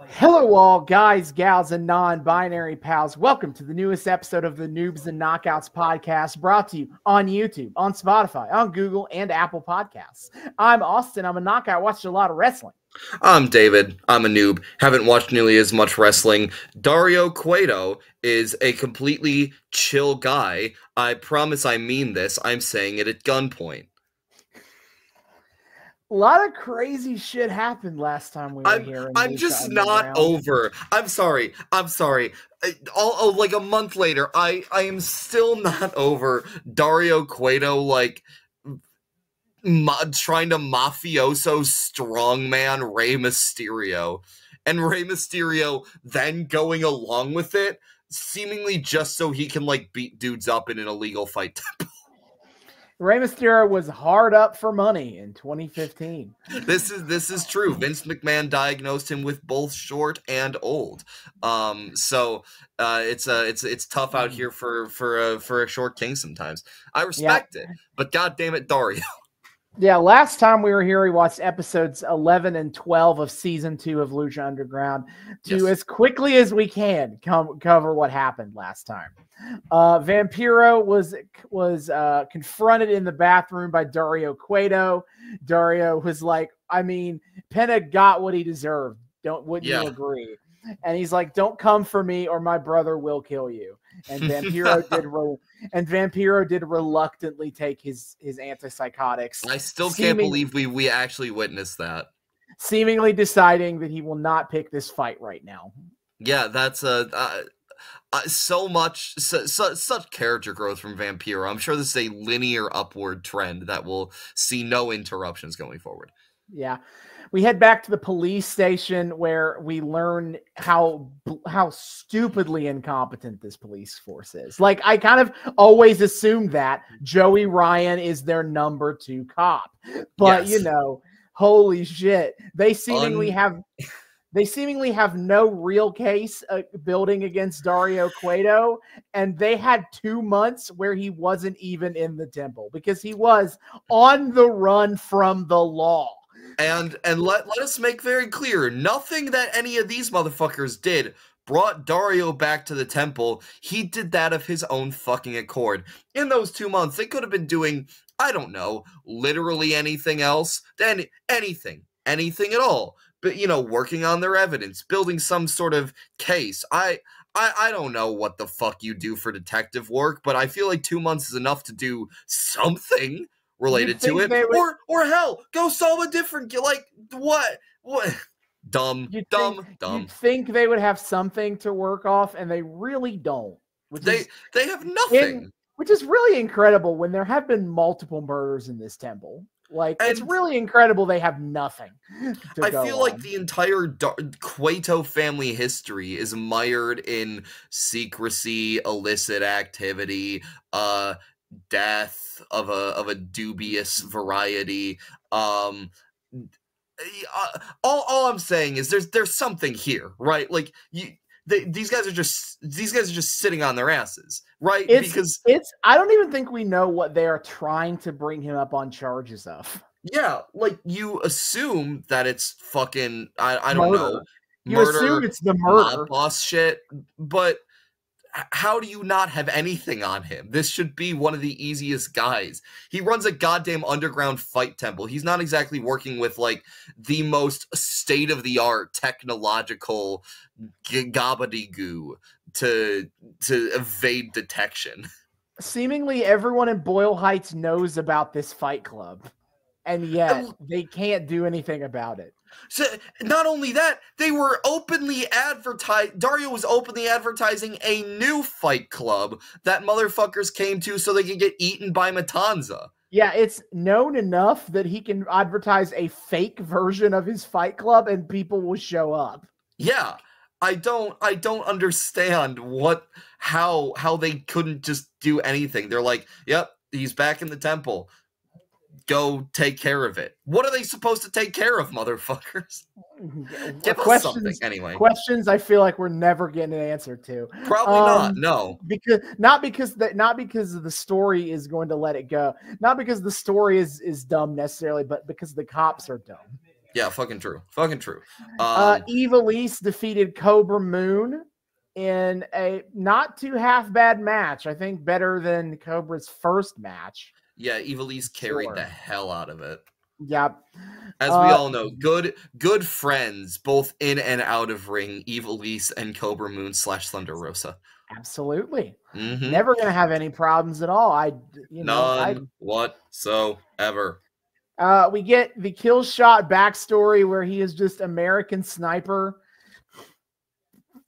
Hello, all guys, gals, and non-binary pals. Welcome to the newest episode of the Noobs and Knockouts Podcast, brought to you on YouTube, on Spotify, on Google, and Apple Podcasts. I'm Austin. I'm a knockout. Watched a lot of wrestling. I'm David. I'm a noob. Haven't watched nearly as much wrestling. Dario Cueto is a completely chill guy. I promise I mean this. I'm saying it at gunpoint. A lot of crazy shit happened last time we were here. I'm just not over. I'm sorry. Like a month later, I am still not over Dario Cueto, like, trying to mafioso strongman Rey Mysterio. And Rey Mysterio then going along with it, seemingly just so he can, like, beat dudes up in an illegal fight. Rey Mysterio was hard up for money in 2015. This is true. Vince McMahon diagnosed him with both short and old. So it's tough out here for a short king sometimes. I respect it, but God damn it, Dario. Yeah, last time we were here, we watched episodes 11 and 12 of Season 2 of Lucha Underground to, as quickly as we can, cover what happened last time. Vampiro was confronted in the bathroom by Dario Cueto. Dario was like, I mean, Penta got what he deserved. Wouldn't you agree? And he's like, don't come for me or my brother will kill you. And Vampiro did reluctantly take his antipsychotics. I still can't believe we actually witnessed that. Seemingly deciding that he will not pick this fight right now. Yeah, that's such character growth from Vampiro. I'm sure this is a linear upward trend that will see no interruptions going forward. Yeah. We head back to the police station where we learn how stupidly incompetent this police force is. Like, I kind of always assumed that Joey Ryan is their number 2 cop. But, you know, holy shit. They seemingly have no real case building against Dario Cueto, and they had 2 months where he wasn't even in the temple because he was on the run from the law. And let us make very clear, nothing that any of these motherfuckers did brought Dario back to the temple. He did that of his own fucking accord. In those 2 months, they could have been doing, I don't know, literally anything else. Then anything at all. But, you know, working on their evidence, building some sort of case. I don't know what the fuck you do for detective work, but I feel like 2 months is enough to do something related to it, or hell, go solve a different, like, what dumb. You'd think they would have something to work off, and they really don't. They have nothing, which is really incredible when there have been multiple murders in this temple. Like, it's really incredible they have nothing. I feel like the entire Cueto family history is mired in secrecy, illicit activity, death of a dubious variety. All I'm saying is there's something here, right? Like, these guys are just sitting on their asses, right? I don't even think we know what they are trying to bring him up on charges of. Yeah, like, you assume that it's fucking I don't know, you assume it's the murder boss shit, but how do you not have anything on him? This should be one of the easiest guys. He runs a goddamn underground fight temple. He's not exactly working with, like, the most state-of-the-art technological gobbledygoo to evade detection. Seemingly everyone in Boyle Heights knows about this fight club, and yet they can't do anything about it. So, not only that, they were openly Dario was openly advertising a new fight club that motherfuckers came to so they could get eaten by Matanza. Yeah, it's known enough that he can advertise a fake version of his fight club and people will show up. Yeah, I don't understand how they couldn't just do anything. They're like, yep, he's back in the temple. Go take care of it. What are they supposed to take care of, motherfuckers? Give us something anyway. Questions I feel like we're never getting an answer to. Probably not. No, not because the story is going to let it go. Not because the story is dumb necessarily, but because the cops are dumb. Yeah, fucking true. Fucking true. Evilise defeated Cobra Moon in a not too half bad match. I think better than Cobra's first match. Yeah, Evilise carried the hell out of it. Yep. As we all know, good friends, both in and out of ring, Evilise and Cobra Moon / Thunder Rosa. Absolutely. Never gonna have any problems at all. None whatsoever. We get the Kill Shot backstory where he is just American Sniper.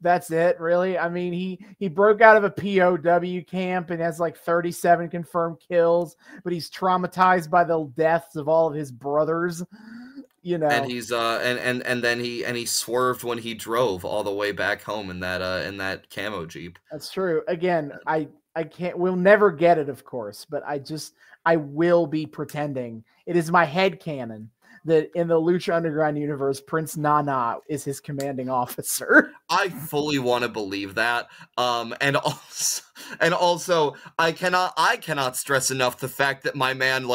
That's it, really. I mean, he broke out of a POW camp and has like 37 confirmed kills, but he's traumatized by the deaths of all of his brothers. You know, and he's and then he swerved when he drove all the way back home in that camo Jeep. That's true. Again, I can't. We'll never get it, of course, but I will be pretending. It is my headcanon that in the Lucha Underground universe, Prince Nana is his commanding officer. I fully want to believe that. And also, I cannot stress enough the fact that my man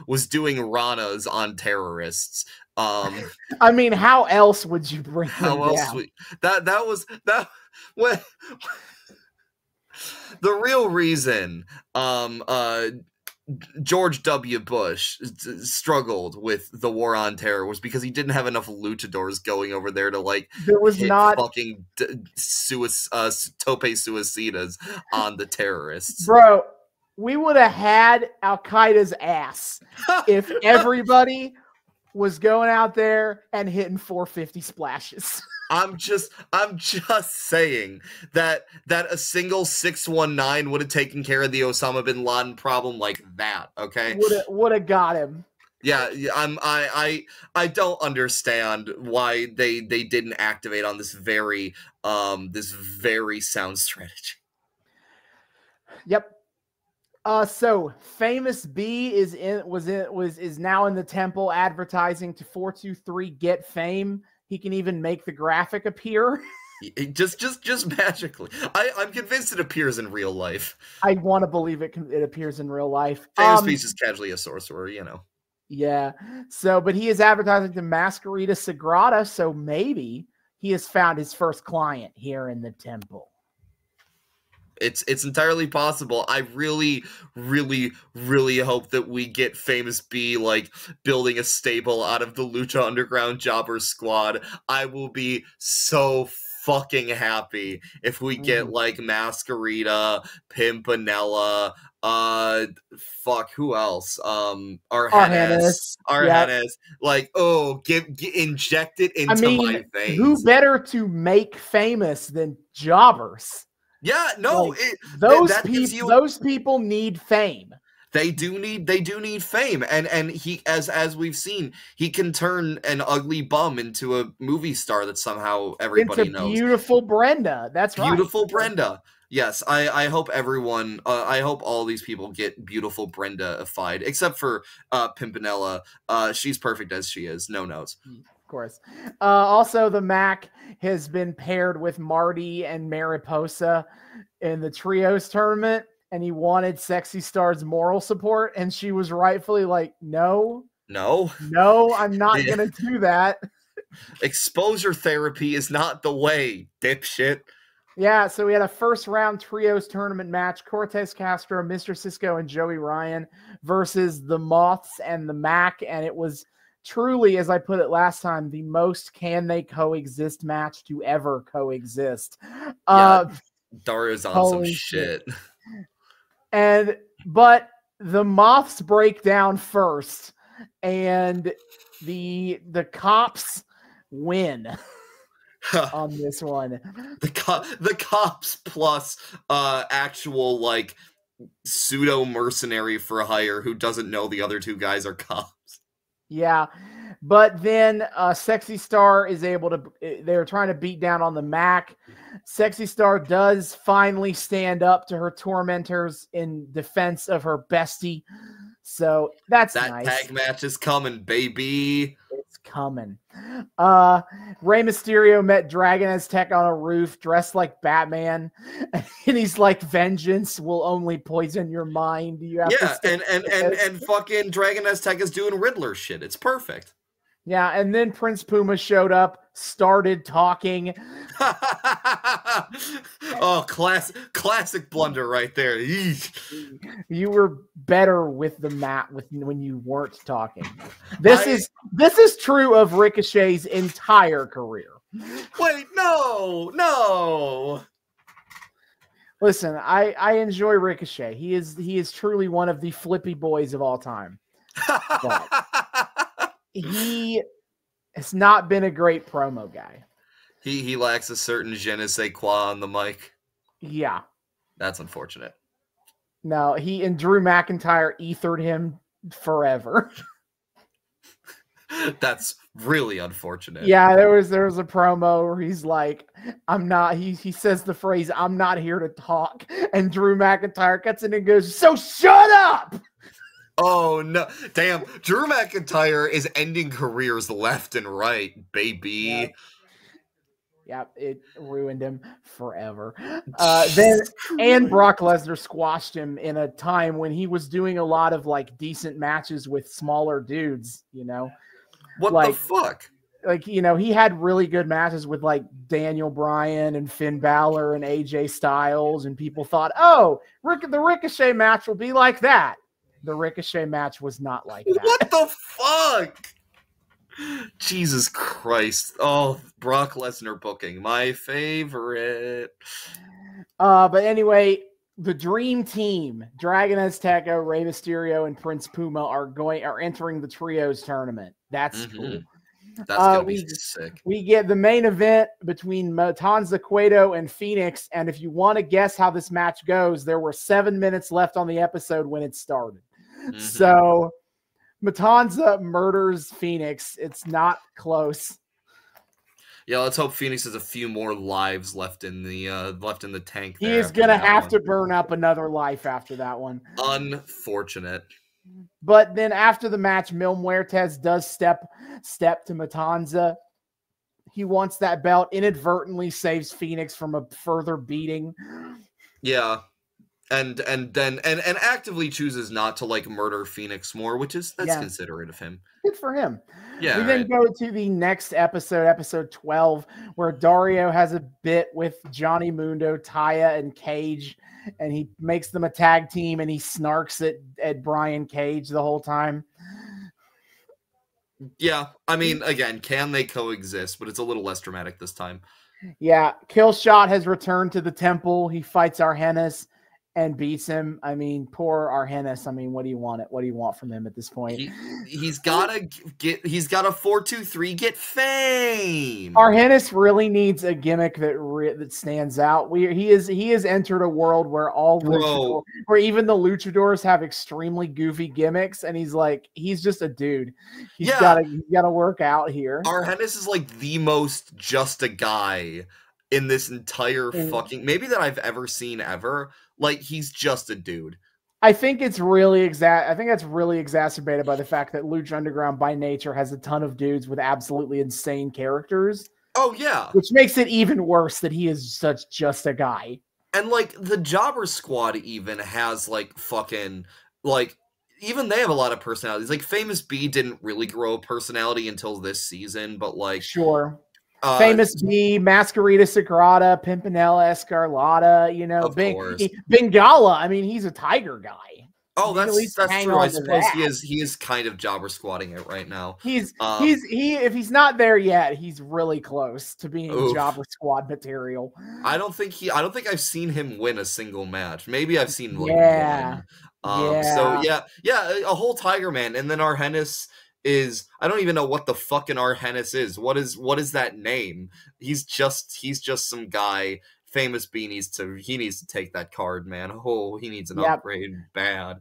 was doing ranas on terrorists. I mean, how else would you bring him down? The real reason George W. Bush struggled with the war on terror was because he didn't have enough luchadors going over there to there was not fucking tope suicidas on the terrorists. Bro, we would have had Al-Qaeda's ass if everybody was going out there and hitting 450 splashes. I'm just saying that a single 619 would have taken care of the Osama bin Laden problem like that. Okay, would have got him. Yeah, I don't understand why they didn't activate on this very sound strategy. Yep. So Famous B is now in the temple advertising to 423 get fame. He can even make the graphic appear. just magically. I'm convinced it appears in real life. I want to believe it appears in real life. Famous Beast is casually a sorcerer, you know. Yeah. So, but he is advertising to Masquerita Sagrada, so maybe he has found his first client here in the temple. It's entirely possible. I really, really, really hope that we get Famous B building a stable out of the Lucha Underground Jobber Squad. I will be so fucking happy if we get Masquerita, Pimpinella, who else? Argenis. Inject it into my veins. Who better to make famous than jobbers? Yeah, no, those people need fame. They do need fame, and he, as we've seen, he can turn an ugly bum into a movie star that somehow everybody knows. Beautiful Brenda, that's right. Beautiful Brenda. Yes, I hope everyone. I hope all these people get beautiful Brenda-ified, except for Pimpinella. She's perfect as she is. No notes. Of course. Also, the Mac has been paired with Marty and Mariposa in the trios tournament, and he wanted Sexy Star's moral support, and she was rightfully like, no, I'm not gonna do that. Exposure therapy is not the way, dipshit. Yeah, so we had a first round trios tournament match: Cortez Castro, Mr. Cisco, and Joey Ryan versus the Moths and the Mac, and it was truly, as I put it last time, the most can they coexist match to ever coexist. Dario's on some shit. But the Moths break down first, and the cops win on this one. The cops plus actual pseudo mercenary for hire who doesn't know the other two guys are cops. Yeah, but then Sexy Star is able to, they're trying to beat down on the Mac. Sexy Star does finally stand up to her tormentors in defense of her bestie. So that's nice. That tag match is coming, baby. It's coming. Rey Mysterio met Dragon Aztec on a roof dressed like Batman. And he's like, vengeance will only poison your mind. You have and fucking Dragon Aztec is doing Riddler shit. It's perfect. Yeah, and then Prince Puma showed up, started talking. Oh, classic blunder right there. Eesh. You were better with the mat when you weren't talking. This is true of Ricochet's entire career. Wait, no. Listen, I enjoy Ricochet. He is truly one of the flippy boys of all time. But he has not been a great promo guy. He lacks a certain je ne sais quoi on the mic. Yeah. That's unfortunate. No, he and Drew McIntyre ethered him forever. That's really unfortunate. Yeah, there was a promo where he's like, I'm not, he says the phrase, I'm not here to talk. And Drew McIntyre cuts in and goes, so shut up! Oh, no. Damn. Drew McIntyre is ending careers left and right, baby. Yep, it ruined him forever. And Brock Lesnar squashed him in a time when he was doing a lot of like decent matches with smaller dudes, you know? What the fuck? Like, you know, he had really good matches with like Daniel Bryan and Finn Balor and AJ Styles, and people thought, oh, the Ricochet match will be like that. The Ricochet match was not like that. What the fuck? Jesus Christ. Oh, Brock Lesnar booking. My favorite. But anyway, the Dream Team, Dragon Azteca, Rey Mysterio, and Prince Puma are entering the trios tournament. That's cool. That's gonna be sick. We get the main event between Matanza Cueto and Phoenix, and if you want to guess how this match goes, there were 7 minutes left on the episode when it started. So Matanza murders Phoenix. It's not close. Yeah, let's hope Phoenix has a few more lives left in the tank. He is gonna have to burn up another life after that one. Unfortunate. But then after the match, Mil Muertes does step to Matanza. He wants that belt, inadvertently saves Phoenix from a further beating. Yeah. And actively chooses not to like murder Phoenix more, that's considerate of him. Good for him. Yeah. We then go to the next episode, episode 12, where Dario has a bit with Johnny Mundo, Taya, and Cage, and he makes them a tag team, and he snarks at Brian Cage the whole time. Yeah, I mean, again, can they coexist? But it's a little less dramatic this time. Yeah, Killshot has returned to the temple. He fights Argenis and beats him. I mean, poor Argenis. I mean, what do you want from him at this point? He's got a 4-2-3 get fame. Argenis really needs a gimmick that stands out. He has entered a world where where even the luchadors have extremely goofy gimmicks, and he's just a dude. He's gotta work out here. Argenis is like the most just a guy in this entire fucking maybe that I've ever seen ever. Like, he's just a dude. I think it's really that's really exacerbated by the fact that Lucha Underground by nature has a ton of dudes with absolutely insane characters. Oh yeah. Which makes it even worse that he is such just a guy. And like the Jobber Squad even has like fucking like even they have a lot of personalities. Like Famous B didn't really grow a personality until this season, but like sure. Famous B, Masquerita Sagrada, Pimpinella Escarlata, you know, Bengala. I mean, he's a tiger guy. Oh, that's true. I suppose he is kind of jobber squatting it right now. If he's not there yet, he's really close to being jobber squad material. I don't think I've seen him win a single match. Maybe I've seen like one. So a whole Tiger Man, and then Argenis is I don't even know what the fucking Argenis is. What is that name? He's just some guy. Famous B needs to take that card, man. Oh, he needs an upgrade bad.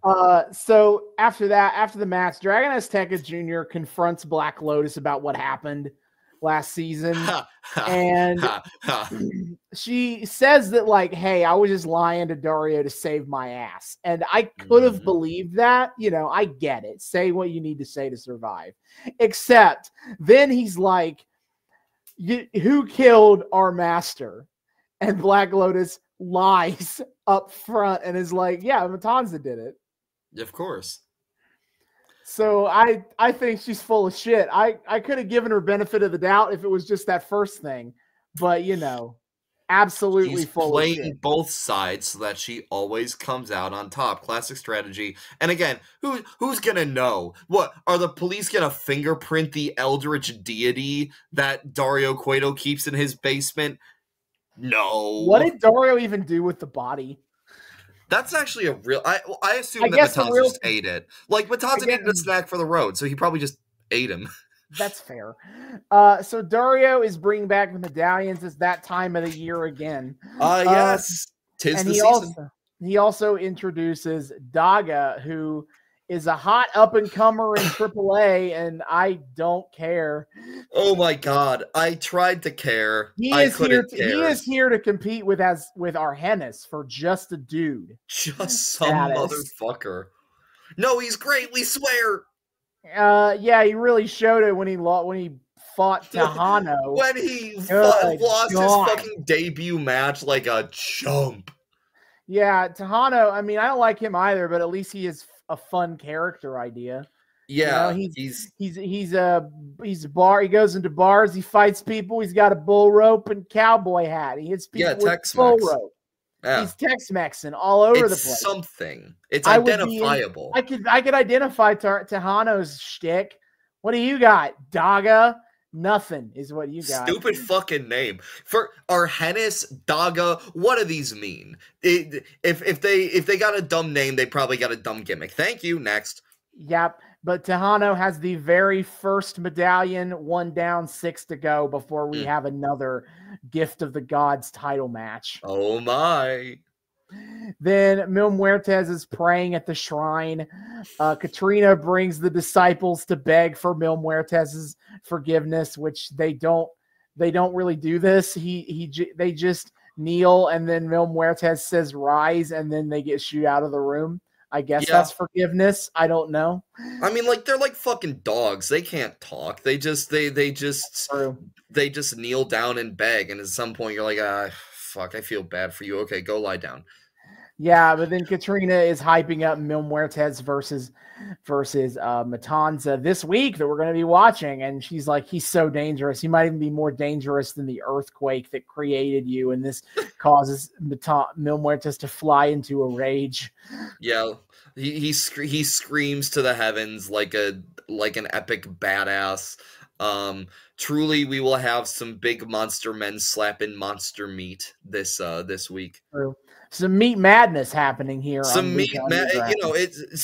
So after the match, Dragon Azteca Jr. confronts Black Lotus about what happened last season. And she says that, like, hey, I was just lying to Dario to save my ass. And I could have believed that. You know, I get it. Say what you need to say to survive. Except then he's like, who killed our master? And Black Lotus lies up front and is like, yeah, Matanza did it. Of course. So I think she's full of shit. I could have given her benefit of the doubt if it was just that first thing, but absolutely She's full of shit. playing both sides so that she always comes out on top. Classic strategy. And again, who's gonna know? What are the police gonna fingerprint the eldritch deity that Dario Cueto keeps in his basement? No. What did Dario even do with the body? That's actually a real. I assume that Matanza just ate it. Like Matanza needed a snack for the road, so he probably just ate him. That's fair. So Dario is bringing back the medallions. It's that time of the year again. Yes. Tis the season. He also introduces Daga, who is a hot up-and-comer in AAA, and I don't care. Oh my god. I tried to care. He is here to compete with Argenis for just a dude. Just some motherfucker. No, he's great, we swear. Yeah, he really showed it when he fought Tejano. When he lost his fucking debut match like a chump. Yeah, Tejano, I mean, I don't like him either, but at least he is a fun character idea. Yeah, he's a bar. He goes into bars. He fights people. He's got a bull rope and cowboy hat. He hits people with bull rope. Yeah. He's Tex-Mexing all over the place. Something. It's identifiable. I could identify Tejano's shtick. What do you got, Daga? Nothing is what you got. Stupid fucking name for Argenis, Daga. What do these mean? If they got a dumb name, they probably got a dumb gimmick. Thank you. Next. Yep. But Tejano has the very first medallion, 1 down, 6 to go before we have another Gift of the Gods title match. Oh my. Then Mil Muertes is praying at the shrine. Katrina brings the disciples to beg for Mil Muertes' forgiveness, which they don't really do this. They just kneel, and then Mil Muertes says rise, and then they get shooed out of the room. I guess that's forgiveness. I don't know. I mean, like, they're like fucking dogs. They can't talk. They just kneel down and beg, and at some point you're like, fuck, I feel bad for you. Okay, go lie down. Yeah, but then Katrina is hyping up Mil Muertes versus Matanza this week that we're going to be watching, and she's like, he's so dangerous. He might even be more dangerous than the earthquake that created you, and this causes Mil Muertes to fly into a rage. Yeah, he screams to the heavens like an epic badass. Truly, we will have some big monster men slapping monster meat this week. True. Some meat madness happening here. Some meat madness.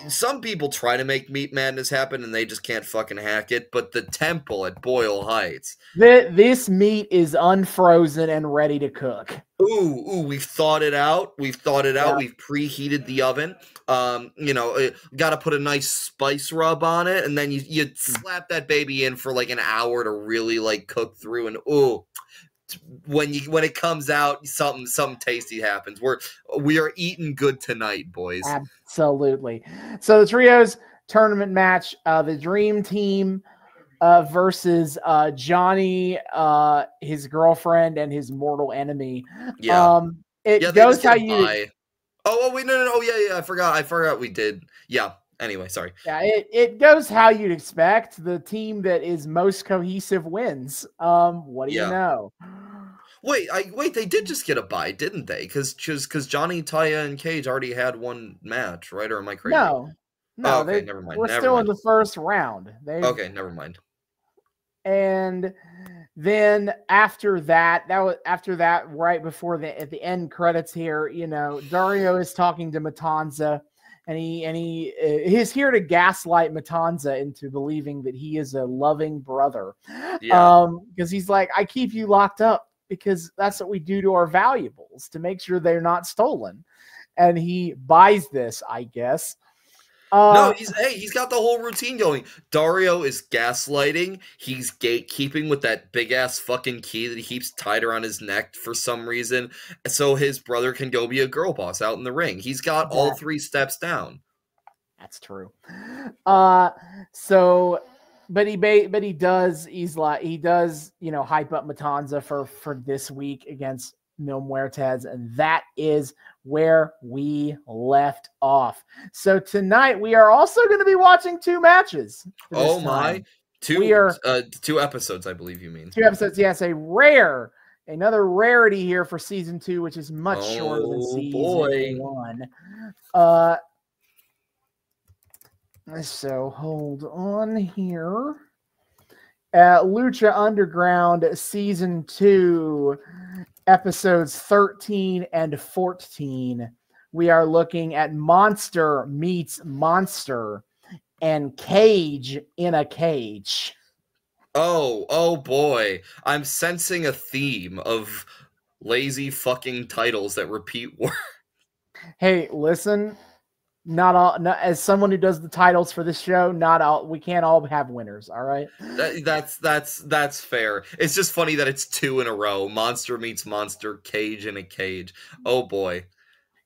Some people try to make meat madness happen and they just can't fucking hack it. But the temple at Boyle Heights, this meat is unfrozen and ready to cook. Ooh, we've thought it out. We've preheated the oven. Got to put a nice spice rub on it, and then you slap that baby in for like an hour to really like cook through. And when it comes out, something tasty happens. We are eating good tonight, boys. Absolutely. So the trios tournament match, the Dream Team versus Johnny, his girlfriend, and his mortal enemy. Yeah. It goes how you. Oh wait, no. Oh yeah. I forgot we did. Yeah. Anyway, sorry. Yeah, it goes how you'd expect. The team that is most cohesive wins. What do you know? Wait, they did just get a bye, didn't they? Because Johnny, Taya, and Cage already had one match, right? Or am I crazy? No, okay, never mind. We're still in the first round. Okay, never mind. And then after that, right before at the end credits here, Dario is talking to Matanza. And he's here to gaslight Matanza into believing that he is a loving brother. Yeah. Because he's like, I keep you locked up because that's what we do to our valuables to make sure they're not stolen. And he buys this, I guess. No, he's got the whole routine going. Dario is gaslighting. He's gatekeeping with that big ass fucking key that he keeps tied around his neck for some reason, so his brother can go be a girl boss out in the ring. He's got all 3 steps down. That's true. But he does hype up Matanza for this week against Mil Muertes, and that is where we left off. So tonight we are also going to be watching 2 matches. Oh my! Two episodes, I believe you mean. 2 episodes, yes, another rarity here for season 2, which is much shorter than season 1. So hold on here. Lucha Underground season 2, episodes 13 and 14. We are looking at Monster Meets Monster and Cage in a Cage. Oh boy. I'm sensing a theme of lazy fucking titles that repeat words. Hey, listen, as someone who does the titles for this show, we can't all have winners, all right? That's fair. It's just funny that it's 2 in a row. Monster Meets Monster, Cage in a Cage. Oh boy.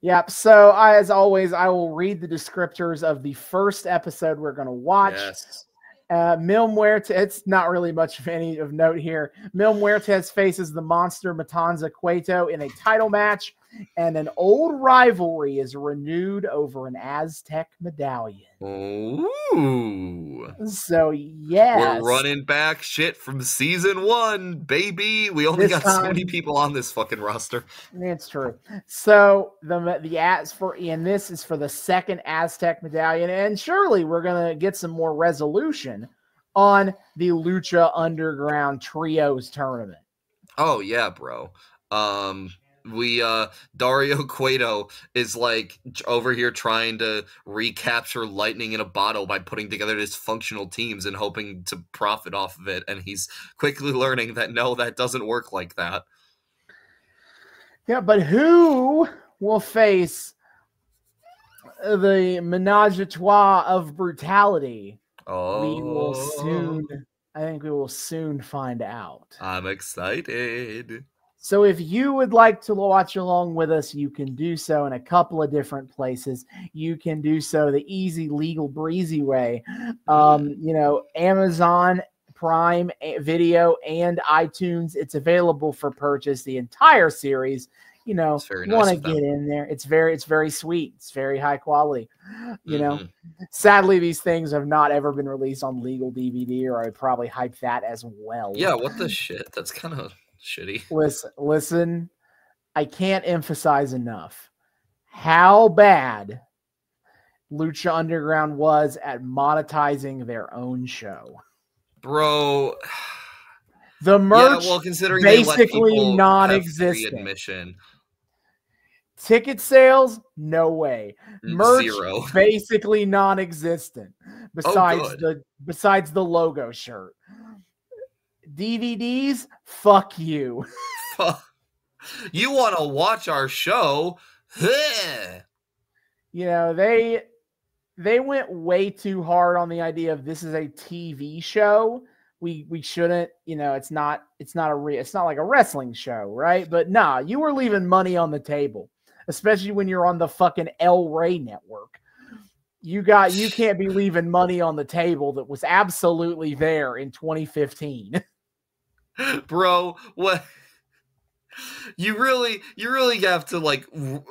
Yep. So as always, I will read the descriptors of the first episode we're going to watch. Yes. Mil Muertes, it's not really much of any of note here. Mil Muertes faces the monster Matanza Cueto in a title match, and an old rivalry is renewed over an Aztec medallion. Ooh. So, yes. We're running back shit from season 1, baby. We only got so many people on this fucking roster. It's true. So, this is for the second Aztec medallion, and surely we're going to get some more resolution on the Lucha Underground Trios tournament. Oh, yeah, bro. Dario Cueto is like over here trying to recapture lightning in a bottle by putting together dysfunctional teams and hoping to profit off of it. And he's quickly learning that no, that doesn't work like that. Yeah, but who will face the menage a trois of brutality? Oh, I think we will soon find out. I'm excited. So if you would like to watch along with us, you can do so in a couple of different places. You can do so the easy, legal, breezy way. Amazon Prime Video and iTunes. It's available for purchase, the entire series. You want to get in there. It's very sweet. It's very high quality. Sadly, these things have not ever been released on legal DVD, or I'd probably hype that as well. Yeah, what the shit? That's kind of shitty. Listen, I can't emphasize enough how bad Lucha Underground was at monetizing their own show. Bro, the merch considering basically non-existent. Admission. Ticket sales, no way. Merch, 0. Basically non-existent. Besides the logo shirt. DVDs, fuck you. You want to watch our show? They went way too hard on the idea of this is a TV show. We shouldn't, it's not like a wrestling show, right? But nah, you were leaving money on the table, especially when you're on the fucking El Rey network. You can't be leaving money on the table that was absolutely there in 2015. Bro, what? You really have to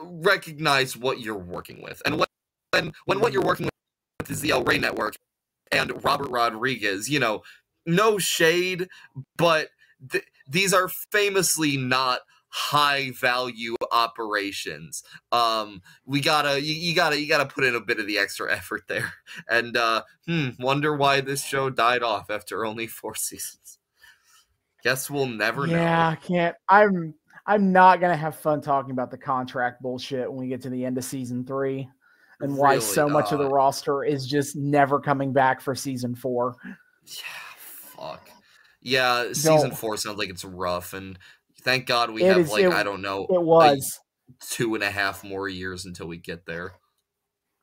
recognize what you're working with, and when what you're working with is the El Rey network and Robert Rodriguez. No shade, but these are famously not high value operations. You gotta put in a bit of the extra effort there, and wonder why this show died off after only 4 seasons. Guess we'll never know. Yeah, I can't. I'm not gonna have fun talking about the contract bullshit when we get to the end of season 3, and why so much of the roster is just never coming back for season 4. Yeah, fuck. Yeah, season 4 sounds like it's rough, and thank God we have I don't know. It was 2.5 more years until we get there.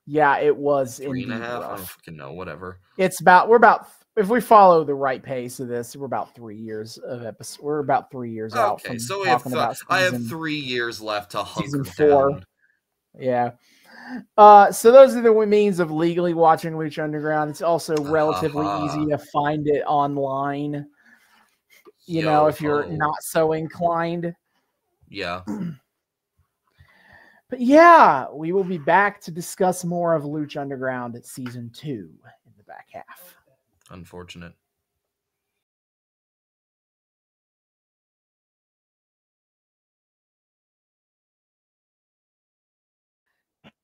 Yeah, it was 3.5. I don't fucking know. Whatever. If we follow the right pace of this, we're about 3 years of episode. We're about 3 years out. Okay, so I have 3 years left to hunker down. Yeah. So those are the means of legally watching Lucha Underground. It's also relatively easy to find it online. If you're not so inclined. Yeah. But yeah, we will be back to discuss more of Lucha Underground Season 2 in the back half. Unfortunate.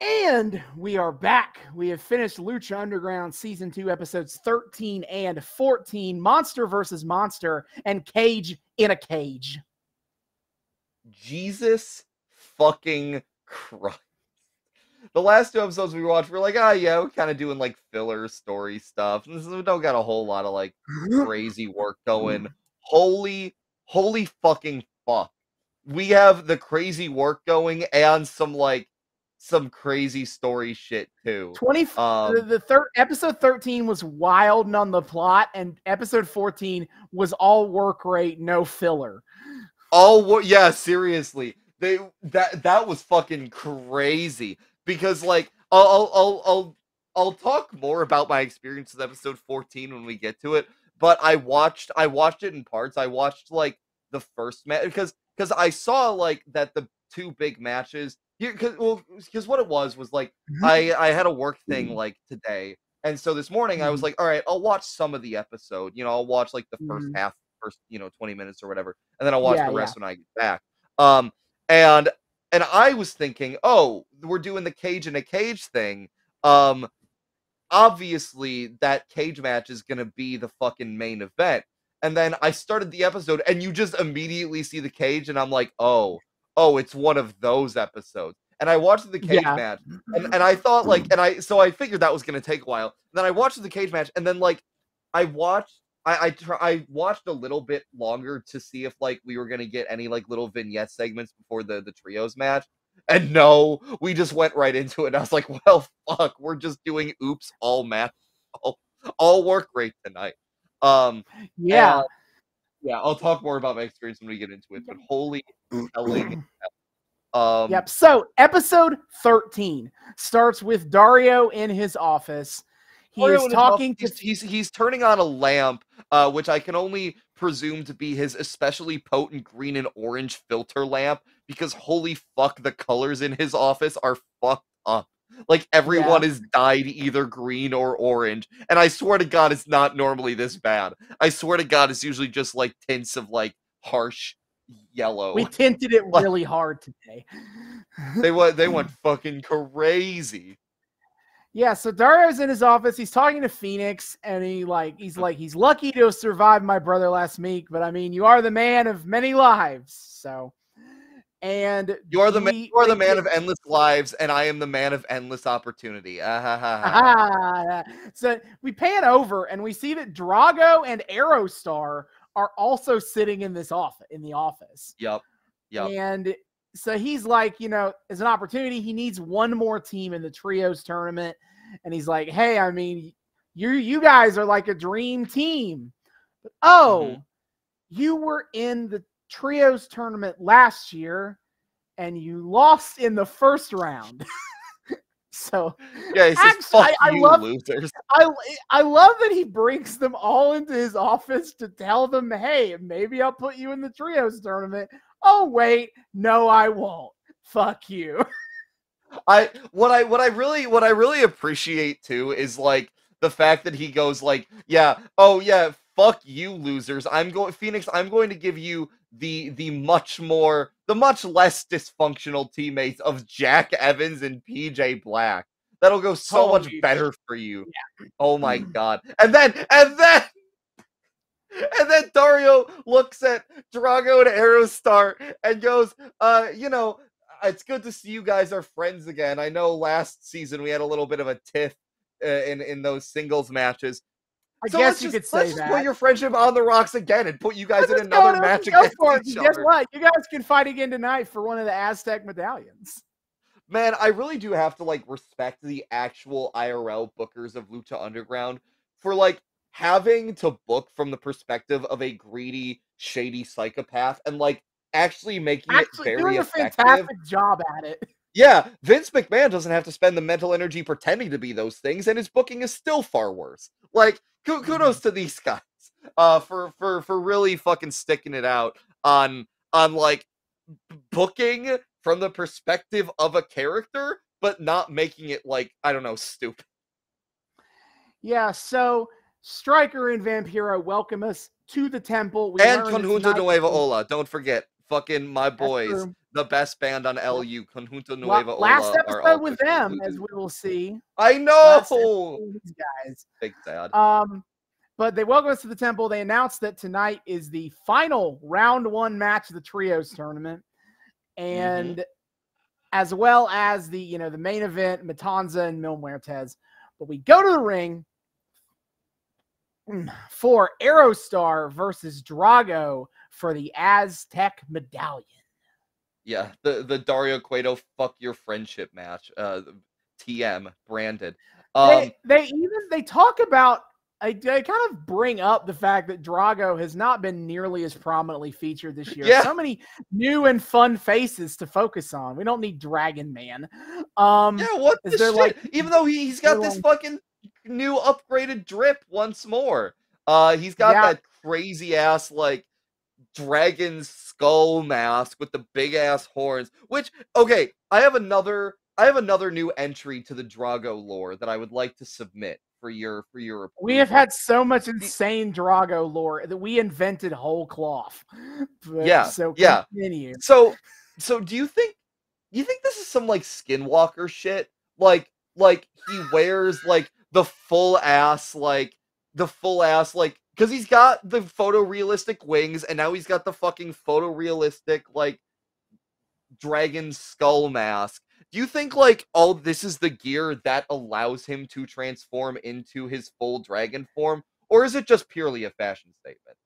And we are back. We have finished Lucha Underground Season 2, Episodes 13 and 14, Monster versus Monster, and Cage in a Cage. Jesus fucking Christ. The last 2 episodes we watched, we're like, yeah, we're kind of doing like filler story stuff. We don't got a whole lot of like crazy work going. Holy fucking fuck. We have the crazy work going and some crazy story shit too. Episode 13 was wild and on the plot, and episode 14 was all work rate, no filler. Yeah, seriously. That was fucking crazy. Because like I'll talk more about my experience with episode 14 when we get to it, but I watched it in parts. I watched like the first match because I saw like that the 2 big matches because what it was like I had a work thing like today, and so this morning I was like, all right, I'll watch some of the episode. I'll watch like the first 20 minutes or whatever, and then I'll watch the rest when I get back. And I was thinking, oh, we're doing the Cage in a Cage thing. Obviously, that cage match is going to be the fucking main event. And then I started the episode, and you just immediately see the cage, and I'm like, oh, it's one of those episodes. And I watched the cage match, and I thought, like, so I figured that was going to take a while. And then I watched the cage match, and then, like, I watched a little bit longer to see if like we were gonna get any like little vignette segments before the trios match, and no, we just went right into it. And I was like, well, fuck, we're just doing oops all match, all work rate tonight. Yeah, I'll talk more about my experience when we get into it. But holy telling. Yep. So episode 13 starts with Dario in his office. He's turning on a lamp, which I can only presume to be his especially potent green and orange filter lamp, because holy fuck, the colors in his office are fucked up. Like everyone is dyed either green or orange, and I swear to God, it's not normally this bad. I swear to God, it's usually just like tints of like harsh yellow. We tinted it really hard today. They went fucking crazy. Yeah, so Dario's in his office. He's talking to Phoenix, and he's lucky to have survived my brother last week. But I mean, you are the man of many lives. So, and you are the man of endless lives, and I am the man of endless opportunity. So we pan over, and we see that Drago and Aerostar are also sitting in the office. Yep. And so he's like, as an opportunity, he needs one more team in the trios tournament. And he's like, hey, I mean, you guys are like a dream team. But you were in the trios tournament last year and you lost in the first round. So yeah, he says, fuck you, losers. I love that he brings them all into his office to tell them, hey, maybe I'll put you in the trios tournament. Oh wait, no, I won't. Fuck you. What I really appreciate too is like the fact that he goes like, fuck you, losers. Phoenix, I'm going to give you the much less dysfunctional teammates of Jack Evans and PJ Black. That'll go so much better for you. Yeah. Oh my God. And then Dario looks at Drago and Aerostar and goes, it's good to see you guys are friends again. I know last season we had a little bit of a tiff in those singles matches. I guess you could say that. Let's just put your friendship on the rocks again and put you guys in another match against each other. Guess what? You guys can fight again tonight for one of the Aztec medallions. Man, I really do have to like respect the actual IRL bookers of Lucha Underground for like having to book from the perspective of a greedy, shady psychopath and like actually making it very doing effective. A fantastic job at it. Yeah, Vince McMahon doesn't have to spend the mental energy pretending to be those things, and his booking is still far worse. Like, kudos to these guys for really fucking sticking it out on like booking from the perspective of a character, but not making it like, I don't know, stupid. Yeah, so Stryker and Vampiro welcome us to the temple. We And learn Conjunto Nueva Ola, don't forget. Fucking my boys, true. the best band on LU, Conjunto Nueva last Ola, are episode also with them, included. as we will see. I Last episode know! with these guys. Big sad. But they welcome us to the temple. They announced that tonight is the final round 1 match of the trios tournament. And as well as the main event, Matanza and Muertes. But we go to the ring for Aerostar versus Drago for the Aztec medallion. Yeah, the Dario Cueto fuck your friendship match. TM branded. They talk about, they kind of bring up the fact that Drago has not been nearly as prominently featured this year. Yeah. So many new and fun faces to focus on. We don't need Dragon Man. Yeah, what the shit? Like, even though he's got this fucking new upgraded drip once more. He's got that crazy ass like dragon skull mask with the big ass horns. Which, okay, I have another new entry to the Drago lore that I would like to submit for your approval. We have had so much insane Drago lore that we invented whole cloth. But, continue. So do you think this is some like Skinwalker shit? Like he wears like the full ass like because he's got the photorealistic wings and now he's got the fucking photorealistic like dragon skull mask. Do you think like all this is the gear that allows him to transform into his full dragon form, or is it just purely a fashion statement?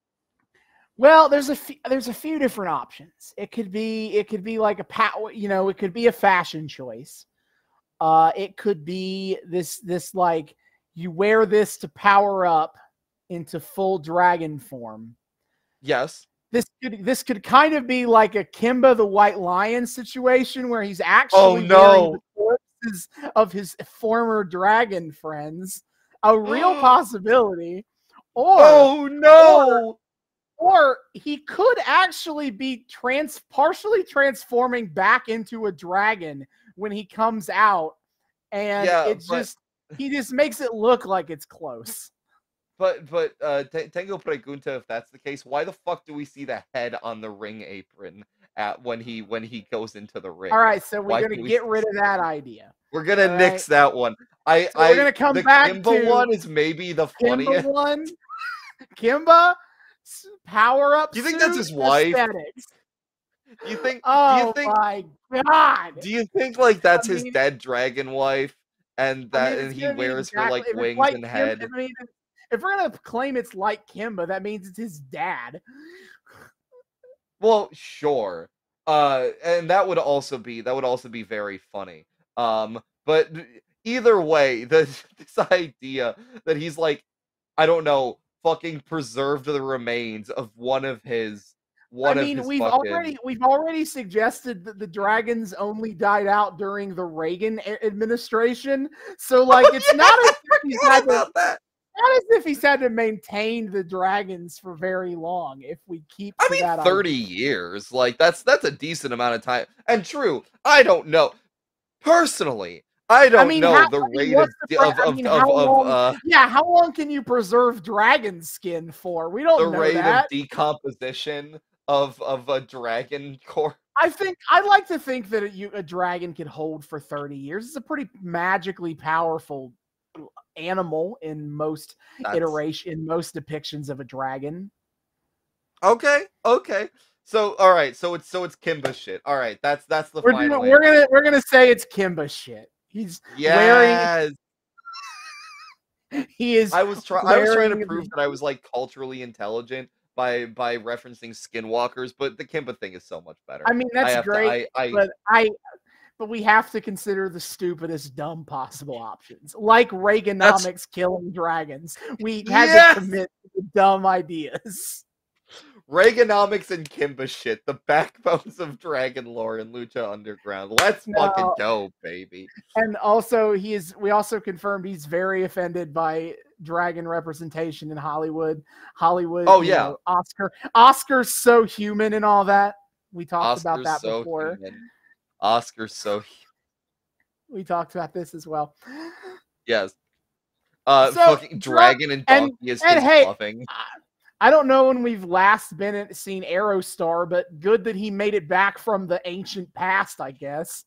Well, there's a few different options. It could be like it could be a fashion choice. It could be this like you wear this to power up into full dragon form. Yes. This could kind of be like a Kimba the White Lion situation where he's actually wearing the corpses of his former dragon friends. A real possibility. Or he could actually be partially transforming back into a dragon when he comes out, and he just makes it look like it's close. But Tengo Pregunta, if that's the case, why the fuck do we see the head on the ring apron when he goes into the ring? All right, so we're gonna get rid of that idea. We're gonna nix that one. We're gonna come back Kimba to one is maybe the funniest. Kimba one. Kimba power up. Do you think that's his wife? Aesthetics. Do you think? My God! Do you think like that's his dead dragon wife, and he wears her like wings and head? If we're gonna claim it's like Kimba, that means it's his dad. Well, sure. And that would also be very funny. But either way, this idea that he's like, I don't know, fucking preserved the remains of one of his. We've already suggested that the dragons only died out during the Reagan administration. So like, it's not as if he's had to. Not as if he's had to maintain the dragons for very long. If we keep, 30 years, like that's a decent amount of time. And true, I don't know personally. I don't know the rate how long can you preserve dragon skin for? We don't know the rate that. of decomposition of a dragon core. I like to think that a dragon could hold for 30 years. It's a pretty magically powerful animal in most depictions of a dragon. Okay. So all right, so it's Kimba shit. All right, that's the final. We're gonna say it's Kimba shit. He's wearing. He is. I was trying to prove that I was like culturally intelligent by referencing skinwalkers, but the Kimba thing is so much better. I mean, that's great, but we have to consider the stupidest, dumb possible options, like Reaganomics killing dragons. We had to commit to the dumb ideas. Reaganomics and Kimba shit, the backbones of dragon lore in Lucha Underground. Let's fucking go, baby. And also, we also confirmed he's very offended by dragon representation in Hollywood. Oh yeah, Oscar's so human and all that. We talked about Oscar's that so before. human. Oscar's so We talked about this as well. yes. So, Fucking dragon and donkey is his hey, bluffing. I don't know when we've last seen Aerostar, but good that he made it back from the ancient past, I guess.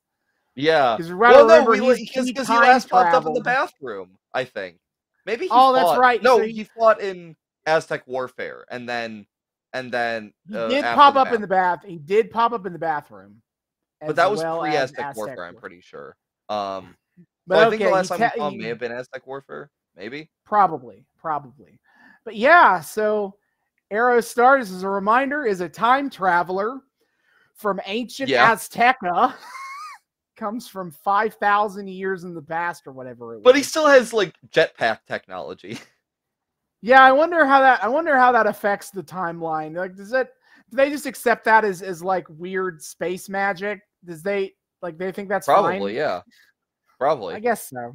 Yeah. Because he last popped up in the bathroom, I think. Maybe he fought. That's right. No, So he fought in Aztec Warfare, and then he did pop up in the bath. He did pop up in the bathroom. But that was pre-Aztec Warfare, I'm pretty sure. But I think the last time we saw him may have been Aztec Warfare, maybe. Probably. But yeah, so Aerostar, as a reminder, is a time traveler from ancient Azteca. Comes from 5,000 years in the past or whatever it was. But he still has like jetpack technology. Yeah, I wonder how that affects the timeline. Like, do they just accept that as like weird space magic? They think that's probably fine? Yeah, probably. I guess so.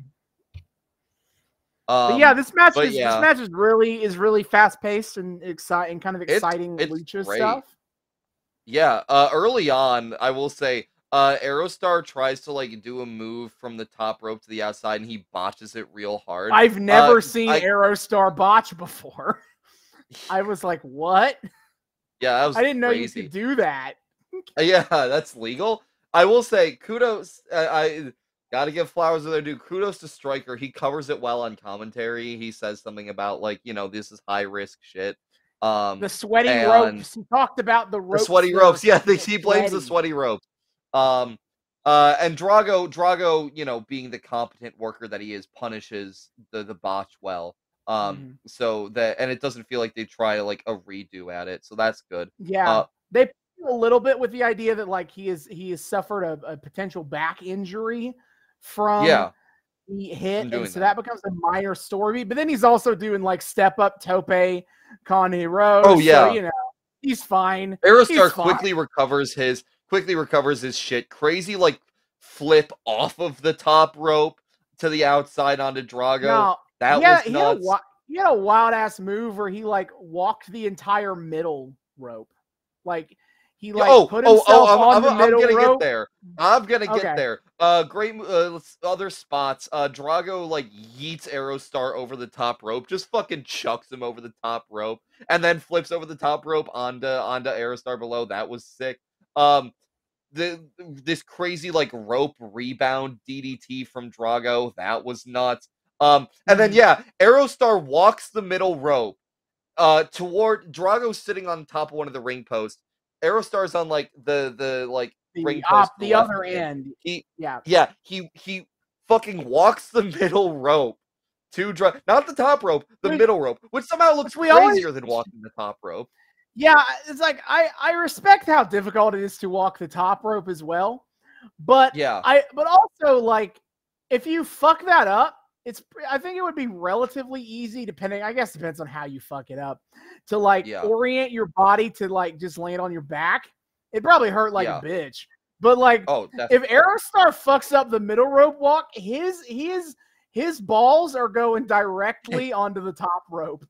But yeah, this match is really fast paced and exciting, kind of exciting lucha stuff. Yeah, early on, I will say, Aerostar tries to like do a move from the top rope to the outside, and he botches it real hard. I've never seen Aerostar botch before. I was like, "What?" Yeah, that was I didn't know crazy. You could do that. Yeah, that's legal. I will say, kudos. I gotta give flowers to their dude. Kudos to Stryker. He covers it well on commentary. He says something about like, this is high risk shit. The sweaty ropes. He talked about the ropes. The sweaty ropes. Yeah, he blames the sweaty ropes. And Drago, being the competent worker that he is, punishes the botch well. So that, and it doesn't feel like they try like a redo at it. So that's good. Yeah. They play a little bit with the idea that like he has suffered a potential back injury from the hit, and so that becomes a minor story. But then he's also doing like step up tope con hero. Oh yeah, so, he's fine. Aerostar quickly recovers his shit. Crazy like flip off of the top rope to the outside onto Drago. Now, that was nuts. He had a wild ass move where he like walked the entire middle rope. Like he put himself on the middle rope. I'm gonna get there. Great other spots. Drago like yeets Aerostar over the top rope, just fucking chucks him over the top rope, and then flips over the top rope onto Aerostar below. That was sick. This crazy like rope rebound DDT from Drago, that was nuts. And then Aerostar walks the middle rope toward Drago's sitting on top of one of the ring posts. Aerostar's on like the ring post, the other end. He fucking walks the middle rope to not the top rope, the middle rope, which somehow looks crazier than walking the top rope. Yeah, it's like I respect how difficult it is to walk the top rope as well, but but also like if you fuck that up, I think it would be relatively easy, I guess it depends on how you fuck it up, to like orient your body to like just land on your back. It probably hurt like a bitch. But like if Aerostar fucks up the middle rope walk, his balls are going directly onto the top rope.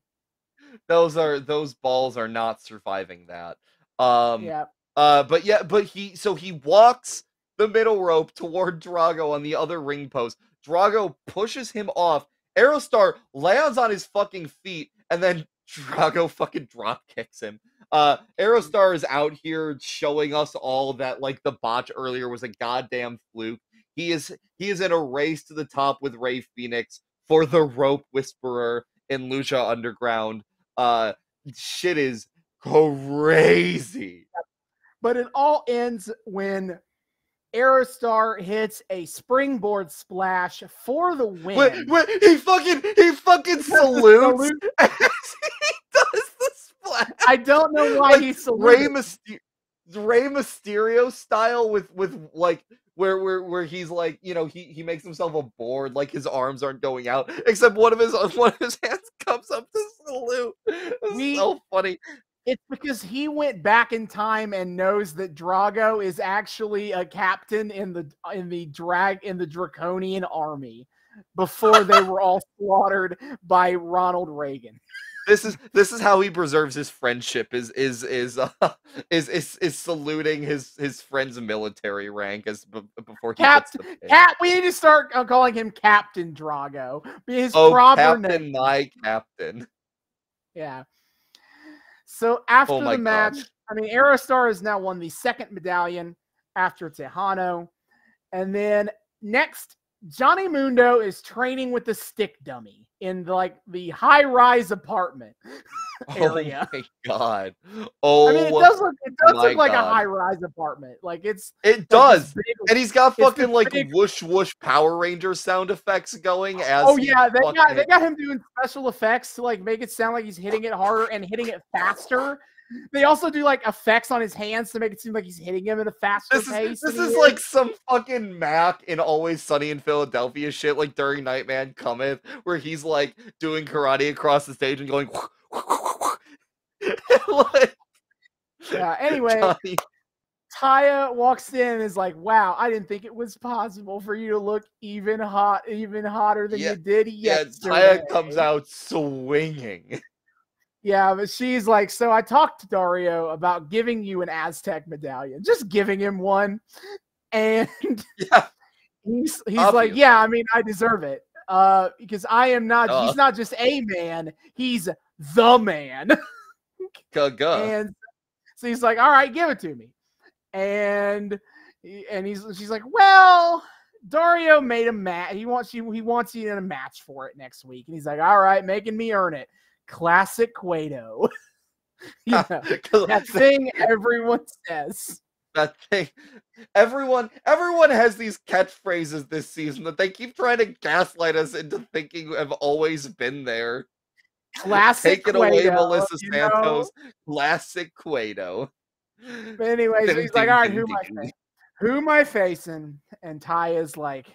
Those balls are not surviving that. But he walks the middle rope toward Drago on the other ring post. Drago pushes him off. Aerostar lands on his fucking feet, and then Drago fucking drop kicks him. Aerostar is out here showing us all that like the botch earlier was a goddamn fluke. He is in a race to the top with Rey Fenix for the Rope Whisperer in Lucha Underground. Shit is crazy. But it all ends when Aerostar hits a springboard splash for the win. Wait, he fucking salutes as he does the splash. I don't know why he salutes. Rey Mysterio style with like where he's like, he makes himself a board, like his arms aren't going out, except one of his hands comes up to salute. It's so funny. It's because he went back in time and knows that Drago is actually a captain in the Draconian army. before they were all slaughtered by Ronald Reagan. This is how he preserves his friendship. Is saluting his friend's military rank before he gets the pin. We need to start calling him Captain Drago. His Captain, name. my captain. Yeah. So after the match, I mean, Aerostar has now won the second medallion after Tejano, and then next, Johnny Mundo is training with the stick dummy in the high-rise apartment area. Oh my god! Oh, I mean, it does look like a high-rise apartment. It does, and he's got fucking whoosh whoosh Power Ranger sound effects going. They got him doing special effects to make it sound like he's hitting it harder and hitting it faster. They also do effects on his hands to make it seem like he's hitting him at a faster pace. This is like some fucking Mac in Always Sunny in Philadelphia shit, during Nightman Cometh, where he's doing karate across the stage and going. Yeah. Anyway, Taya walks in and is like, "Wow, I didn't think it was possible for you to look even hotter than you did yesterday." Yeah, Taya comes out swinging. Yeah, but she's like, "So I talked to Dario about giving you an Aztec medallion, just giving him one," and he's like, "Yeah, I mean, I deserve it, because I am not. He's not just a man; he's the man." And so he's like, "All right, give it to me," and she's like, "Well, Dario made a match. He wants you in a match for it next week," and he's like, "All right, making me earn it." Classic Cueto. That thing everyone says. That thing. Everyone has these catchphrases this season that they keep trying to gaslight us into thinking have always been there. Classic Take it Cueto, away, Melissa Santos. Classic Cueto. But anyway, so he's like, "All right, who am I facing?" And Ty is like,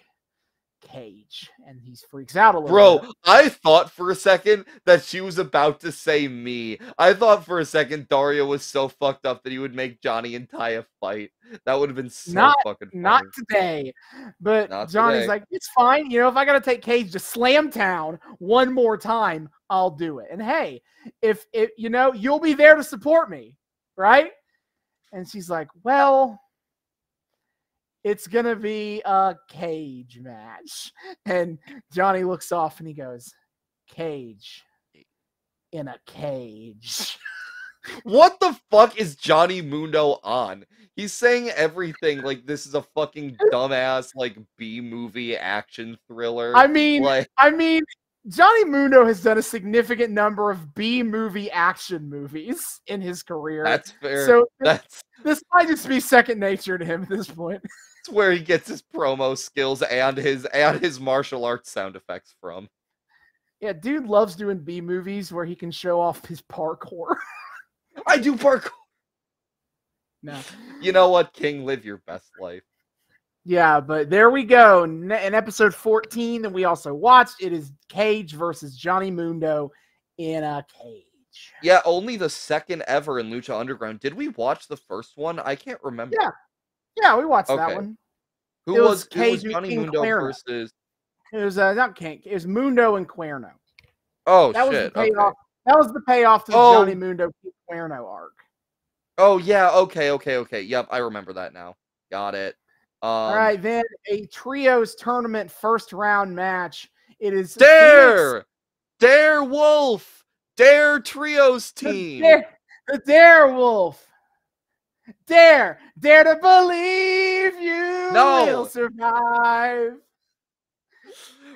"Cage," and he freaks out a little bit. I thought for a second that she was about to say me. I thought for a second Dario was so fucked up that he would make Johnny and Taya fight. That would have been so fucking funny. Not today. But Johnny's like, "It's fine. If I got to take Cage to Slam Town one more time, I'll do it. And hey, if you'll be there to support me, right?" And she's like, "Well, it's going to be a cage match." And Johnny looks off and he goes, "Cage in a cage." What the fuck is Johnny Mundo on? He's saying everything like this is a fucking dumbass B-movie action thriller. I mean, Johnny Mundo has done a significant number of B-movie action movies in his career. That's fair. So this might just be second nature to him at this point. It's where he gets his promo skills and his martial arts sound effects from. Yeah, dude loves doing B-movies where he can show off his parkour. I do parkour. No. You know what, King? Live your best life. Yeah, but there we go. In episode 14 that we also watched, it is Cage versus Johnny Mundo in a cage. Yeah, only the second ever in Lucha Underground. Did we watch the first one? I can't remember. Yeah, we watched that one. Who was Johnny Mundo versus? It was not King. It was Mundo and Cuerno. Oh, that shit. Was the payoff. That was the payoff to the Johnny Mundo Cuerno arc. Oh, yeah. Okay. Yep, I remember that now. Got it. All right, then a trios tournament first round match. It is Dare Wolf, Dare trios team. The Dare Wolf. Dare to believe you will survive.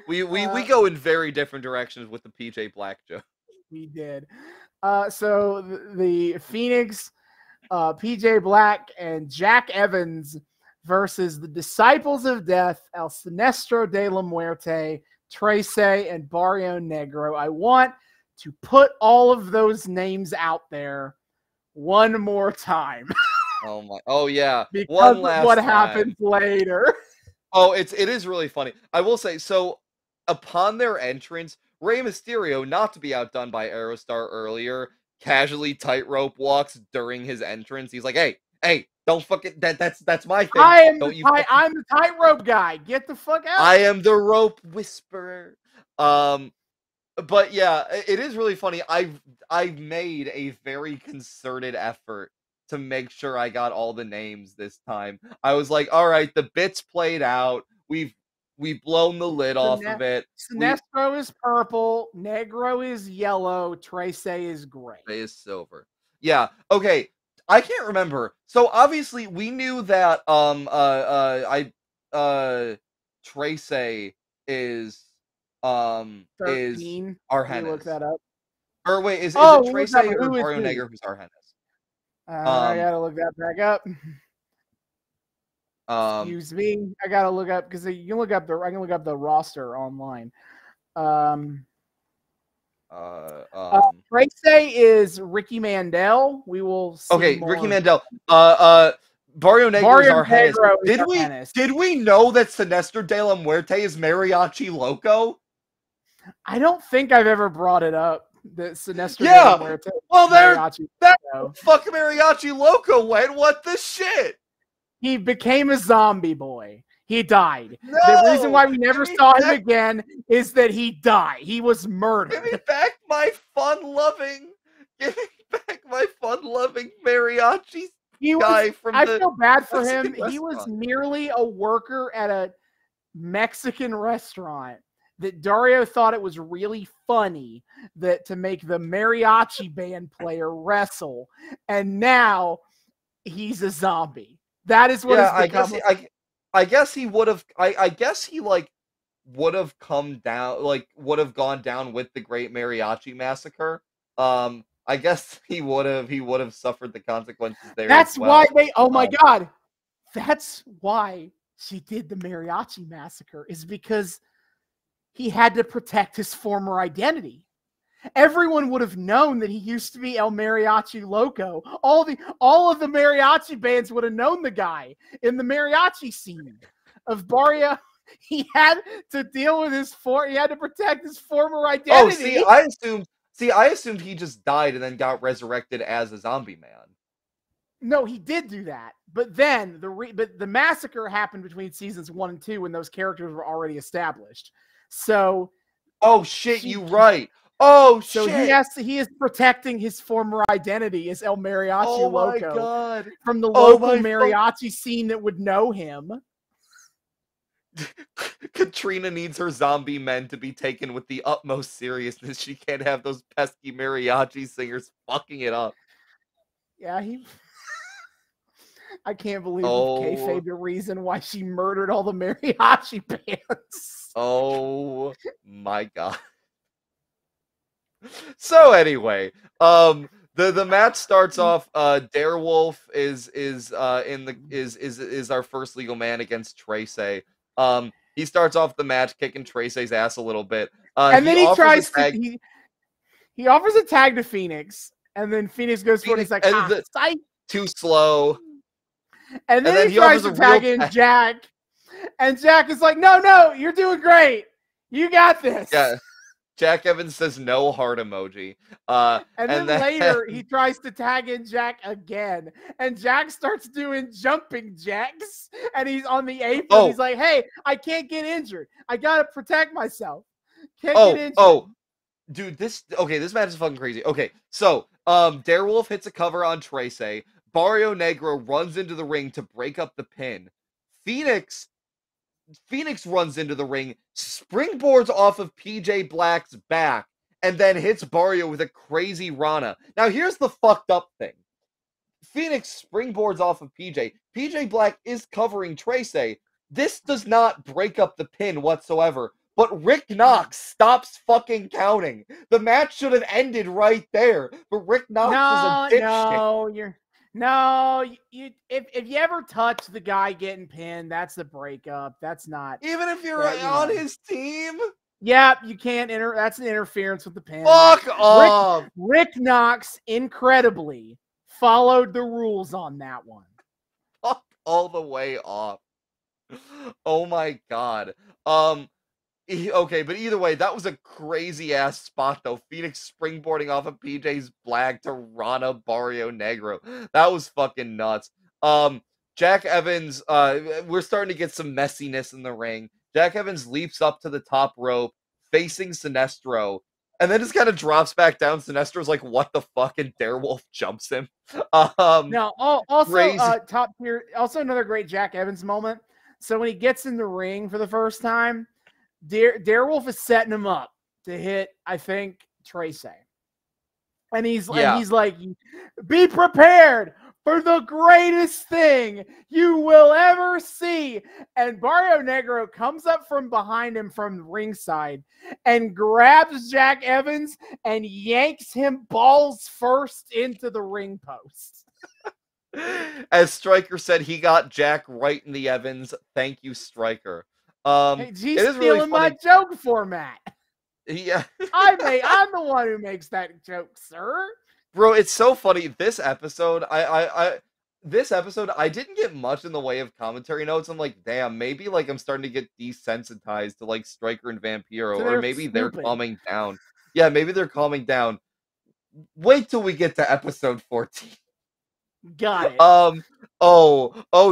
We go in very different directions with the PJ Black joke. We did. So the Phoenix, PJ Black and Jack Evans versus the Disciples of Death, El Sinestro de la Muerte, Trece, and Barrio Negro. I want to put all of those names out there one more time. Oh yeah. Because one last what time. happens later. Oh, it is really funny. I will say, so upon their entrance, Rey Mysterio, not to be outdone by Aerostar earlier, casually tightrope walks during his entrance. He's like, hey, Don't fucking that's my thing. I'm Don't you I'm the tightrope guy. Get the fuck out. I am the rope whisperer. But yeah, it is really funny. I've made a very concerted effort to make sure I got all the names this time. I was like, all right, the bit's played out. We've blown the lid off of it. Sinestro is purple, Negro is yellow, Trace is gray. Is silver. Yeah. Okay. I can't remember. So obviously we knew that Trace is 13. is Argenis. Look that up. Or wait, is Oh, it Trace look or up, Mario Negro who's Argenis? I gotta look that back up. Excuse me. I gotta look up because you can look up I can look up the roster online. Trace is Ricky Mandel. We will see more. Ricky Mandel. Barrio Negro is Argenis. Did we know that Sinestro de la Muerte is Mariachi Loco? I don't think I've ever brought it up. That Sinestro de la Muerte. Well, that's fuck Mariachi Loco went. What the shit? He became a zombie boy. He died. No, the reason why we never saw him again is that he died. He was murdered. Give me back my fun-loving mariachi guy from I feel bad for him. He was merely a worker at a Mexican restaurant that Dario thought it was really funny that to make the mariachi band player wrestle, and now he's a zombie. That is what it's become. I guess he would have. I guess he would have come down, would have gone down with the Great Mariachi Massacre. I guess he would have suffered the consequences there. That's why they. Oh my God, that's why she did the Mariachi Massacre, is because he had to protect his former identity. Everyone would have known that he used to be El Mariachi Loco. All of the mariachi bands would have known the guy in the mariachi scene of Barrio. He had to deal with he had to protect his former identity. Oh, I assumed he just died and then got resurrected as a zombie man. No, he did do that. But then the massacre happened between seasons 1 and 2 when those characters were already established. So oh shit, you right. Oh, so shit. He is protecting his former identity as El Mariachi Loco. My God. From the local mariachi scene that would know him. Katrina needs her zombie men to be taken with the utmost seriousness. She can't have those pesky mariachi singers fucking it up. Yeah, I can't believe kayfabe the reason why she murdered all the mariachi bands. Oh my God. So anyway, the match starts off. Darewolf is our first legal man against Trace. He starts off the match kicking Trace's ass a little bit, and then he tries to he offers a tag to Phoenix, and then Phoenix goes for it. He's like, too slow. And then he tries to tag in Jack, and Jack is like, no, you're doing great. You got this. Yeah. Jack Evans says no heart emoji. And then later he tries to tag in Jack again. And Jack starts doing jumping jacks. And he's on the apron. Oh. He's like, hey, I can't get injured. I got to protect myself. Can't get injured. Oh, dude, this match is fucking crazy. Okay, so Darewolf hits a cover on Trace. Barrio Negro runs into the ring to break up the pin. Phoenix runs into the ring, springboards off of PJ Black's back, and then hits Barrio with a crazy Rana. Now, here's the fucked up thing. Phoenix springboards off of PJ. PJ Black is covering Trace. This does not break up the pin whatsoever, but Rick Knox stops fucking counting. The match should have ended right there, but Rick Knox is a dipshit. If you ever touch the guy getting pinned, that's the breakup. That's not. Even if you're on his team? Yeah, you can't enter. That's an interference with the pin. Fuck off. Rick Knox, incredibly, followed the rules on that one. Fuck all the way off. Oh my God. Okay, but either way, that was a crazy ass spot though. Phoenix springboarding off of PJ's Black to Rana Barrio Negro. That was fucking nuts. Jack Evans, we're starting to get some messiness in the ring. Jack Evans leaps up to the top rope, facing Sinestro, and then just kind of drops back down. Sinestro's like, what the fuck? And Darewolf jumps him. Now, also, crazy. top tier, also another great Jack Evans moment. So when he gets in the ring for the first time, Darewolf is setting him up to hit, I think, Trace. And he's like, be prepared for the greatest thing you will ever see. And Barrio Negro comes up from behind him from ringside and grabs Jack Evans and yanks him balls first into the ring post. As Stryker said, he got Jack right in the Evans. Thank you, Stryker. Hey, he's stealing my joke format. Yeah. I'm the one who makes that joke, sir. Bro, it's so funny. This episode, I didn't get much in the way of commentary notes. I'm like, damn, maybe like I'm starting to get desensitized to like Stryker and Vampiro, or maybe they're calming down. Yeah, maybe they're calming down. Wait till we get to episode 14. Got it.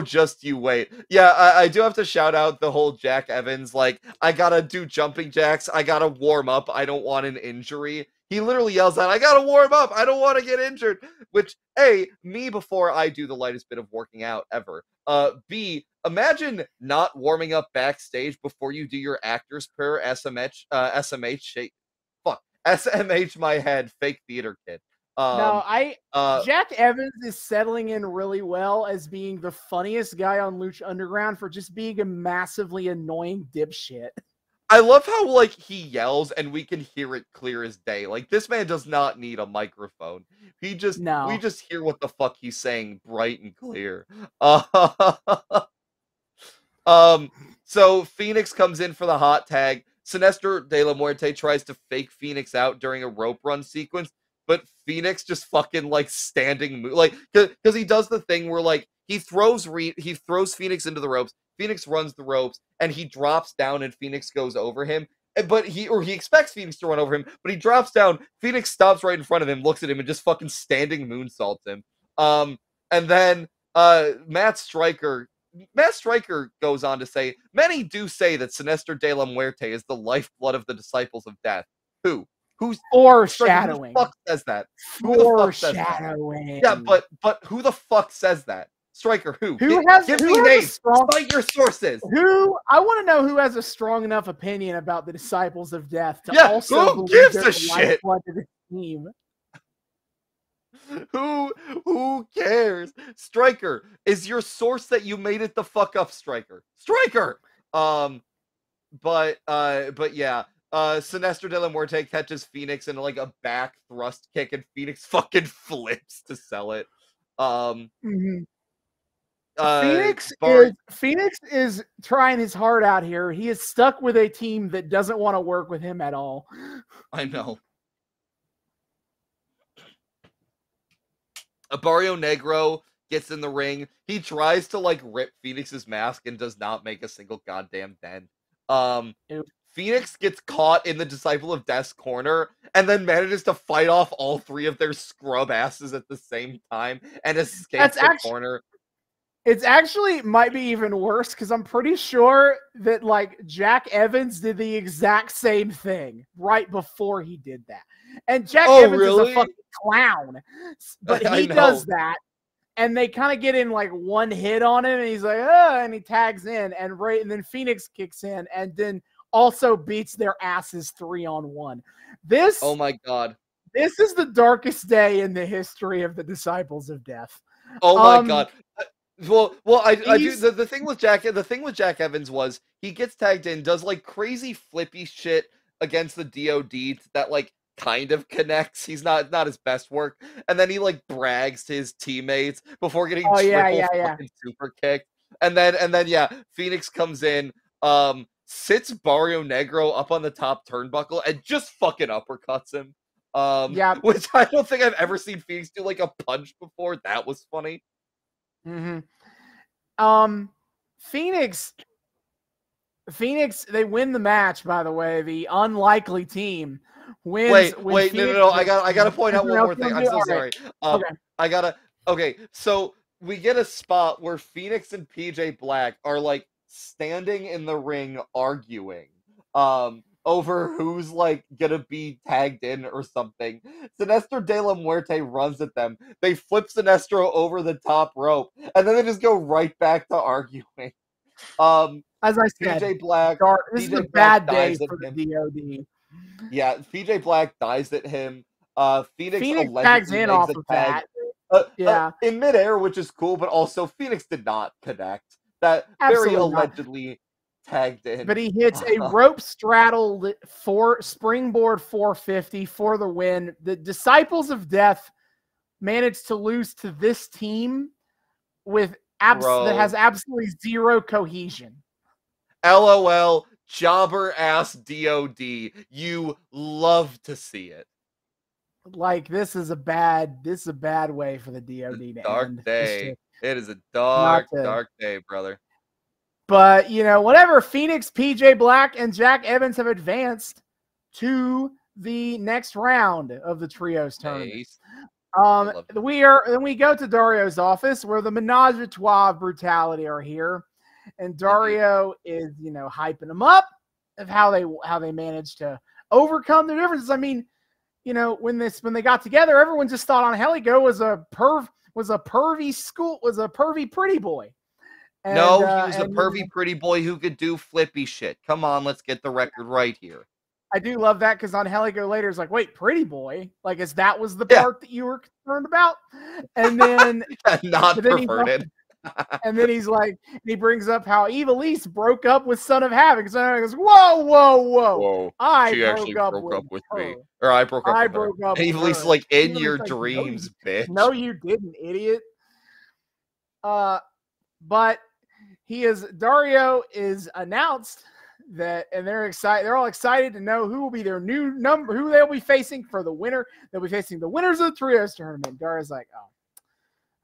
Just you wait. Yeah, I do have to shout out the whole Jack Evans, like, I gotta do jumping jacks, I gotta warm up, I don't want an injury. He literally yells out, I gotta warm up, I don't want to get injured. Which, A, me before I do the lightest bit of working out ever. B, imagine not warming up backstage before you do your actors prayer, SMH my head, fake theater kid. Jack Evans is settling in really well as being the funniest guy on Lucha Underground for just being a massively annoying dipshit. I love how, like, he yells and we can hear it clear as day. Like, this man does not need a microphone. We just hear what the fuck he's saying bright and clear. So Phoenix comes in for the hot tag. Sinestro de la Muerte tries to fake Phoenix out during a rope run sequence, but Phoenix just fucking like standing like, because he does the thing where like he throws Phoenix into the ropes. Phoenix runs the ropes and he drops down and Phoenix goes over him. But he expects Phoenix to run over him, but he drops down. Phoenix stops right in front of him, looks at him, and just fucking standing moonsaults him. And then Matt Stryker goes on to say, many do say that Sinestro de la Muerte is the lifeblood of the disciples of death. Who's foreshadowing? Who the fuck says that? Foreshadowing. Yeah, but who the fuck says that? Stryker, who? Give me names. Cite your sources. I want to know who has a strong enough opinion about the disciples of death to also who gives a shit? To the team. Who cares? Stryker, is your source that you made it the fuck up, Stryker? But yeah. Sinestro de la Muerte catches Phoenix in like a back thrust kick, and Phoenix fucking flips to sell it. Phoenix is trying his heart out here. He is stuck with a team that doesn't want to work with him at all. I know. Barrio Negro gets in the ring. He tries to like rip Phoenix's mask and does not make a single goddamn dent. Phoenix gets caught in the Disciple of Death's corner and then manages to fight off all three of their scrub asses at the same time and escape the corner. It's actually might be even worse because I'm pretty sure that like Jack Evans did the exact same thing right before he did that. And Jack Evans is a fucking clown. But he does that. And they kind of get in like one hit on him and he's like, and he tags in and then Phoenix kicks in and then also beats their asses 3-on-1. Oh my god. This is the darkest day in the history of the Disciples of Death. Oh my god. Well, I do the thing with Jack Evans was he gets tagged in, does like crazy flippy shit against the DOD that like kind of connects. He's not his best work, and then he like brags to his teammates before getting fucking super kicked. And then Phoenix comes in, sits Barrio Negro up on the top turnbuckle and just fucking uppercuts him. Which I don't think I've ever seen Phoenix do like a punch before. That was funny. Phoenix, they win the match, by the way. The unlikely team wins. Wait, no. I gotta point out one more thing. I'm so sorry. So we get a spot where Phoenix and PJ Black are like standing in the ring arguing over who's like gonna be tagged in or something. Sinestro de la Muerte runs at them. They flip Sinestro over the top rope, and then they just go right back to arguing. As I said, PJ Black, this is PJ a Black bad day dies at for the him. DOD. Yeah, PJ Black dies at him. Phoenix Tags allegedly in makes off a of tag. that. Yeah. In midair, which is cool, but also Phoenix did not connect. That Absolutely very not. allegedly tagged in. But he hits a rope straddle for springboard 450 for the win. The Disciples of Death managed to lose to this team with that has absolutely zero cohesion. LOL, jobber ass DOD. You love to see it. Like this is a bad way for the DOD to Dark end. day. It is a dark day, brother. But whatever. Phoenix, PJ Black, and Jack Evans have advanced to the next round of the trios tournament. Then we go to Dario's office where the menage a trois of brutality are here, and Dario is hyping them up of how they managed to overcome their differences. I mean, when they got together, everyone just thought Angelico was a pervy pretty boy. And, he was a pervy pretty boy who could do flippy shit. Come on, let's get the record right here. I do love that because Angelico later is like, wait, pretty boy? Like, that was the part that you were concerned about? And then not perverted. And then he brings up how Evilise broke up with Son of Havoc. So he goes, whoa. I broke up with me. Or I broke up with her. And Evilise is like, in your dreams, bitch. No, you didn't, idiot. But Dario is announced that, and they're excited. They're all excited to know who will be their new number, who they'll be facing for the winner. They'll be facing the winners of the trios tournament. Dario's like, oh,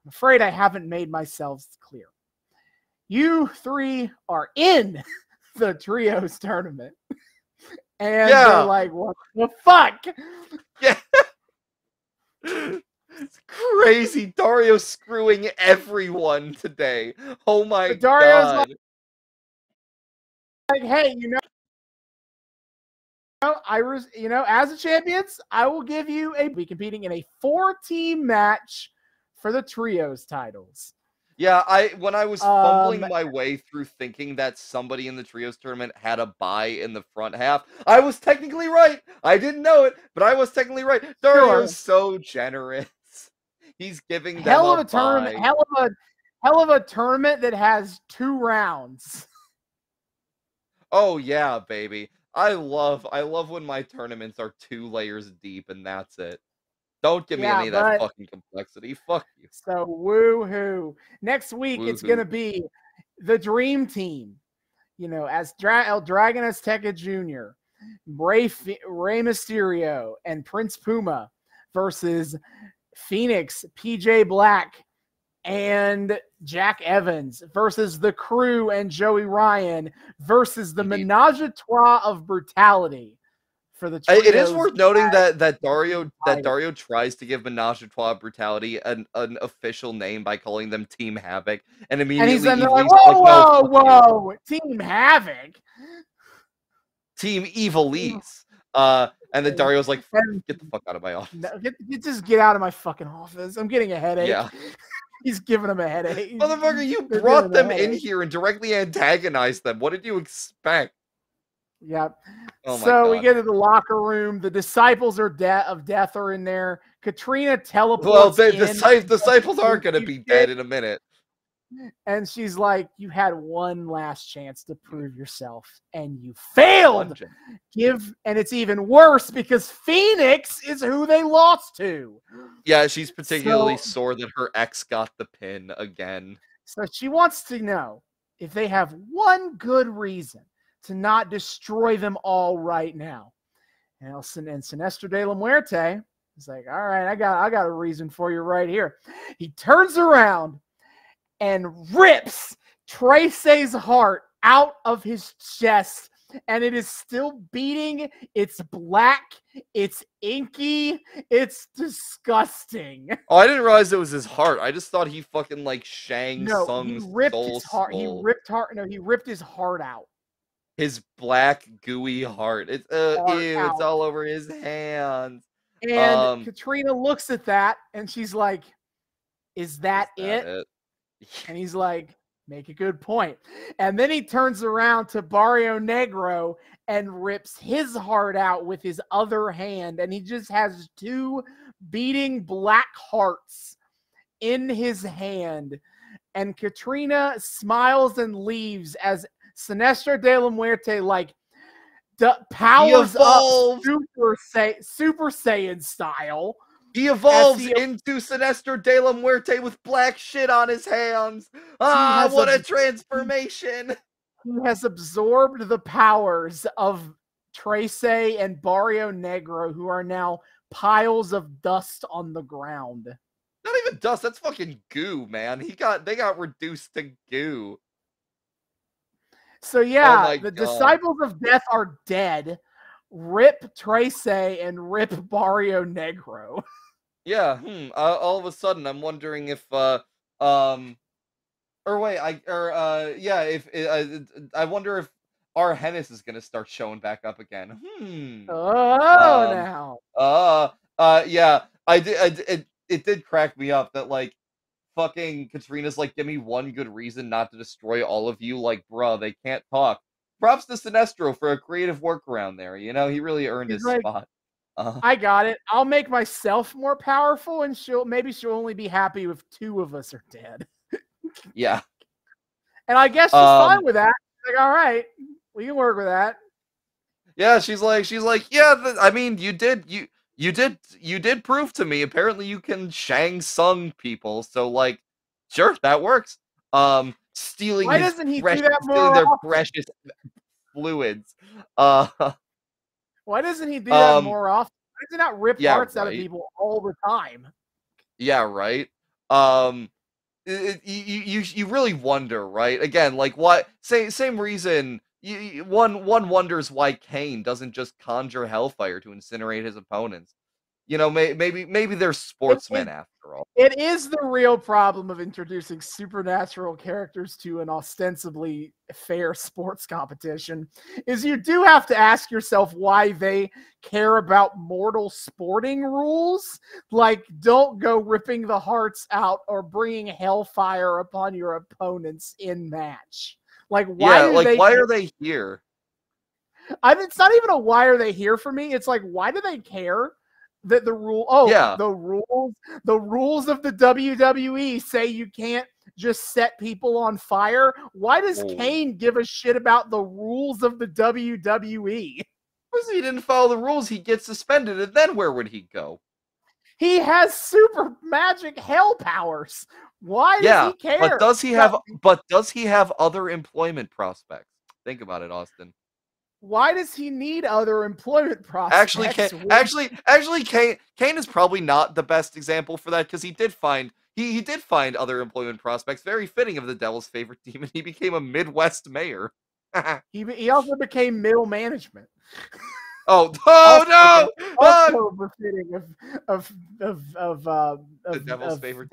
I'm afraid I haven't made myself clear. You three are in the trios tournament. And they're like, what the fuck? Yeah. It's crazy. Dario screwing everyone today. Oh my God. Like, hey, as the champions, I will give you be competing in a 4-team match for the trios titles. Yeah, when I was fumbling my way through thinking that somebody in the trios tournament had a bye in the front half, I was technically right. I didn't know it, but I was technically right. Dario's so generous. He's giving them hell of a tournament. Hell of a tournament that has 2 rounds. Oh yeah, baby. I love when my tournaments are 2 layers deep and that's it. Don't give me any of that fucking complexity. Fuck you. So woohoo. Next week it's gonna be the Dream Team. As El Dragon Azteca Jr., Rey Mysterio, and Prince Puma versus Phoenix, PJ Black, and Jack Evans versus the Crew and Joey Ryan versus the Menage a Trois of Brutality for the trios. It is worth noting that Dario tries to give Menage a Trois Brutality an official name by calling them Team Havoc, and immediately and like, whoa, Team Havoc, Team Evilise. And then Dario's like, get the fuck out of my office. Just get out of my fucking office. I'm getting a headache. Yeah. He's giving them a headache. Motherfucker, you brought them in here and directly antagonized them. What did you expect? Yep. Oh my God. We get to the locker room. The Disciples of Death are in there. Katrina teleports the Disciples aren't going to be dead in a minute. And she's like, you had one last chance to prove yourself, and you failed. And it's even worse because Phoenix is who they lost to. Yeah, she's particularly sore that her ex got the pin again. So she wants to know if they have one good reason to not destroy them all right now. And Sinestro de la Muerte is like, all right, I got a reason for you right here. He turns around and rips Tracy's heart out of his chest and it is still beating. It's black. It's inky. It's disgusting. Oh, I didn't realize it was his heart. I just thought he fucking like Shang No, Tsung's he ripped soul his heart. He skull. ripped his heart out. His black gooey heart. It's it's all over his hands. And Katrina looks at that and she's like, "Is that it?" And he's like, "Make a good point." And then he turns around to Barrio Negro and rips his heart out with his other hand, and he just has two beating black hearts in his hand. And Katrina smiles and leaves as Sinestro de la Muerte like powers up Super Saiyan style. He evolves into Sinestro de la Muerte with black shit on his hands. Ah, what a transformation! He has absorbed the powers of Trace and Barrio Negro, who are now piles of dust on the ground. Not even dust, that's fucking goo, man. They got reduced to goo. So yeah, the Disciples of Death are dead. Rip Trace and rip Barrio Negro. Yeah, all of a sudden I'm wondering if I wonder if our Hennis is gonna start showing back up again. Yeah, it did crack me up that like fucking Katrina's like, give me one good reason not to destroy all of you. Like, bruh, they can't talk. Props to Sinestro for a creative workaround there. You know, he really earned his spot. I got it. I'll make myself more powerful, and she'll only be happy if two of us are dead. Yeah. And I guess she's fine with that. Like, all right, we can work with that. Yeah, she's like, yeah. I mean, you did prove to me. Apparently, you can Shang Tsung people. So, like, sure, that works. Stealing Why doesn't he do that more their often? precious fluids. Why doesn't he do that more often? Why does he not rip hearts out of people all the time? Yeah, right. You really wonder, right? Again, like why? Same reason. One wonders why Kane doesn't just conjure hellfire to incinerate his opponents. You know, maybe they're sportsmen after all. It is the real problem of introducing supernatural characters to an ostensibly fair sports competition, is you do have to ask yourself why they care about mortal sporting rules. Like, don't go ripping the hearts out or bringing hellfire upon your opponents in match. Like, why are they here? I mean, it's not even a why are they here for me. It's like, why do they care? That the rules of the WWE say you can't just set people on fire. Why does Kane give a shit about the rules of the WWE? Because he didn't follow the rules, he gets suspended, and then where would he go? He has super magic hell powers. Why does he care? But does he have other employment prospects? Think about it, Austin. Why does he need other employment prospects? Actually, Kane is probably not the best example for that, because he did find other employment prospects. Very fitting of the Devil's favorite demon. He became a Midwest mayor. He also became middle management. Also befitting of the Devil's favorite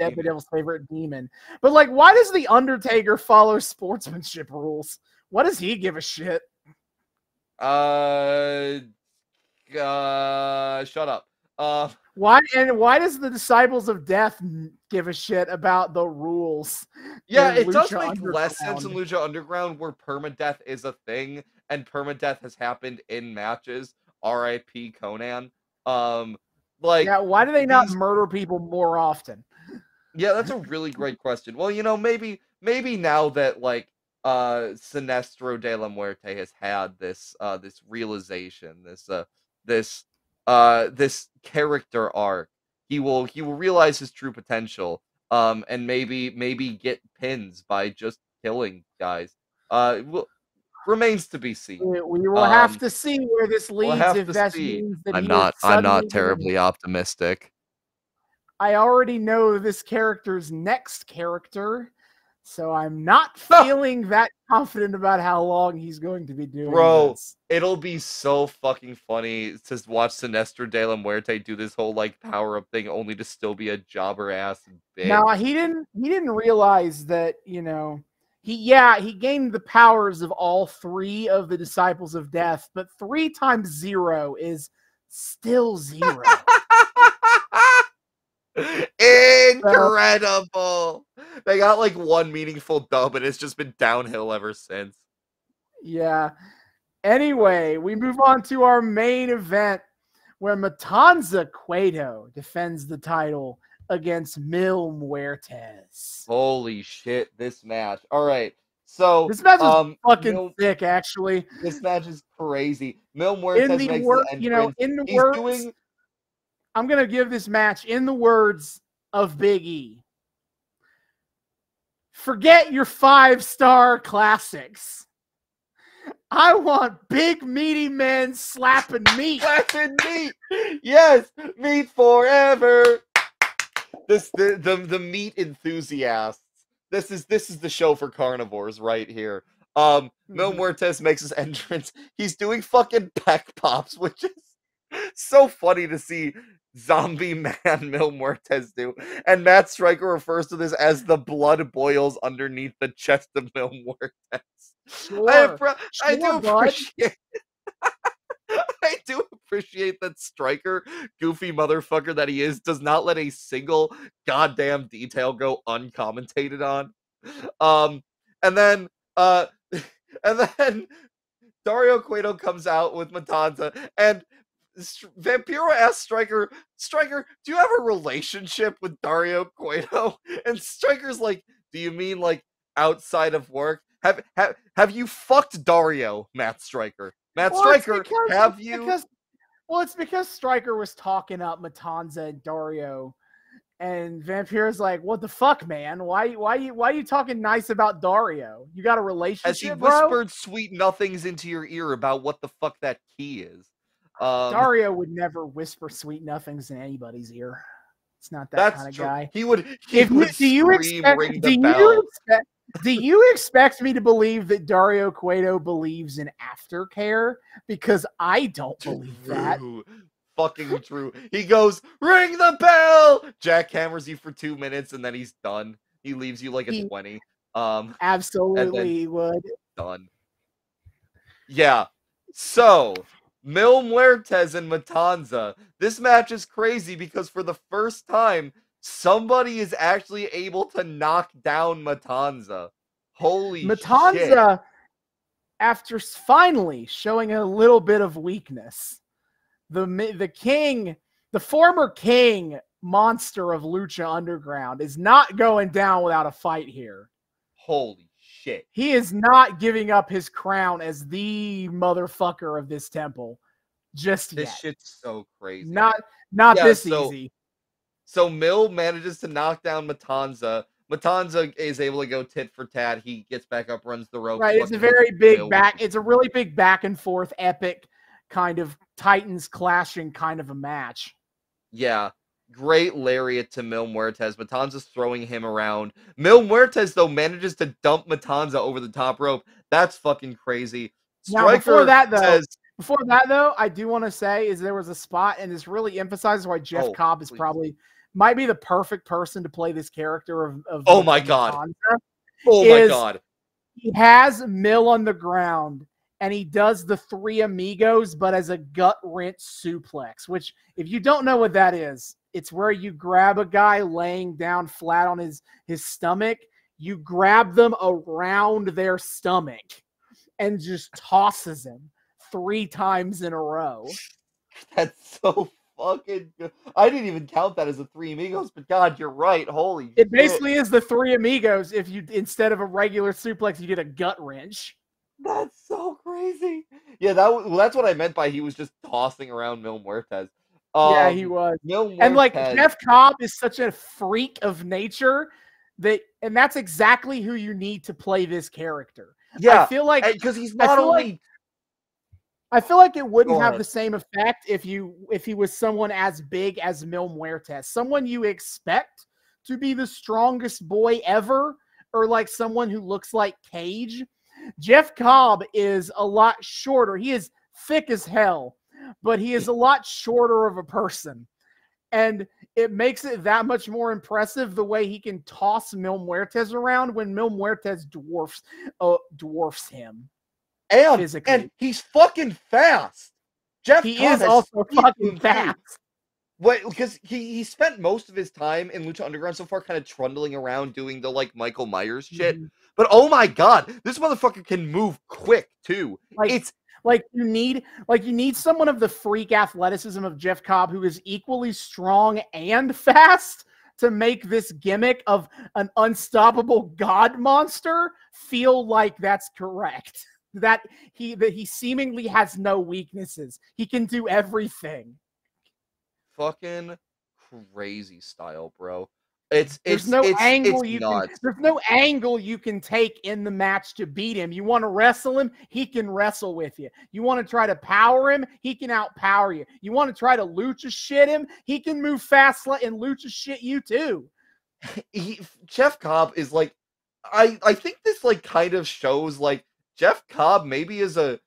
demon. But like, why does the Undertaker follow sportsmanship rules? What does he give a shit? Shut up. Why does the Disciples of Death give a shit about the rules? Yeah, it does make less sense in Lucha Underground, where permadeath is a thing, and permadeath has happened in matches. R.I.P. Conan. Why do they not murder people more often? Yeah, that's a really great question. Well, you know, maybe now that like Sinestro de la Muerte has had this realization, this character arc, he will realize his true potential, and maybe get pins by just killing guys. Remains to be seen. We will have to see where this leads. If that means that I'm not terribly optimistic. I already know this character's next character. So I'm not feeling that confident about how long he's going to be doing this. It'll be so fucking funny to watch Sinestro de la Muerte do this whole like power up thing only to still be a jobber ass bitch. Now he didn't realize that, you know, he gained the powers of all 3 of the disciples of death, but 3 times 0 is still 0. Incredible. They got like 1 meaningful dub and it's just been downhill ever since. Yeah. Anyway, we move on to our main event where Matanza Cueto defends the title against Mil Muertes. Holy shit, this match. All right. So this match is fucking sick, actually. This match is crazy. Mil Muertes makes the entrance. You know, in the words, I'm gonna give this match in the words of Big E. Forget your 5-star classics. I want big meaty men slapping meat. Slapping meat. Yes, meat forever. The meat enthusiasts. This is the show for carnivores right here. Mil Muertes makes his entrance. He's doing fucking peck pops, which is so funny to see zombie man Mil Muertes do. And Matt Striker refers to this as the blood boils underneath the chest of Mil Muertes. Sure. I do appreciate I do appreciate that Striker, goofy motherfucker that he is, does not let a single goddamn detail go uncommentated on. And then Dario Cueto comes out with Matanza, and Vampiro asks Striker, do you have a relationship with Dario Cueto? And Striker's like, do you mean like outside of work? Have you fucked Dario, Matt Striker? Striker, have you? It's because Striker was talking up Matanza and Dario, and Vampiro's like, "What the fuck, man? Why you talking nice about Dario? You got a relationship, As he bro?" whispered sweet nothings into your ear about what the fuck that key is. Dario would never whisper sweet nothings in anybody's ear. It's not that kind of guy. He would scream, ring the bell. Do you expect me to believe that Dario Cueto believes in aftercare? Because I don't believe that. Fucking true. He goes, ring the bell! Jackhammers you for 2 minutes and then he's done. He leaves you like a 20. Absolutely would. Done. Yeah. So, Mil Muertes and Matanza. This match is crazy because for the first time, somebody is actually able to knock down Matanza. Holy Matanza, shit. After finally showing a little bit of weakness, the king, the former king monster of Lucha Underground, is not going down without a fight here. Holy shit. He is not giving up his crown as the motherfucker of this temple just yet. This shit's so crazy. Not easy. So Mil manages to knock down Matanza. Matanza is able to go tit for tat. He gets back up, runs the rope. Right, it's a very big it's a really big back and forth, epic kind of Titans clashing kind of a match. Yeah. Great lariat to Mil Muertes. Matanza's throwing him around. Mil Muertes, though, manages to dump Matanza over the top rope. That's fucking crazy. Now, before that, though, I do want to say is there was a spot, and this really emphasizes why Jeff Cobb is might be the perfect person to play this character of oh my god. Matanza. Oh my god. He has Mil on the ground, and he does the Three Amigos, but as a gut wrench suplex, which, if you don't know what that is, it's where you grab a guy laying down flat on his stomach, you grab them around their stomach, and just tosses him 3 times in a row. That's so fucking good. I didn't even count that as a Three Amigos, but God, you're right. Holy It basically is the Three Amigos if you, instead of a regular suplex, you get a gut wrench. That's so crazy. Yeah, that's what I meant by he was just tossing around Mil Muertes. Yeah, he was. And like Jeff Cobb is such a freak of nature and that's exactly who you need to play this character. Yeah, I feel like because he's not only. I feel like it wouldn't have the same effect if he was someone as big as Mil Muertes, someone you expect to be the strongest boy ever, or like someone who looks like Cage. Jeff Cobb is a lot shorter. He is thick as hell, but he is a lot shorter of a person. And it makes it that much more impressive the way he can toss Mil Muertes around when Mil Muertes dwarfs him. And he's fucking fast. Jeff he Cobb is also fucking fast. Wait, because he spent most of his time in Lucha Underground so far kind of trundling around doing the like Michael Myers shit. Mm-hmm. But oh my god, this motherfucker can move quick too. You need someone of the freak athleticism of Jeff Cobb who is equally strong and fast to make this gimmick of an unstoppable god monster feel like that's correct. That he seemingly has no weaknesses. He can do everything. Fucking crazy style, bro. There's no angle you can take in the match to beat him. You want to wrestle him, he can wrestle with you. You want to try to power him, he can outpower you. You want to try to lucha shit him, he can move fast and lucha shit you too. Jeff Cobb is like, I think this like kind of shows like Jeff Cobb maybe is a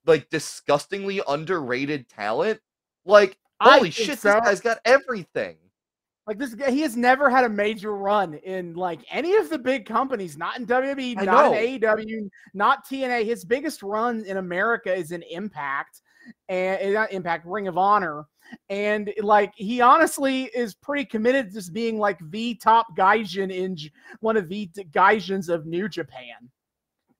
like disgustingly underrated talent. Like, holy shit, this guy's got everything. Like this guy, he has never had a major run in like any of the big companies, not in WWE, not in AEW, not TNA. His biggest run in America is in Impact, and not Impact, Ring of Honor. And like he honestly is pretty committed to just being like the top gaijin in one of the gaijins of New Japan.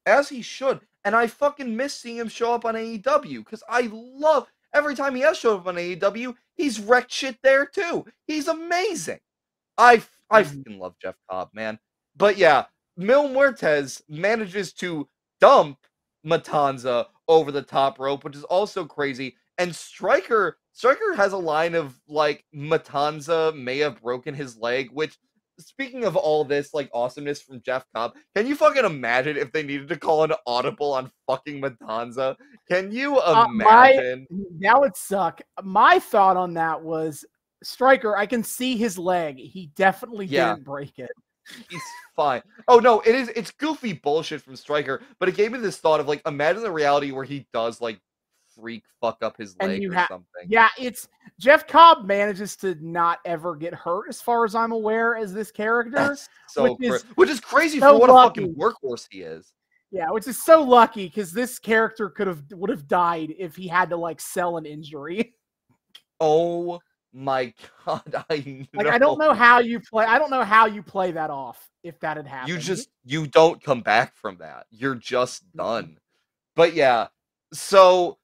As he should. And I fucking miss seeing him show up on AEW because I love every time he has showed up on AEW, he's wrecked shit there too. He's amazing. I fucking love Jeff Cobb, man. But yeah, Mil Muertes manages to dump Matanza over the top rope, which is also crazy. And Striker has a line of like Matanza may have broken his leg, which, speaking of all this like awesomeness from Jeff Cobb, can you fucking imagine if they needed to call an audible on fucking Matanza? Can you imagine? That would suck. My thought on that was Striker, I can see his leg. He definitely didn't break it. He's fine. Oh no, it's goofy bullshit from Striker, but it gave me this thought of like, imagine the reality where he does like fuck up his leg or something. Yeah, it's Jeff Cobb manages to not ever get hurt as far as I'm aware as this character. That's so which is crazy for what a fucking workhorse he is. Yeah, which is so lucky because this character would have died if he had to like sell an injury. Oh my god, I don't know how you play that off if that had happened. You don't come back from that. You're just done. But yeah, so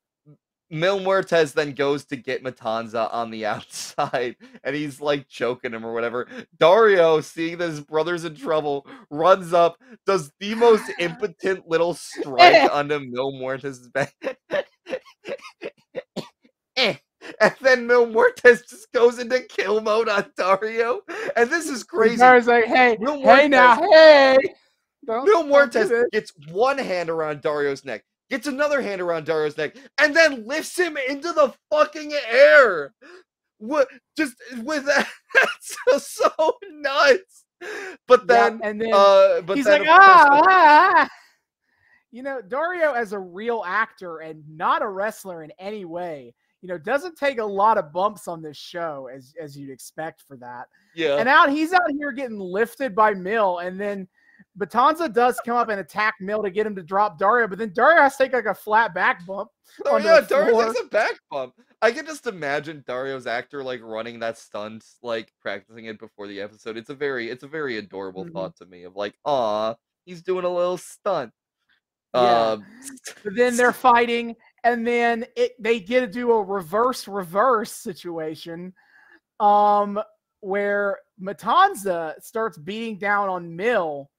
Mil Muertes then goes to get Matanza on the outside, and he's like choking him or whatever. Dario, seeing that his brother's in trouble, runs up, does the most impotent little strike onto Mil Muertes' back. And then Mil Muertes just goes into kill mode on Dario. And this is crazy. Dario's like, hey, Mil Muertes gets one hand around Dario's neck, gets another hand around Dario's neck, and then lifts him into the fucking air. What? Just with that, that's so nuts. But then, he's like, You know, Dario as a real actor and not a wrestler in any way, you know, doesn't take a lot of bumps on this show as you'd expect for that. Yeah. And he's out here getting lifted by Mil, and then Matanza does come up and attack Mil to get him to drop Dario, but then Dario has to take like a flat back bump. Oh yeah, Dario takes a back bump. I can just imagine Dario's actor like running that stunt, like practicing it before the episode. It's a very adorable thought to me of like, aw, he's doing a little stunt. Yeah. But then they're fighting, and then they get to do a reverse situation, where Matanza starts beating down on Mil.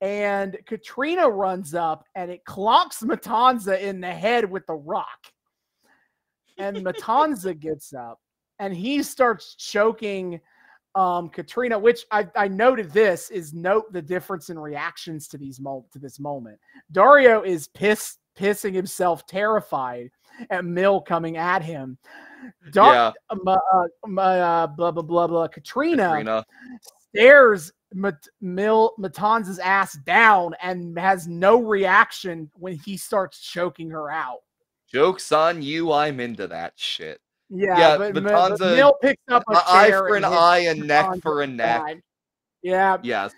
And Katrina runs up and it clonks Matanza in the head with the rock. And Matanza gets up and he starts choking Katrina, which I noted note the difference in reactions to this moment. Dario is pissing himself, terrified at Mil coming at him. Katrina stares Matanza's ass down and has no reaction when he starts choking her out. Joke's on you, I'm into that shit. Yeah, but Matanza, Mill picks up a eye chair for an and eye, hits a neck Matanza for a neck. back. Yeah. Yes.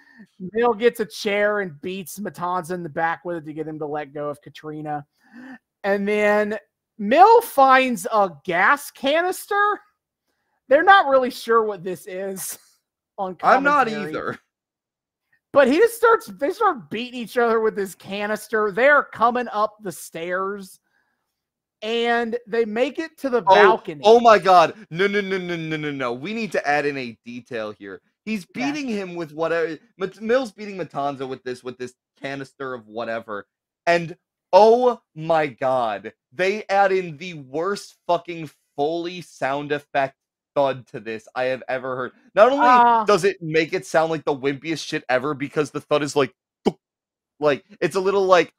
Mill gets a chair and beats Matanza in the back with it to get him to let go of Katrina. And then Mill finds a gas canister. They're not really sure what this is on commentary. I'm not either. But they start beating each other with this canister. They're coming up the stairs and they make it to the balcony. Oh my God. No. We need to add in a detail here. He's beating him with whatever. Mill's beating Matanza with this canister of whatever. And oh my God, they add in the worst fucking Foley sound effect thud to this I have ever heard. Not only does it make it sound like the wimpiest shit ever because the thud is like it's a little like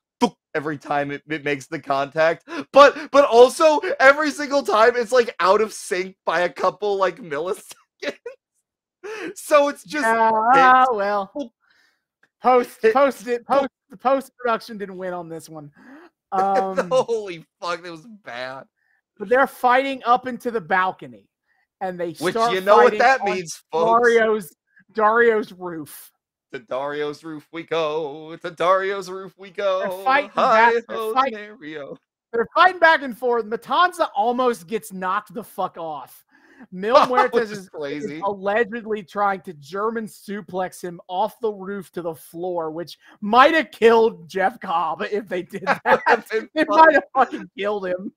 every time it makes the contact, but also every single time it's like out of sync by a couple like milliseconds. So it's just well, the post production didn't win on this one. Holy fuck, that was bad. But they're fighting up into the balcony, and they which start you know what that on means, folks. Dario's roof. To Dario's roof we go. To Dario's roof we go. They're fighting back and forth. Matanza almost gets knocked the fuck off. Muertes is allegedly trying to German suplex him off the roof to the floor, which might have killed Jeff Cobb if they did that. It might have fucking killed him.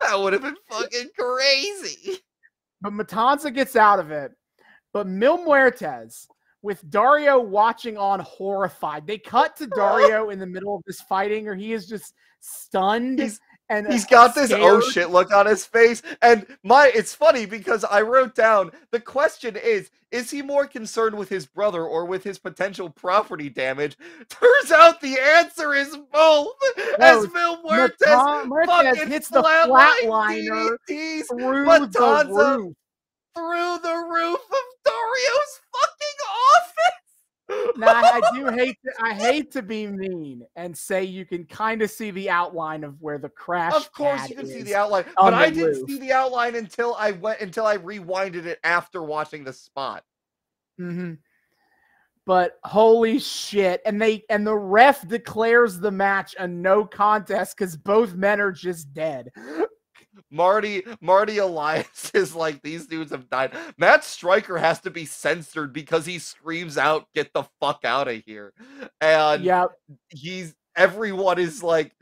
That would have been fucking crazy. But Matanza gets out of it. But Muertes, with Dario watching on horrified, they cut to Dario in the middle of this fighting, or he is just stunned. He's got this oh shit look on his face. And it's funny because I wrote down the question is he more concerned with his brother or with his potential property damage? Turns out the answer is both. As Muertes fucking hits the flatliner through the roof of Dario's fucking office. Now I hate to be mean and say you can kind of see the outline of where the crash. Of course you can see the outline, but I didn't see the outline until I rewinded it after watching the spot. Mm-hmm. But holy shit. And the ref declares the match a no contest because both men are just dead. Marty Elias is like, these dudes have died. Matt Stryker has to be censored because he screams out, "Get the fuck out of here." And everyone is like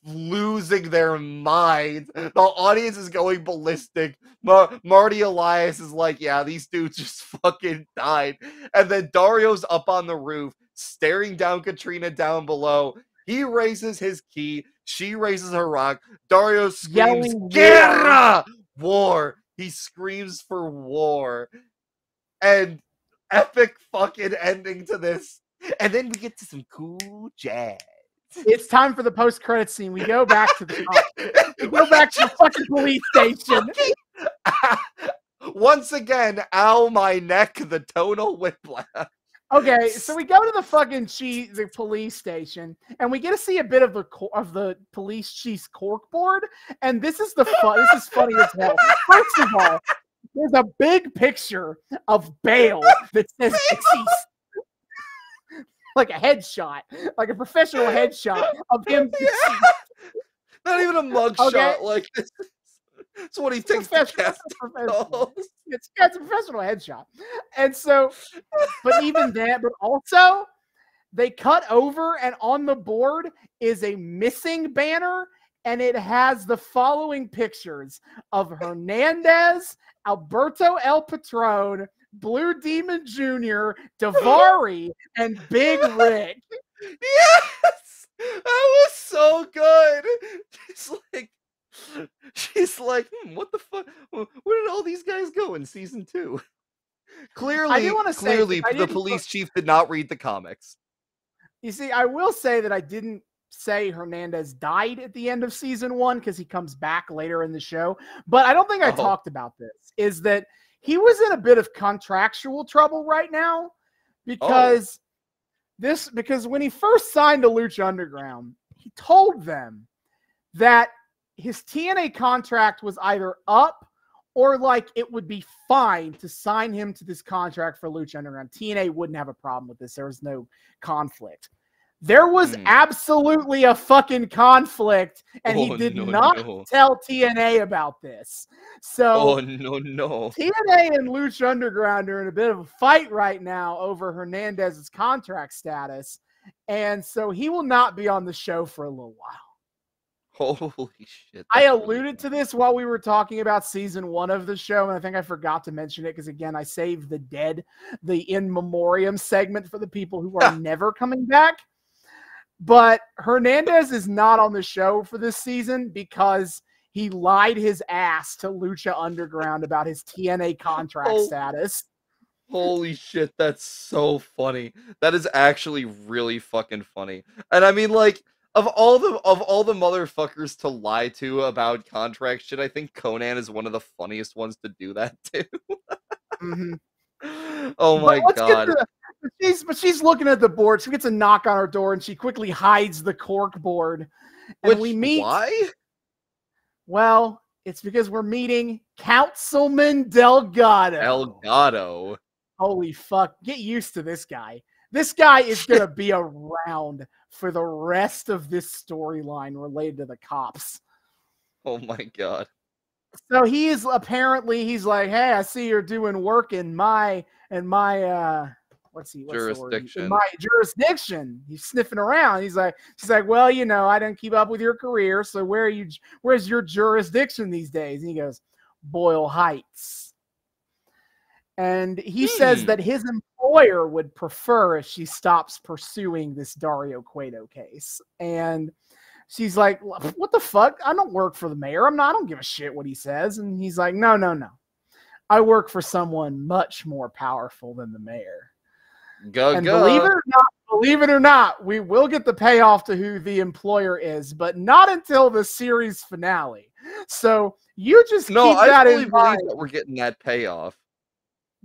losing their minds. The audience is going ballistic. Marty Elias is like, yeah, these dudes just fucking died. And then Dario's up on the roof, staring down Katrina down below. He raises his key. She raises her rock. Dario screams, "Guerra!" War. He screams for war. And epic fucking ending to this. And then we get to some cool jazz. It's time for the post-credit scene. We go back to the fucking police station. Once again, ow my neck, the tonal whiplash. Okay, so we go to the police station, and we get to see a bit of the police chief's corkboard, and this is funny as hell. First of all, there's a big picture of Bale that says deceased. Like a headshot, like a professional headshot of him. Yeah. Not even a mugshot. Like this. It's what he thinks. It's a professional headshot. And so, but even that, but also they cut over, and on the board is a missing banner, and it has the following pictures of Hernandez, Alberto El Patron, Blue Demon Jr., Davari, and Big Rick. Yes! That was so good. She's like, what the fuck? Where did all these guys go in season 2? Clearly, the police chief did not read the comics. You see, I will say that I didn't say Hernandez died at the end of season 1 because he comes back later in the show. But I don't think I talked about this. Is that he was in a bit of contractual trouble right now because because when he first signed to Lucha Underground, he told them that his TNA contract was either up or like it would be fine to sign him to this contract for Lucha Underground. TNA wouldn't have a problem with this. There was no conflict. There was absolutely a fucking conflict, and he did not tell TNA about this. So, TNA and Lucha Underground are in a bit of a fight right now over Hernandez's contract status, and so he will not be on the show for a little while. Holy shit. I alluded to this while we were talking about season 1 of the show, and I think I forgot to mention it because, again, I saved the in memoriam segment for the people who are never coming back. But Hernandez is not on the show for this season because he lied his ass to Lucha Underground about his TNA contract status. Holy shit, that's so funny. That is actually really fucking funny. And I mean, like, of all the motherfuckers to lie to about contract shit, I think Conan is one of the funniest ones to do that to. Oh my god. But she's looking at the board. She gets a knock on her door, and she quickly hides the cork board. And we meet. Why? Well, it's because we're meeting Councilman Delgado. Delgado. Holy fuck! Get used to this guy. This guy is gonna be around for the rest of this storyline related to the cops. Oh my god. So he's like, hey, I see you're doing work in my jurisdiction. In my jurisdiction. He's sniffing around. She's like, well, you know, I didn't keep up with your career, so where's your jurisdiction these days? And he goes, Boyle Heights. And he says that his employer would prefer if she stops pursuing this Dario Cueto case. And she's like, what the fuck? I don't work for the mayor. I don't give a shit what he says. And he's like, no. I work for someone much more powerful than the mayor. Believe it or not, we will get the payoff to who the employer is, but not until the series finale. So you just keep that in mind. That we're getting that payoff.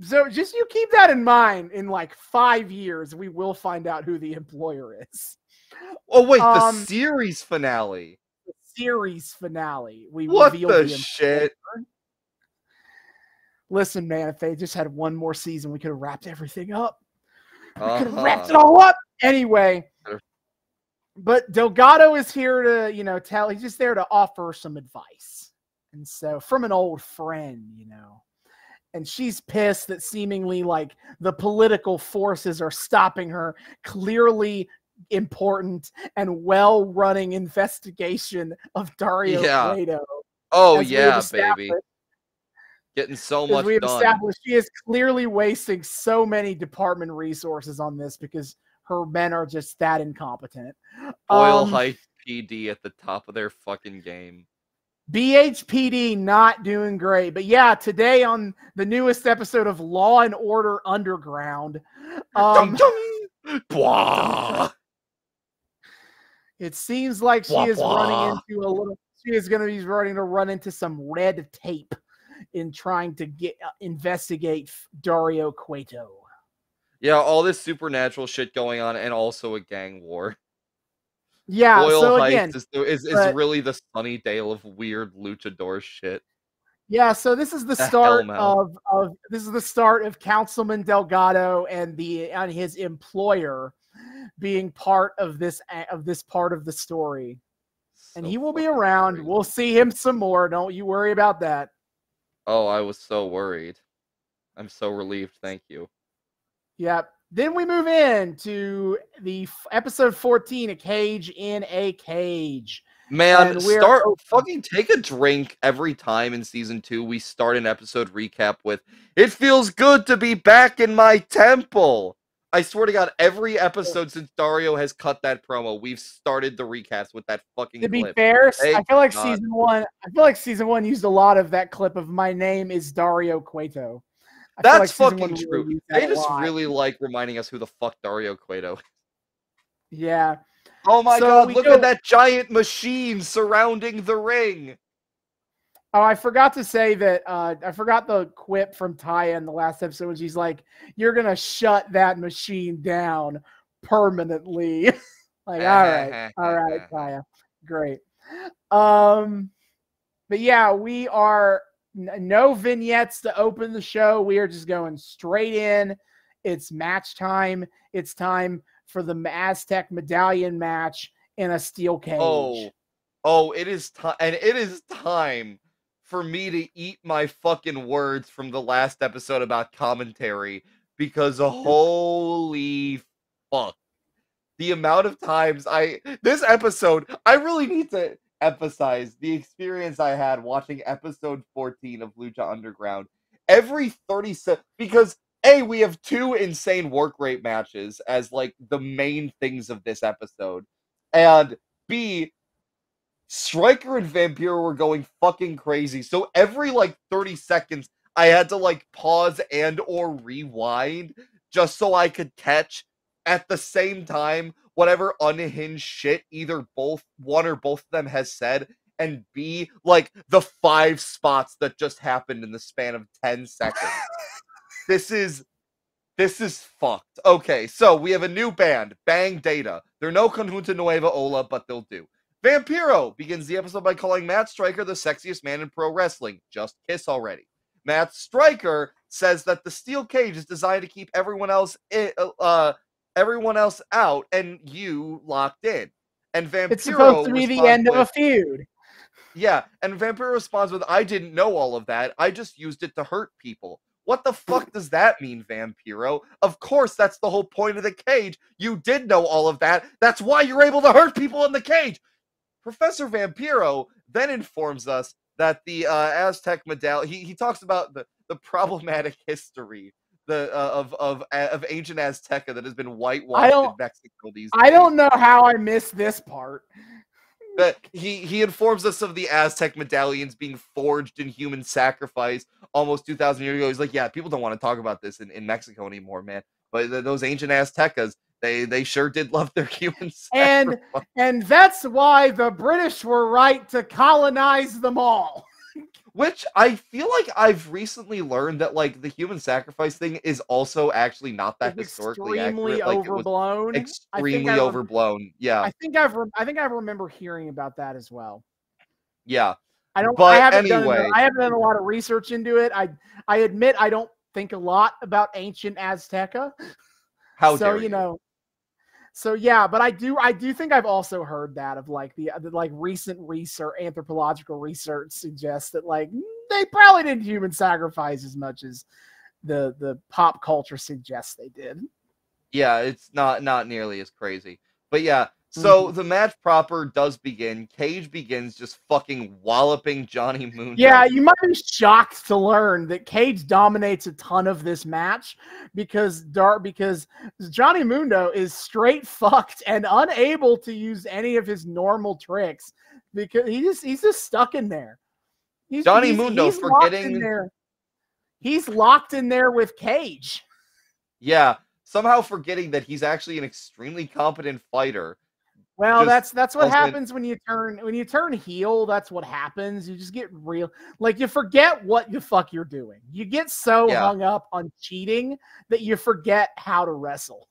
So just you keep that in mind. In like 5 years, we will find out who the employer is. Oh wait, the series finale. The series finale. What the shit? Listen, man, if they just had one more season, we could have wrapped everything up. We could have wrapped it all up. Anyway, but Delgado is here to, he's just there to offer some advice. And so from an old friend, and she's pissed that seemingly like the political forces are stopping her clearly important and well-running investigation of Dario Cueto. Oh yeah, baby. Getting so much we've done. Established she is clearly wasting so many department resources on this because her men are just that incompetent. Boyle Heights PD at the top of their fucking game. BHPD not doing great. But yeah, today on the newest episode of Law and Order Underground, it seems like she is running into she is going to be running to run into some red tape in trying to investigate Dario Cueto. Yeah, all this supernatural shit going on, and also a gang war. Yeah, Boyle so Heights again, is really the Sunnydale of weird luchador shit. Yeah, so this is the start of Councilman Delgado and his employer being part of this part of the story. And he will be around. Crazy. We'll see him some more. Don't you worry about that. Oh, I was so worried. I'm so relieved. Thank you. Yeah. Then we move in to episode 14, A Cage in a Cage. Man, fucking take a drink every time in season 2 we start an episode recap with, "It feels good to be back in my temple." I swear to God, every episode since Dario has cut that promo, we've started the recaps with that fucking clip. To be fair, I feel like season 1 used a lot of that clip of "My name is Dario Cueto." That's fucking true. They just really like reminding us who the fuck Dario Cueto is. Yeah. Oh my god, look at that giant machine surrounding the ring. Oh, I forgot to say that I forgot the quip from Taya in the last episode when she's like, "You're gonna shut that machine down permanently." Like, all right, Taya, great. But yeah, we are no vignettes to open the show. We are just going straight in. It's match time. It's time for the Aztec medallion match in a steel cage. Oh, it is time, and it is time for me to eat my fucking words from the last episode about commentary, because holy fuck. The amount of times this episode, I really need to emphasize the experience I had watching episode 14 of Lucha Underground. Every 30 seconds, because A, we have 2 insane work rate matches as like the main things of this episode. And B, Striker and Vampiro were going fucking crazy. So every like 30 seconds, I had to like pause and or rewind just so I could catch at the same time whatever unhinged shit either one or both of them has said, and B, like the 5 spots that just happened in the span of 10 seconds. This is fucked. Okay, so we have a new band, Bang Data. They're no Conjunta Nueva Ola, but they'll do. Vampiro begins the episode by calling Matt Striker the sexiest man in pro wrestling. Just kiss already. Matt Striker says that the steel cage is designed to keep everyone else out and you locked in. And Vampiro, it's supposed to be the end of a feud. Yeah, and Vampiro responds with, "I didn't know all of that. I just used it to hurt people." What the fuck does that mean, Vampiro? Of course, that's the whole point of the cage. You did know all of that. That's why you're able to hurt people in the cage. Professor Vampiro then informs us that the Aztec medallion, he talks about the problematic history of ancient Azteca that has been whitewashed in Mexico these days. I don't know how I missed this part. But he informs us of the Aztec medallions being forged in human sacrifice almost 2,000 years ago. He's like, yeah, people don't want to talk about this in Mexico anymore, man. But those ancient Aztecas, they sure did love their human sacrifice. And that's why the British were right to colonize them all. Which I feel like I've recently learned that like the human sacrifice thing is also actually not that historically accurate. Like, overblown. Extremely overblown. Yeah. I think I remember hearing about that as well. Yeah. I haven't done a lot of research into it. I admit I don't think a lot about ancient Azteca. How dare you? So yeah, but I do think I've also heard that of like the like recent research, anthropological research suggests that like they probably didn't human sacrifice as much as the pop culture suggests they did. Yeah, it's not nearly as crazy. But yeah, so the match proper does begin. Cage begins just fucking walloping Johnny Mundo. Yeah, you might be shocked to learn that Cage dominates a ton of this match because Johnny Mundo is straight fucked and unable to use any of his normal tricks because he's just stuck in there. He's locked in there with Cage. Yeah, somehow forgetting that he's actually an extremely competent fighter. Well, that's what happens when you turn heel. That's what happens. You just get real, like you forget what the fuck you're doing. You get so hung up on cheating that you forget how to wrestle.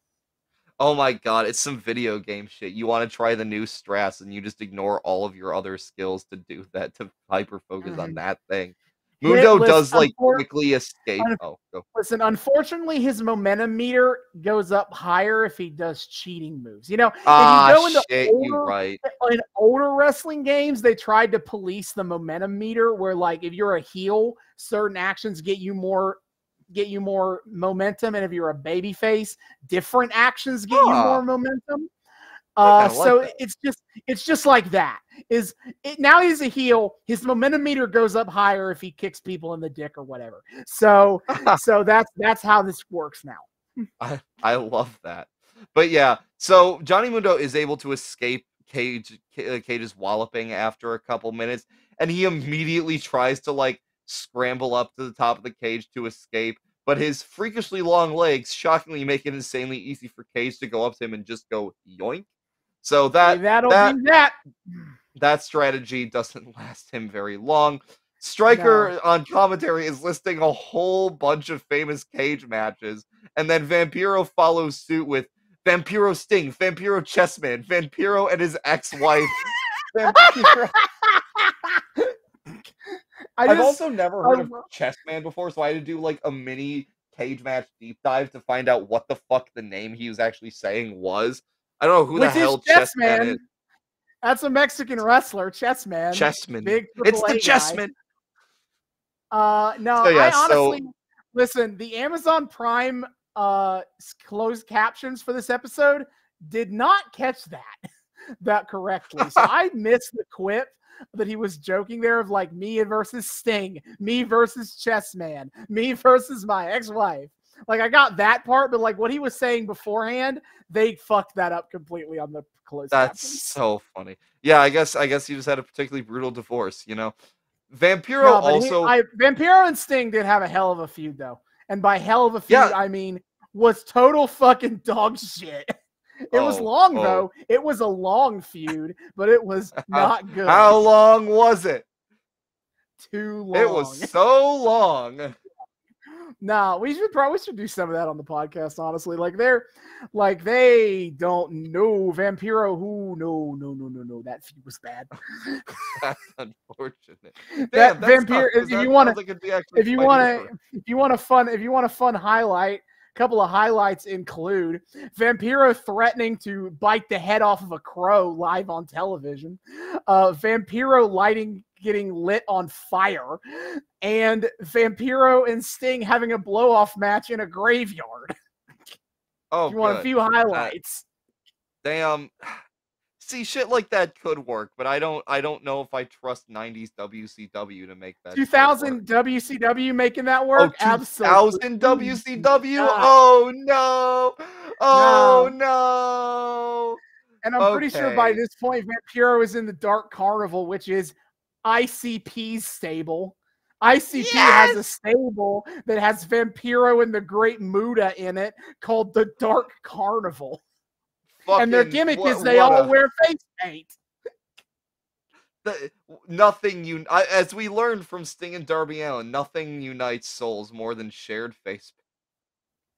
Oh my god, it's some video game shit. You want to try the new strats and you just ignore all of your other skills to do that, to hyper focus on that thing. Mundo does like quickly escape. Listen, unfortunately, his momentum meter goes up higher if he does cheating moves. You know, if you go into in older wrestling games, they tried to police the momentum meter where, like, if you're a heel, certain actions get you more momentum, and if you're a babyface, different actions get you more momentum. So it's just like that. Now he's a heel. His momentum meter goes up higher if he kicks people in the dick or whatever. So that's how this works now. I love that. But yeah, so Johnny Mundo is able to escape Cage's walloping after a couple minutes, and he immediately tries to like scramble up to the top of the cage to escape. But his freakishly long legs shockingly make it insanely easy for Cage to go up to him and just go yoink. So that strategy doesn't last him very long. Stryker on commentary is listing a whole bunch of famous cage matches, and then Vampiro follows suit with Vampiro Sting, Vampiro Chessman, Vampiro and his ex-wife. Vampiro. I've also never heard of Chessman before, so I had to do like a mini cage match deep dive to find out what the fuck the name he was actually saying was. I don't know who the hell Chessman is. That's a Mexican wrestler, Chessman. Chessman. Big it's the guy. Chessman. No, I honestly listen. The Amazon Prime closed captions for this episode did not catch that correctly. So I missed the quip that he was joking there of like me versus Sting, me versus Chessman, me versus my ex-wife. Like I got that part, but like what he was saying beforehand, they fucked that up completely on the closed That's captions. so funny. Yeah, I guess he just had a particularly brutal divorce, you know. Vampiro Vampiro and Sting did have a hell of a feud though. And by hell of a feud, I mean was total fucking dog shit. It was long though. It was a long feud, but it was not good. How long was it? Too long. It was so long. No, we should do some of that on the podcast, honestly. Like they don't know Vampiro who no. That feud was bad. That's unfortunate. That Vampiro, if you want a fun highlight, a couple of highlights include Vampiro threatening to bite the head off of a crow live on television, Vampiro getting lit on fire, and Vampiro and Sting having a blow-off match in a graveyard. Oh, you want a few highlights? Damn. See, shit like that could work, but I don't know if I trust 90s WCW to make that. 2000 WCW making that work? Oh, 2000 WCW? Oh no! Oh no! And I'm pretty sure by this point, Vampiro is in the Dark Carnival, which is ICP's stable. ICP has a stable that has Vampiro and the Great Muta in it called the Dark Carnival. And their gimmick is they all wear face paint. As we learned from Sting and Darby Allin, nothing unites souls more than shared face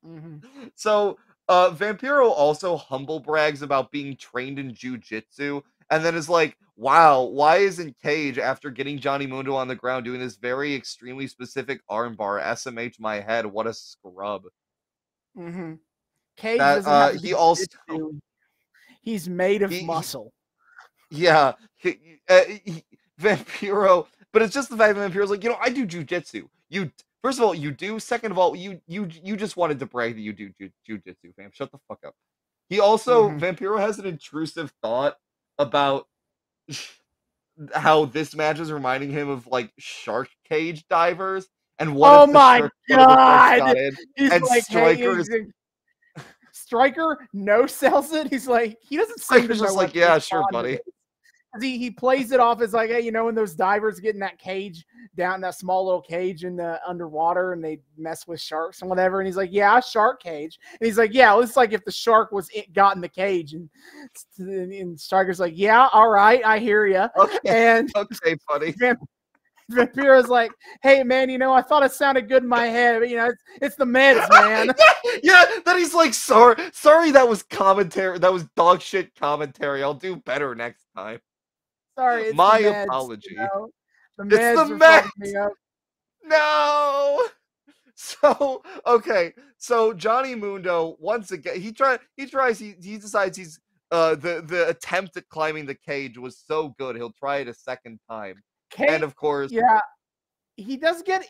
paint. Mm-hmm. So, Vampiro also humble brags about being trained in jiu-jitsu, and then is like, wow, why isn't Cage, after getting Johnny Mundo on the ground, doing this very extremely specific armbar, SMH my head, what a scrub. Mm-hmm. Cage doesn't have he also... He's made of muscle. Yeah. Vampiro, but it's just the fact that Vampiro's like, I do jiu-jitsu. First of all, you do. Second of all, you just wanted to brag that you do jiu-jitsu, fam. Shut the fuck up. He also, Vampiro has an intrusive thought about how this match is reminding him of like shark cage divers. And what if the God! He's and like, Stryker no sells it. He's like, he doesn't seem to know. Just like, yeah, sure, buddy. He plays it off as like, hey, when those divers get in that cage, down in that small little cage in the underwater, and they mess with sharks and whatever. And he's like, yeah, a shark cage. And he's like, yeah, it's like if the shark got in the cage. And Stryker's like, yeah, all right, I hear you. Okay, okay, buddy. Vampiro's like, hey man, I thought it sounded good in my head, but it's the meds, man. yeah. Then he's like, sorry, that was commentary. That was dog shit commentary. I'll do better next time. Sorry, it's my the meds, apology. The meds it's the meds. Me up. No. So okay, so Johnny Mundo once again he decides he's the attempt at climbing the cage was so good he'll try it a second time. And of course, yeah, he does get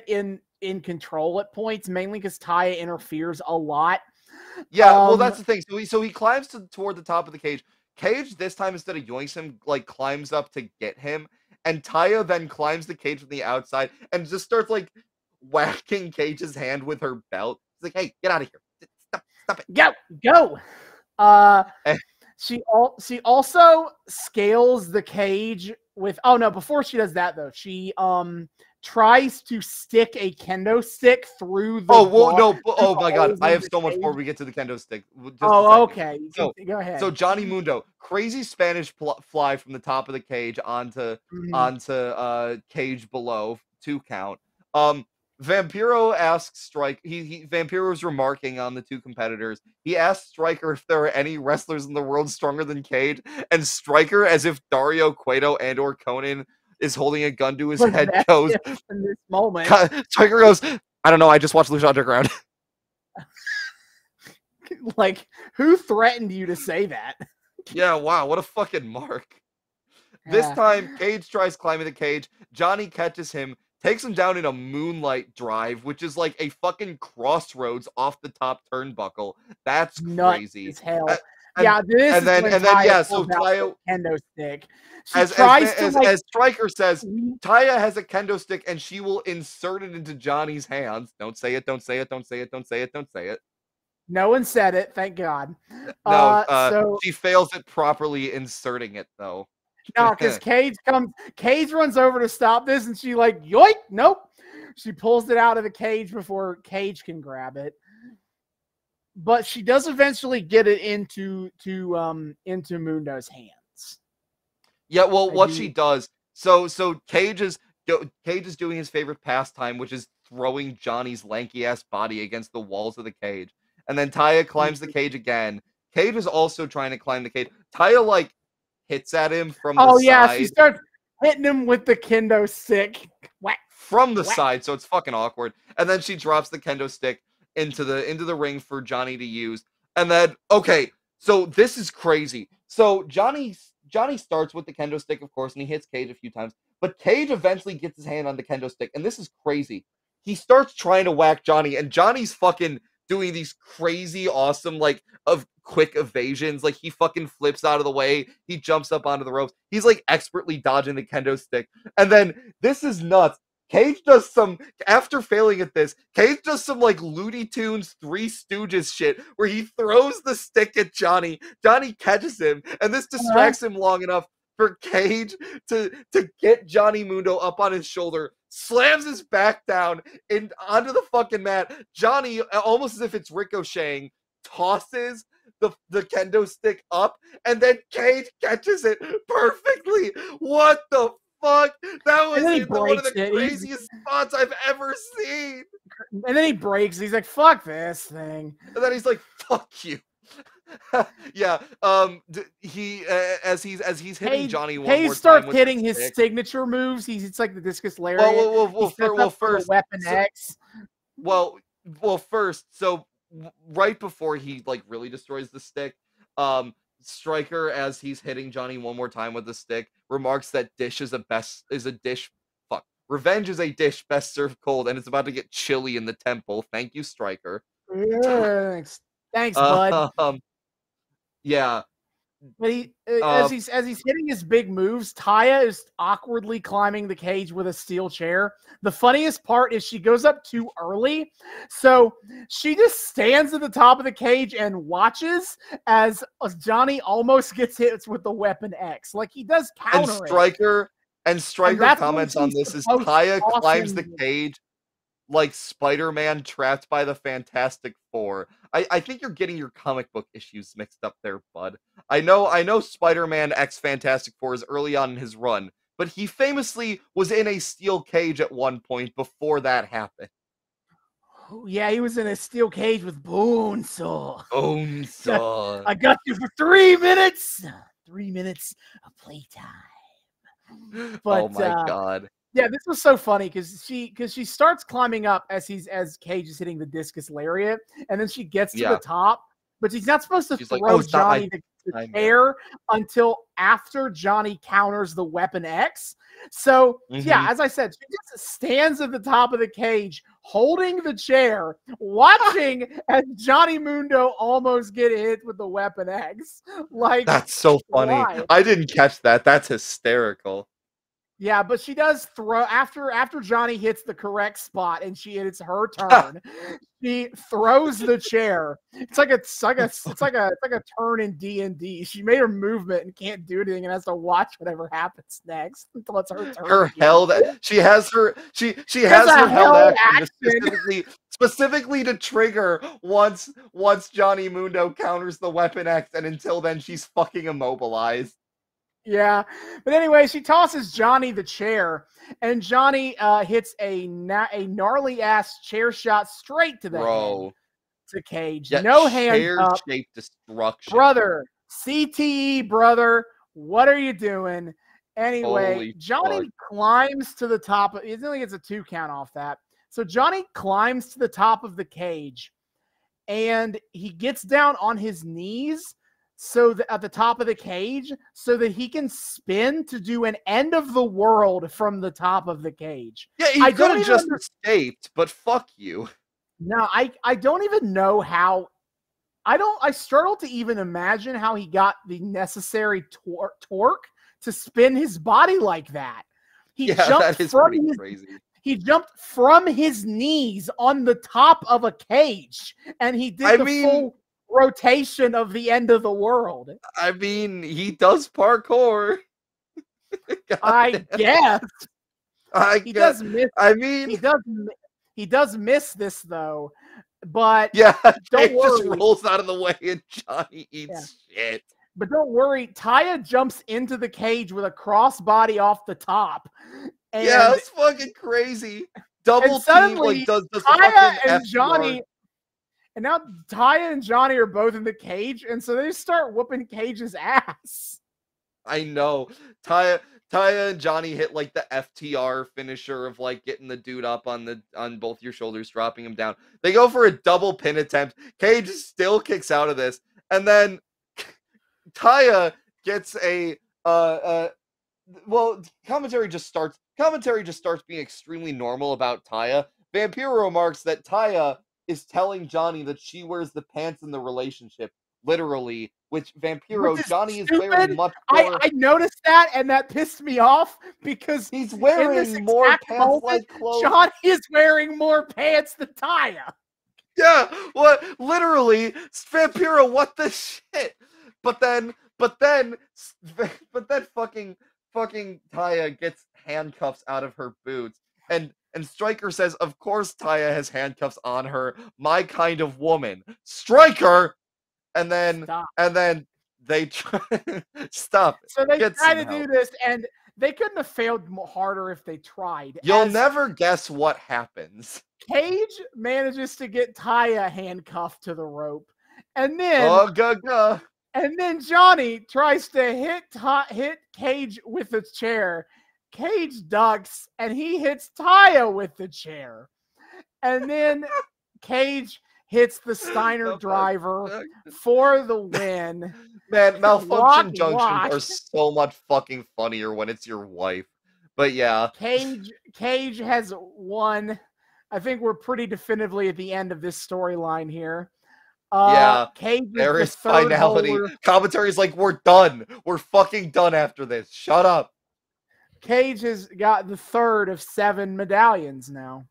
in control at points, mainly because Taya interferes a lot. Yeah, well, that's the thing. So he climbs toward the top of the cage. Cage this time, instead of yoinks him, like climbs up to get him, and Taya then climbs the cage from the outside and just starts like whacking Cage's hand with her belt. She's like, "Hey, get out of here! Stop it! Go!" She also scales the cage with. Oh no! Before she does that though, she tries to stick a kendo stick through the oh my god, I have so much more. We get to the kendo stick. Okay. So, go ahead. So Johnny Mundo, crazy Spanish fly from the top of the cage onto cage below, 2 count. Vampiro asks Striker. Vampiro was remarking on the 2 competitors. He asked Striker if there are any wrestlers in the world stronger than Cage, and Striker, as if Dario Cueto and/or Conan is holding a gun to his head, goes in this moment. Striker goes, I don't know. I just watched Lucha Underground. Like, who threatened you to say that? Yeah, wow, what a fucking mark. This time, Cage tries climbing the cage. Johnny catches him, takes him down in a moonlight drive, which is like a fucking crossroads off the top turnbuckle. That's crazy. As hell. So Taya kendo stick. As Striker says, Taya has a kendo stick and she will insert it into Johnny's hands. Don't say it, don't say it, don't say it, don't say it, don't say it. No one said it, thank God. So she fails at properly inserting it though. No, because Cage runs over to stop this, and she like, yoink, nope. She pulls it out of the cage before Cage can grab it. But she does eventually get it into Mundo's hands. Yeah, well, what she does, so Cage is doing his favorite pastime, which is throwing Johnny's lanky ass body against the walls of the cage. And then Taya climbs the cage again. Cage is also trying to climb the cage. Taya like hits at him from the side. Oh yeah, she starts hitting him with the kendo stick. Whack, from the side, so it's fucking awkward. And then she drops the kendo stick into the ring for Johnny to use. And then, okay, so this is crazy. So Johnny starts with the kendo stick, of course, and he hits Cage a few times. But Cage eventually gets his hand on the kendo stick, and this is crazy. He starts trying to whack Johnny, and Johnny's fucking doing these crazy, awesome, like, of quick evasions. Like, he fucking flips out of the way. He jumps up onto the ropes. He's, like, expertly dodging the kendo stick. And then, this is nuts. Cage does some, after failing at this, Cage does some, like, Looney Tunes Three Stooges shit, where he throws the stick at Johnny. Johnny catches him, and this distracts him long enough for Cage to get Johnny Mundo up on his shoulder, slams his back down and onto the fucking mat. Johnny, almost as if it's ricocheting, tosses the kendo stick up, and then Cage catches it perfectly. What the fuck? That was one of the craziest spots I've ever seen. And then he breaks. He's like, fuck this thing. And then he's like, fuck you. Yeah. He as he's hitting Johnny one more time. He starts hitting his signature moves. It's like the discus lariat. Well, first, Weapon X. Well, first, so right before he like really destroys the stick, Striker, as he's hitting Johnny one more time with the stick, remarks that revenge is a dish best served cold, and it's about to get chilly in the temple. Thank you, Striker. Thanks, bud. Yeah. But as he's hitting his big moves, Taya is awkwardly climbing the cage with a steel chair. The funniest part is she goes up too early, so she just stands at the top of the cage and watches as Johnny almost gets hit with the Weapon X. Like, he does counter and Striker comments on this as Taya climbs the cage like Spider-Man trapped by the Fantastic Four. I think you're getting your comic book issues mixed up there, bud. I know Spider-Man X Fantastic Four is early on in his run, but he famously was in a steel cage at one point before that happened. Oh, yeah, he was in a steel cage with Bonesaw. Bonesaw. I got you for 3 minutes. 3 minutes of playtime. But, oh my god. Yeah, this was so funny because she starts climbing up as Cage is hitting the discus lariat, and then she gets to the top, but she's not supposed to throw Johnny to the chair until after Johnny counters the Weapon X. So yeah, as I said, she just stands at the top of the cage holding the chair, watching as Johnny Mundo almost get hit with the Weapon X. Like, that's so funny. Why? I didn't catch that. That's hysterical. Yeah, but she does throw after Johnny hits the correct spot and it's her turn. She throws the chair. It's like a turn in D&D. She made her movement and can't do anything and has to watch whatever happens next until it's her turn. Her held. She has her held action specifically to trigger once Johnny Mundo counters the weapon X, and until then she's fucking immobilized. Yeah, but anyway, she tosses Johnny the chair, and Johnny hits a gnarly ass chair shot straight to the head to Cage. Yeah, no hand up, shaped destruction, brother. CTE, brother. What are you doing? Anyway, Holy Johnny fuck. climbs to the top. It only gets a 2 count off that. So Johnny climbs to the top of the cage, and he gets down on his knees. So that at the top of the cage, so that he can spin to do an end of the world from the top of the cage. Yeah, he could have just escaped, but fuck you. No, I don't even know how. I struggle to even imagine how he got the necessary torque to spin his body like that. That is pretty crazy. He jumped from his knees on the top of a cage, and he did full rotation of the end of the world. I mean, he does parkour. I guess. He does miss this though. But yeah, don't it worry. Just rolls out of the way and Johnny eats shit. But don't worry, Taya jumps into the cage with a crossbody off the top. And yeah, it's fucking crazy. Double team like does Taya and Johnny. And now Taya and Johnny are both in the cage, and so they start whooping Cage's ass. I know. Taya and Johnny hit like the FTR finisher of like getting the dude up on both your shoulders, dropping him down. They go for a double pin attempt. Cage still kicks out of this, and then Taya gets a commentary just starts being extremely normal about Taya. Vampiro remarks that Taya is telling Johnny that she wears the pants in the relationship, literally, which Vampiro, Johnny is wearing much more. I noticed that, and that pissed me off, because he's wearing more pants-like clothes. Johnny is wearing more pants than Taya. Yeah, what? Literally, Vampiro, what the shit? But then fucking Taya gets handcuffs out of her boots, and Stryker says, of course Taya has handcuffs on her, my kind of woman. Stryker! And then they try stop. So they try to do this, and they couldn't have failed harder if they tried. You'll never guess what happens. Cage manages to get Taya handcuffed to the rope, and then and then Johnny tries to hit Cage with the chair. Cage ducks, and he hits Taya with the chair. And then Cage hits the Steiner driver for the win. Man, malfunction junctions are so much fucking funnier when it's your wife. But yeah. Cage has won. I think we're pretty definitively at the end of this storyline here. Cage there is finality. Commentary's like, we're done. We're fucking done after this. Shut up. Cage has got the 3rd of 7 medallions now.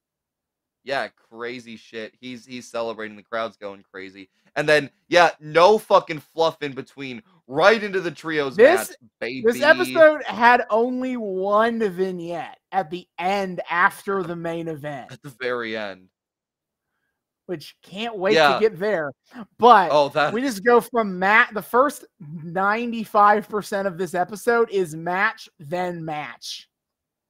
Yeah, crazy shit. He's celebrating. The crowd's going crazy. And then, yeah, no fucking fluff in between. Right into the trios match, baby. This episode had only one vignette at the end after the main event. At the very end. Which can't wait to get there. But we just go from the first 95% of this episode is match, then match.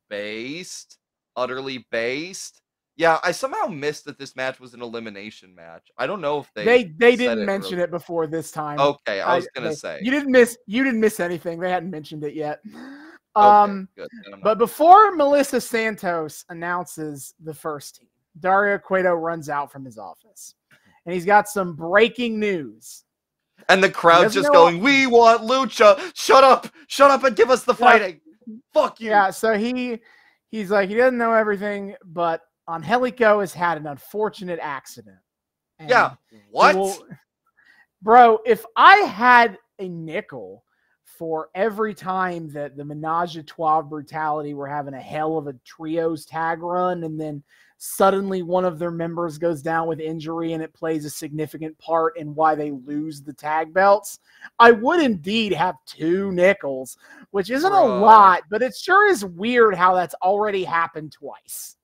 Based. Utterly based. Yeah, I somehow missed that this match was an elimination match. I don't know if they didn't mention it before this time. Okay, I was gonna say you didn't miss anything. They hadn't mentioned it yet. Okay, good. But before Melissa Santos announces the first team, Dario Cueto runs out from his office, and he's got some breaking news. And the crowd's just going, "We want Lucha! Shut up and give us the fighting! Fuck you!" Yeah, so he's like, he doesn't know everything, but Angelico has had an unfortunate accident. Yeah, what? Bro, if I had a nickel for every time that the Menage a Trois brutality were having a hell of a trios tag run, and then suddenly one of their members goes down with injury and it plays a significant part in why they lose the tag belts, I would indeed have 2 nickels, which isn't a lot, but it sure is weird how that's already happened twice.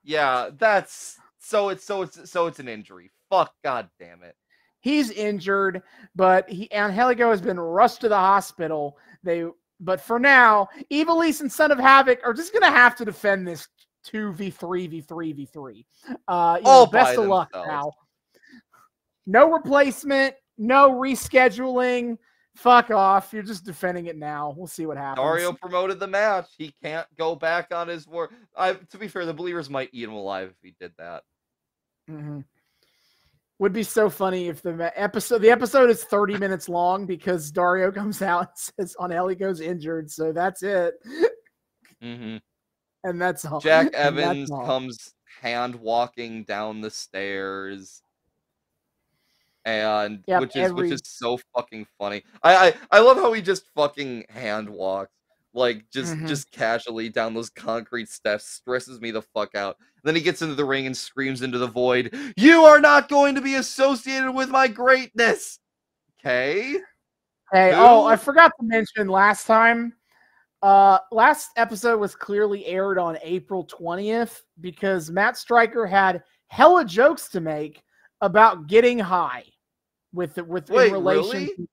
Yeah, that's so it's an injury. Fuck, god damn it. He's injured, but Angelico has been rushed to the hospital. But for now, Ivelisse and Son of Havoc are just gonna have to defend this 2v3v3v3. Best of luck now. No replacement, no rescheduling. Fuck off. You're just defending it now. We'll see what happens. Dario promoted the match. He can't go back on his word. To be fair, the Believers might eat him alive if he did that. Mm-hmm. Would be so funny if the episode is 30 minutes long because Dario comes out and says Angelico's injured, so that's it. Mm-hmm. And that's all. Jack Evans comes hand walking down the stairs, and which is so fucking funny. I love how he just fucking hand walks, like just casually down those concrete steps. Stresses me the fuck out. Then he gets into the ring and screams into the void, "You are not going to be associated with my greatness." Okay. Hey, I forgot to mention last time. Last episode was clearly aired on April 20th because Matt Stryker had hella jokes to make about getting high in relation to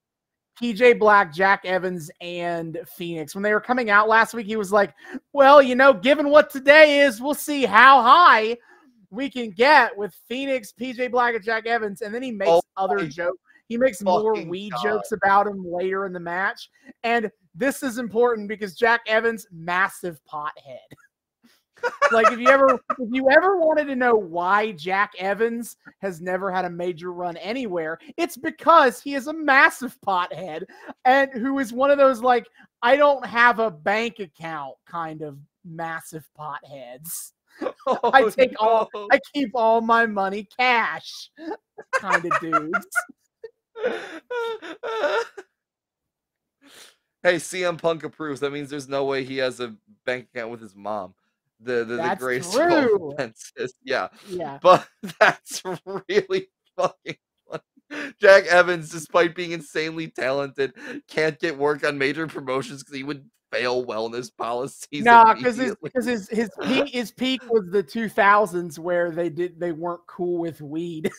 PJ Black, Jack Evans, and Phoenix. When they were coming out last week, he was like, well, given what today is, we'll see how high we can get with Phoenix, PJ Black, and Jack Evans. And then he makes other jokes. He makes more weed jokes about him later in the match. And this is important because Jack Evans, massive pothead. Like if you ever wanted to know why Jack Evans has never had a major run anywhere, it's because he is a massive pothead and who is one of those like I don't have a bank account kind of massive potheads. I keep all my money cash kind of dudes. Hey, CM Punk approves. That means there's no way he has a bank account with his mom. The graceful offenses. Yeah. But that's really fucking funny. Jack Evans, despite being insanely talented, can't get work on major promotions because he would fail wellness policies. Nah, because his peak was the 2000s where they weren't cool with weed.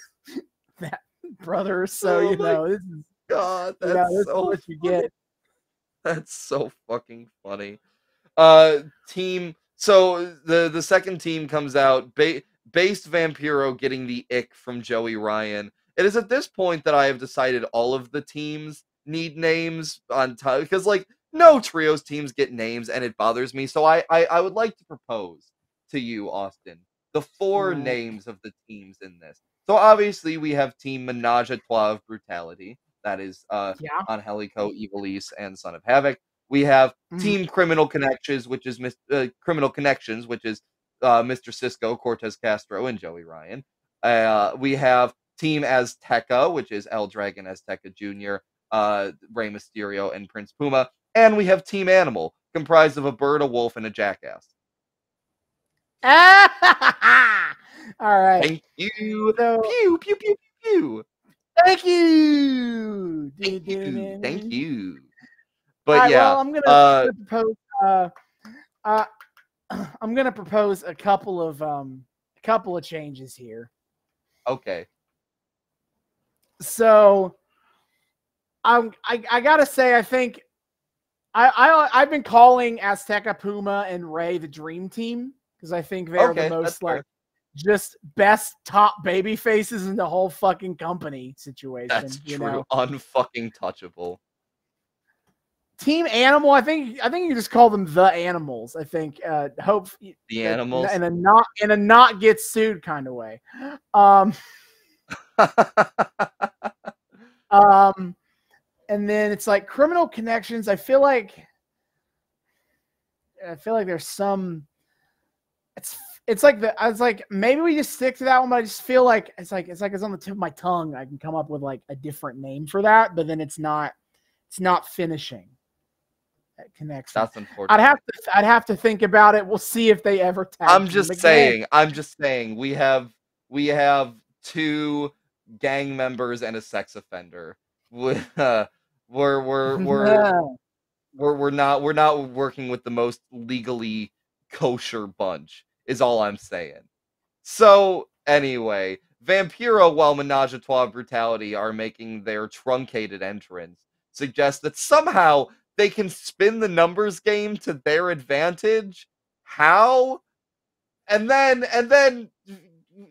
That brother. So this is God. That's so what you get. That's so fucking funny. Team. So the second team comes out, based Vampiro getting the ick from Joey Ryan. It is at this point that I have decided all of the teams need names on time because no trios teams get names and it bothers me. So I would like to propose to you, Austin, the 4 names of the teams in this. So obviously we have Team Menage a Trois of Brutality. That is Angelico, Ivelisse, and Son of Havoc. We have Team Criminal Connections, which is Mr. Cisco, Cortez Castro, and Joey Ryan. We have Team Azteca, which is El Dragon Azteca Jr., Rey Mysterio, and Prince Puma. And we have Team Animal, comprised of a bird, a wolf, and a jackass. All right. Thank you. Pew, pew, pew, pew, pew. Thank you. Thank you. But I'm gonna propose a couple of changes here. Okay. So I gotta say I think I've been calling Azteca, Puma, and Ray the Dream Team because I think they're the most just best top baby faces in the whole fucking company situation. That's true. Unfucking touchable. Team Animal, I think you just call them the Animals. I think hope the Animals in a not get sued kind of way. And then it's like Criminal Connections. I feel like there's some. It's like maybe we just stick to that one, but I just feel like it's on the tip of my tongue. I can come up with like a different name for that, but then it's not finishing. connection. That's unfortunate. I'd have to think about it. We'll see if they ever tag I'm team just again. saying. We have 2 gang members and a sex offender. We're not working with the most legally kosher bunch, is all I'm saying. So anyway, Vampiro, while Menage a Trois Brutality are making their truncated entrance, suggests that somehow they can spin the numbers game to their advantage. How? And then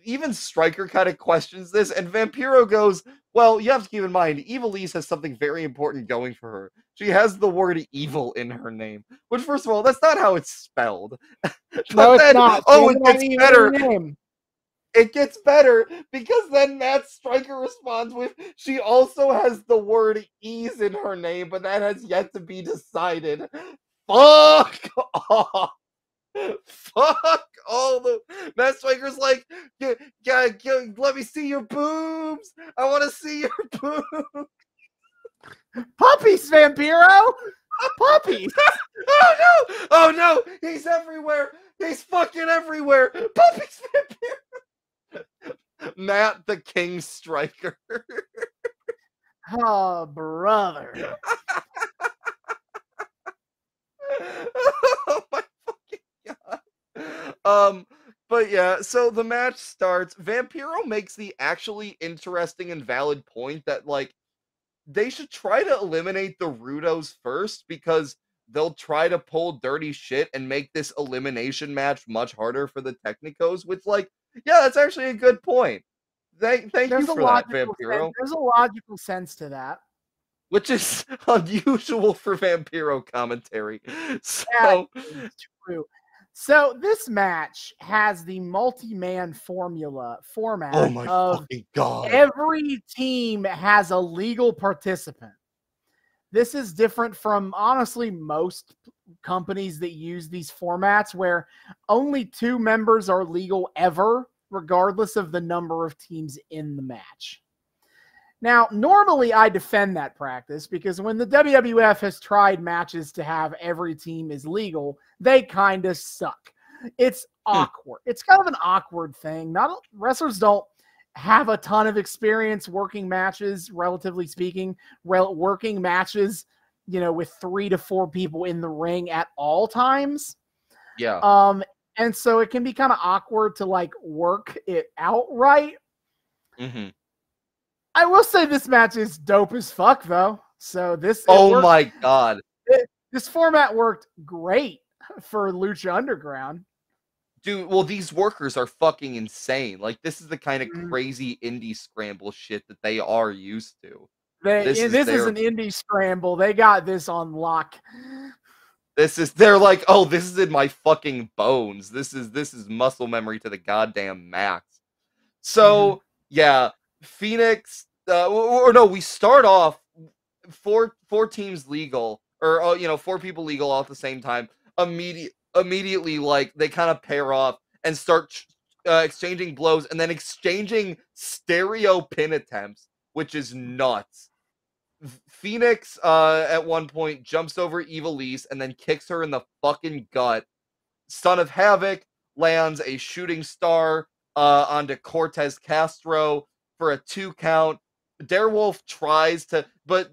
even Stryker kind of questions this, and Vampiro goes, well, you have to keep in mind, Evilise has something very important going for her. She has the word evil in her name. Which, first of all, that's not how it's spelled. No, it's not. Oh, it gets better. Name. It gets better, because then Matt Stryker responds with, she also has the word ease in her name, but that has yet to be decided. Fuck off. Fuck all the Matt Stryker's like, yeah, let me see your boobs. I want to see your boobs. Puppies, Vampiro. Puppies. Oh no, he's everywhere. He's fucking everywhere. Puppies, Vampiro. Matt the King Stryker. Oh, brother. Oh my fucking god. But yeah, so the match starts. Vampiro makes the actually interesting and valid point that, like, they should try to eliminate the Rudos first, because they'll try to pull dirty shit and make this elimination match much harder for the Technicos, which, like, yeah, that's actually a good point. Thank you for that, Vampiro. There's a logical sense to that. Which is unusual for Vampiro commentary. So, that is true. So this match has the multi-man format oh my of fucking god. Every team has a legal participant. This is different from, honestly, most companies that use these formats, where only 2 members are legal ever, regardless of the number of teams in the match. Now, normally I defend that practice, because when the WWF has tried matches to have every team is legal, they kind of suck. It's awkward. It's kind of an awkward thing. Wrestlers don't have a ton of experience working matches, relatively speaking, working matches, with 3 to 4 people in the ring at all times. Yeah. And so it can be kind of awkward to, like, work it out right. Mm-hmm. I will say this match is dope as fuck, though. So this. Oh my god. This format worked great for Lucha Underground. Dude, well, these workers are fucking insane. Like, this is the kind of crazy indie scramble shit that they are used to. This is an indie scramble. They got this on lock. They're like, oh, this is in my fucking bones. This is muscle memory to the goddamn max. So, yeah, Phoenix, we start off four teams legal, or 4 people legal all at the same time. Immediately, like, they kind of pair off and start exchanging blows, and then exchanging stereo pin attempts, which is nuts. Phoenix at one point jumps over Evilise and then kicks her in the fucking gut. Son of Havoc lands a shooting star onto Cortez Castro for a 2 count. Darewolf tries to, but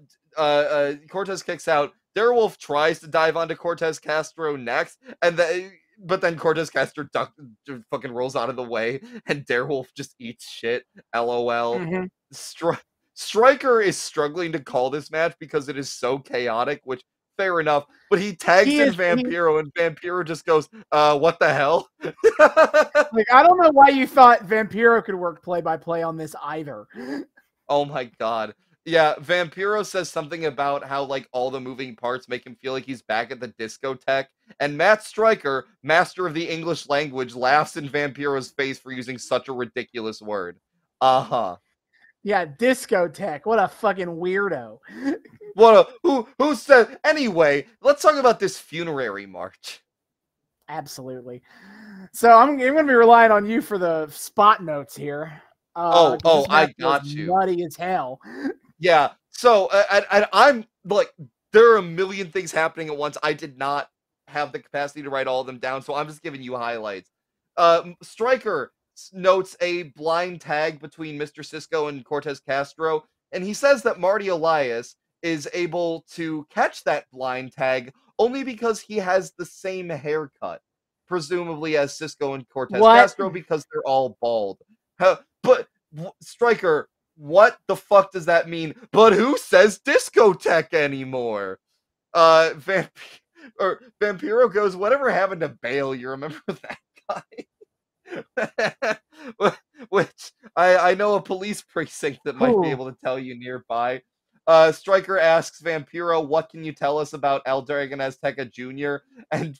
Cortez kicks out. Darewolf tries to dive onto Cortez Castro next, but then Cortez Castro fucking rolls out of the way, and Darewolf just eats shit. LOL. Stryker is struggling to call this match because it is so chaotic, which, fair enough, but he tags in Vampiro, and Vampiro just goes, what the hell? Like, I don't know why you thought Vampiro could work play-by-play on this either. Oh my god. Yeah, Vampiro says something about how, like, all the moving parts make him feel like he's back at the discotheque, and Matt Stryker, master of the English language, laughs in Vampiro's face for using such a ridiculous word. Yeah, discotheque. What a fucking weirdo. Who said? Anyway, let's talk about this funerary march. Absolutely. So I'm going to be relying on you for the spot notes here. I got you. Nutty as hell. Yeah. So I'm like, there are a million things happening at once. I did not have the capacity to write all of them down, so I'm just giving you highlights. Stryker notes a blind tag between Mr. Cisco and Cortez Castro, and he says that Marty Elias is able to catch that blind tag only because he has the same haircut, presumably as Cisco and Cortez Castro, because they're all bald. But Stryker, what the fuck does that mean? But who says discotheque anymore? Vampiro goes, whatever happened to Bale? You remember that guy? Which I know a police precinct that might be able to tell you nearby. Stryker asks Vampiro, what can you tell us about El Dragon Azteca Jr.? And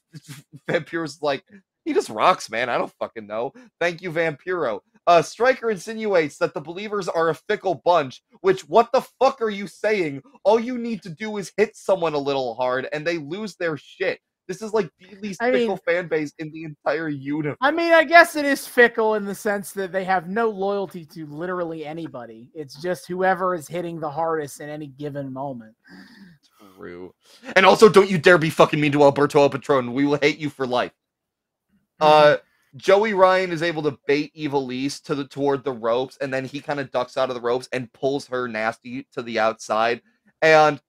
Vampiro's like, he just rocks, man. I don't fucking know. Thank you, Vampiro. Stryker insinuates that the Believers are a fickle bunch, which, what the fuck are you saying? All you need to do is hit someone a little hard, and they lose their shit. This is like the least fickle fan base in the entire universe. I mean, I guess it is fickle in the sense that they have no loyalty to literally anybody. It's just whoever is hitting the hardest in any given moment. True. And also, don't you dare be fucking mean to Alberto El Patron. We will hate you for life. Joey Ryan is able to bait Ivelisse toward the ropes, and then he kind of ducks out of the ropes and pulls her nasty to the outside. And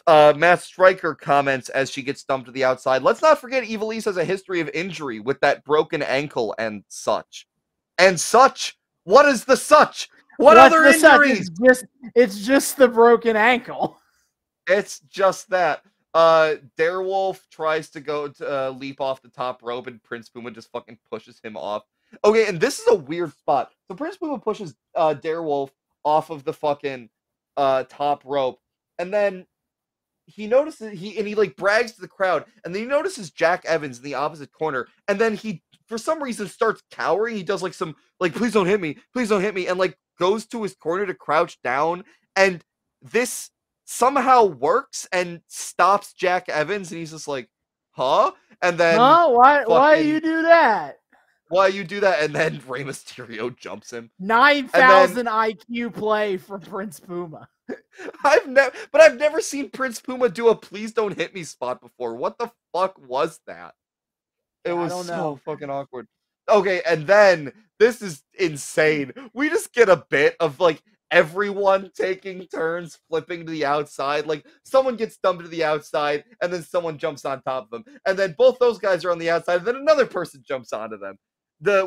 Matt Stryker comments as she gets dumped to the outside. Let's not forget Ivelisse has a history of injury with that broken ankle and such. And such? What is the such? What other injuries? It's just the broken ankle. It's just that. Darewolf tries to go to leap off the top rope, and Prince Puma just fucking pushes him off. Okay, and this is a weird spot. So Prince Puma pushes Darewolf off of the fucking top rope, and then he notices he like brags to the crowd, and then he notices Jack Evans in the opposite corner, and then he for some reason starts cowering. He does like some like please don't hit me, and like goes to his corner to crouch down, and this somehow works and stops Jack Evans, and he's just like, huh? And then why you do that? Why you do that? And then Rey Mysterio jumps him. 9,000 IQ play from Prince Puma. I've never seen Prince Puma do a please don't hit me spot before. What the fuck was that? It was so fucking awkward. Okay, and then this is insane. We just get a bit of like everyone taking turns flipping to the outside. Like someone gets dumped to the outside and then someone jumps on top of them. And then both those guys are on the outside and then another person jumps onto them.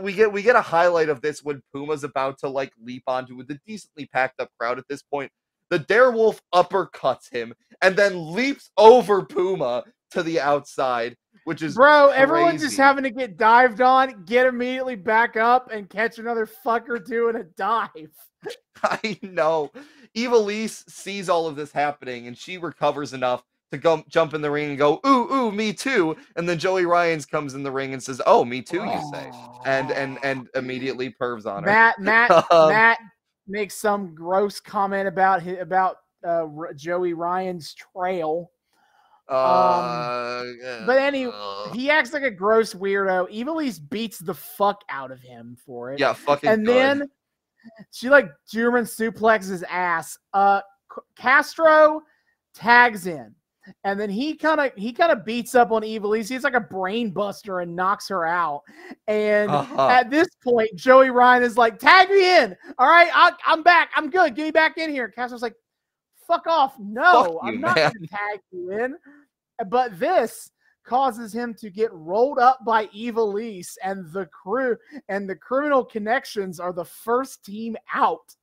We get a highlight of this when Puma's about to like leap onto with a decently packed up crowd at this point. The Darewolf uppercuts him and then leaps over Puma to the outside, which is crazy. Everyone's just having to get dived on, get immediately back up, and catch another fucker doing a dive. I know. Ivelisse sees all of this happening, and she recovers enough to jump in the ring and go, ooh, me too. And then Joey Ryans comes in the ring and says, oh, me too, you say. And immediately pervs on her. Matt makes some gross comment about Joey Ryan's trail. But anyway, he acts like a gross weirdo. Ivelisse beats the fuck out of him for it. Yeah, fucking And good. then she like German suplexes his ass. Castro tags in. And then he kind of beats up on Ivelisse. He's like a brain buster and knocks her out. And at this point, Joey Ryan is like, tag me in. All right, I'm back. I'm good. Get me back in here. Castro's like, fuck off. No, I'm not going to tag you in. But this causes him to get rolled up by Ivelisse and the crew, and the Criminal Connections are the first team out.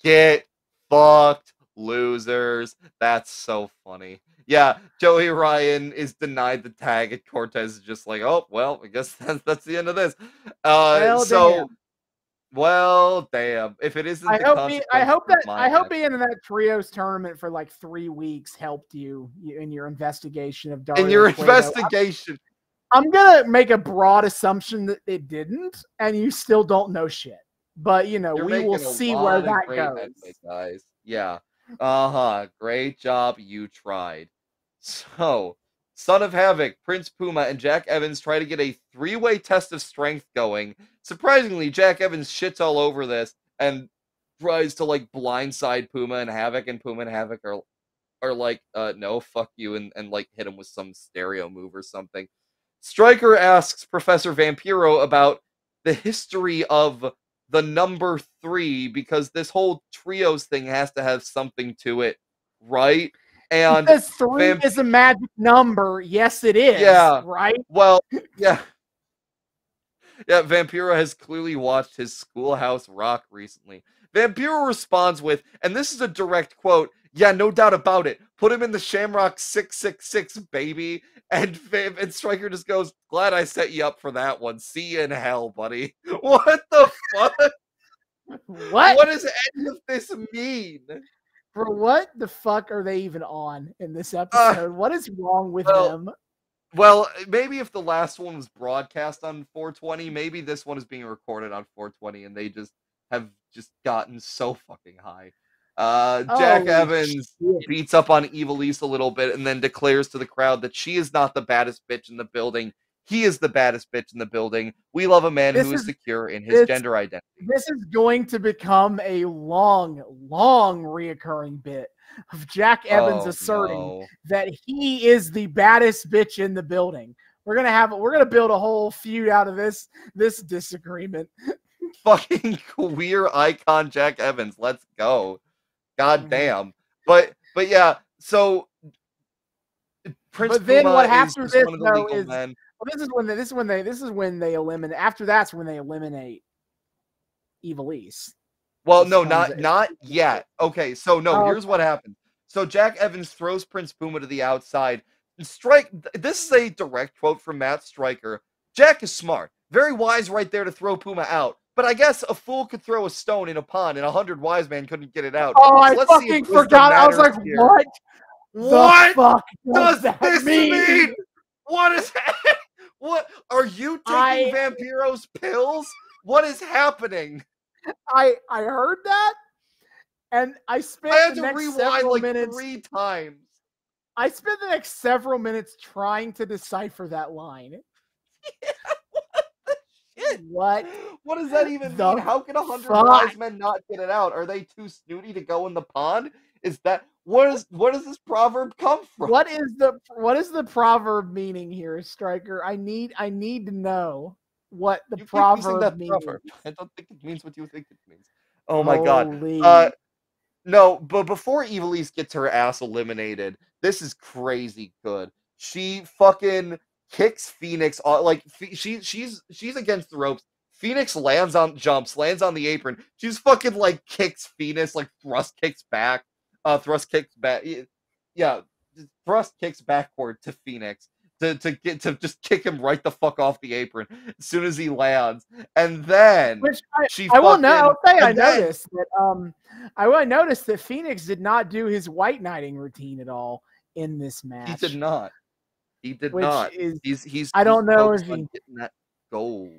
Get fucked, losers. That's so funny. Yeah, Joey Ryan is denied the tag, and Cortez is just like, oh, well, I guess that's the end of this. Well, damn. If it isn't, I hope being in that trios tournament for like 3 weeks helped you in your investigation of Dario. In your Cueto. investigation, I'm gonna make a broad assumption that it didn't, and you still don't know shit. But we will see where that goes. Guys. Yeah. Great job. You tried. So, Son of Havoc, Prince Puma, and Jack Evans try to get a 3-way test of strength going. Surprisingly, Jack Evans shits all over this and tries to like blindside Puma and Havoc, and Puma and Havoc are are like, no, fuck you, and like hit him with some stereo move or something. Stryker asks Professor Vampiro about the history of the number 3 because this whole trios thing has to have something to it, right? And because 3 is a magic number. Yes, it is. Yeah. Right? Well, yeah. Yeah, Vampiro has clearly watched his Schoolhouse Rock recently. Vampiro responds with, and this is a direct quote, yeah, no doubt about it. Put him in the Shamrock 666, baby. And Stryker just goes, glad I set you up for that one. See you in hell, buddy. What the fuck? What? What does any of this mean? For what the fuck are they even on in this episode? What is wrong with them? Well, maybe if the last one was broadcast on 420, maybe this one is being recorded on 420 and they just have gotten so fucking high. Jack Evans beats up on Ivelisse a little bit and then declares to the crowd that she is not the baddest bitch in the building. He is the baddest bitch in the building. We love a man who is secure in his gender identity. This is going to become a long, long reoccurring bit of Jack Evans asserting that he is the baddest bitch in the building. We're gonna build a whole feud out of this disagreement. Fucking queer icon Jack Evans. Let's go. God damn. But yeah, so Prince then Puma what happens is this one of the though legal is men. Well, this is when they eliminate. After that's when they eliminate Ivelisse. Well, no, not yet. Okay, so no, here's what happened. So Jack Evans throws Prince Puma to the outside. This is a direct quote from Matt Stryker. Jack is smart, very wise right there to throw Puma out. But I guess a fool could throw a stone in a pond, and 100 wise men couldn't get it out. Oh, so I fucking forgot. I was like, what? What the fuck does this mean? What is that? What are you taking Vampiro's pills? What is happening? I heard that, and I spent the next several minutes 3 times. I spent the next several minutes trying to decipher that line. Yeah, what the shit? What does that even mean? How can 100 wise men not get it out? Are they too snooty to go in the pond? Is that what does this proverb come from? What is the proverb meaning here, Stryker? I need to know what the proverb means. I don't think it means what you think it means. Oh my god. No, but before Ivelisse gets her ass eliminated, this is crazy good. She fucking kicks Phoenix off, like she's against the ropes. Phoenix lands on the apron. She's fucking like kicks Phoenix, like thrust kicks back. Thrust kicks backward to Phoenix to just kick him right the fuck off the apron as soon as he lands, and then I noticed that Phoenix did not do his white knighting routine at all in this match. He did not. He's I don't know if he getting that goal.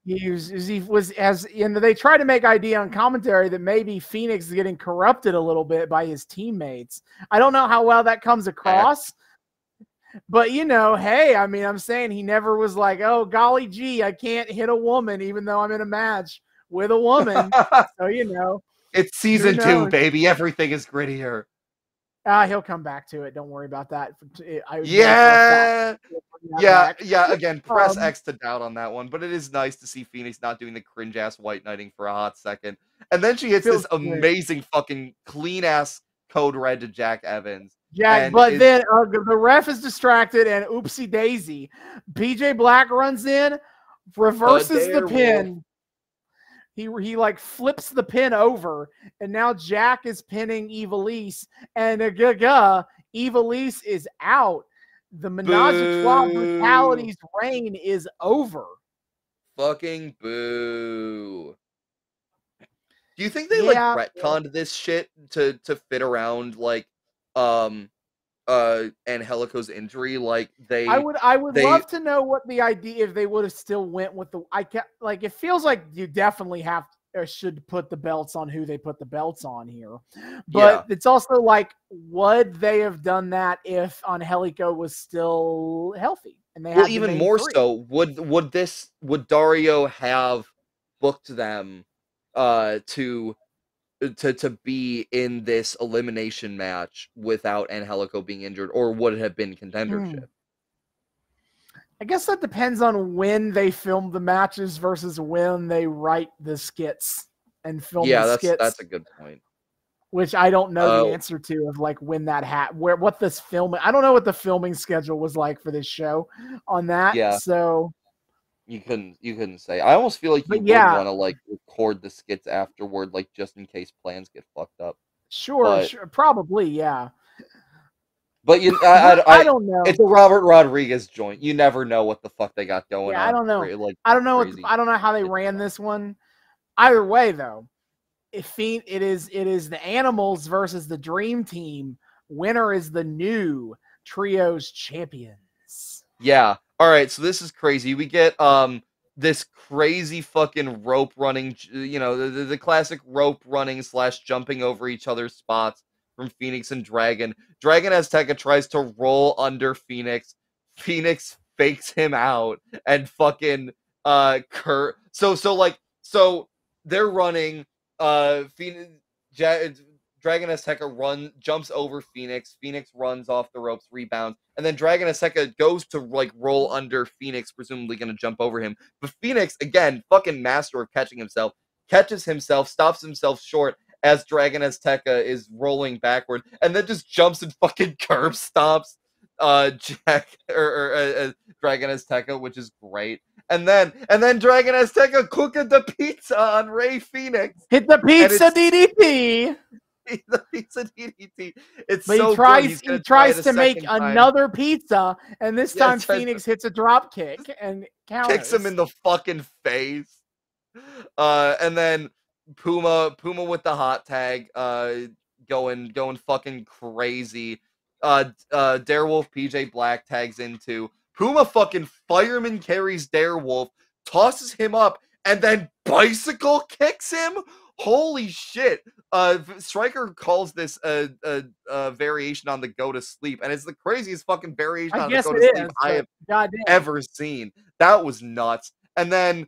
They tried to make idea on commentary that maybe Phoenix is getting corrupted a little bit by his teammates. I don't know how well that comes across, but hey, I mean, I'm saying he never was like, oh, golly gee, I can't hit a woman even though I'm in a match with a woman. So, it's season 2, baby. Everything is grittier. He'll come back to it. Don't worry about that. Again, press X to doubt on that one. But it is nice to see Phoenix not doing the cringe-ass white knighting for a hot second. And then she hits this amazing fucking clean-ass code red to Jack Evans. Yeah, but then the ref is distracted and oopsie daisy. PJ Black runs in, reverses the pin. He like flips the pin over, and now Jack is pinning Ivelisse, and Ivelisse is out. The Menage a Trois Brutality's reign is over. Fucking boo. Do you think they retconned this shit to fit around like Angelico's injury? Like I would love to know what the idea, if they would have still went with it feels like you definitely have or should put the belts on who they put the belts on here. But it's also like, would they have done that if Angelico was still healthy? And they had even more so, would Dario have booked them to to be in this elimination match without Angelico being injured, or would it have been contendership? I guess that depends on when they film the matches versus when they write the skits and film the skits. That's a good point. Which I don't know the answer to, of like when that what this filming. I don't know what the filming schedule was like for this show on that. Yeah. So you couldn't say. I almost feel like you would want to like record the skits afterward, like just in case plans get fucked up. Sure, probably, yeah. But I don't know. It's a Robert Rodriguez joint. You never know what the fuck they got going on. I don't know. I don't know. I don't know how they ran this one. Either way, though, it is the Animals versus the Dream Team. Winner is the new Trios champions. Yeah. All right. So this is crazy. We get this crazy fucking rope running. You know, the classic rope running / jumping over each other's spots from Phoenix and Dragon. Dragon Azteca tries to roll under Phoenix. Phoenix fakes him out and fucking So they're running. Dragon Azteca jumps over Phoenix. Phoenix runs off the ropes, rebounds, and then Dragon Azteca goes to like roll under Phoenix, presumably gonna jump over him. But Phoenix, again, fucking master of catching himself, catches himself, stops himself short as Dragon Azteca is rolling backward, and then just jumps and fucking curb stops Dragon Azteca, which is great. And then Dragon Azteca cooking the pizza on Rey Fenix. Hit the pizza DDT. The pizza DDT. He tries to make another pizza, and this time Phoenix hits a drop kick and counters. Kicks him in the fucking face. And then Puma with the hot tag, going fucking crazy. Darewolf PJ Black tags into Puma. Fucking fireman carries Darewolf, tosses him up, and then bicycle kicks him. Holy shit! Stryker calls this a variation on the go to sleep, and it's the craziest fucking variation on the go to sleep I have ever seen. That was nuts. And then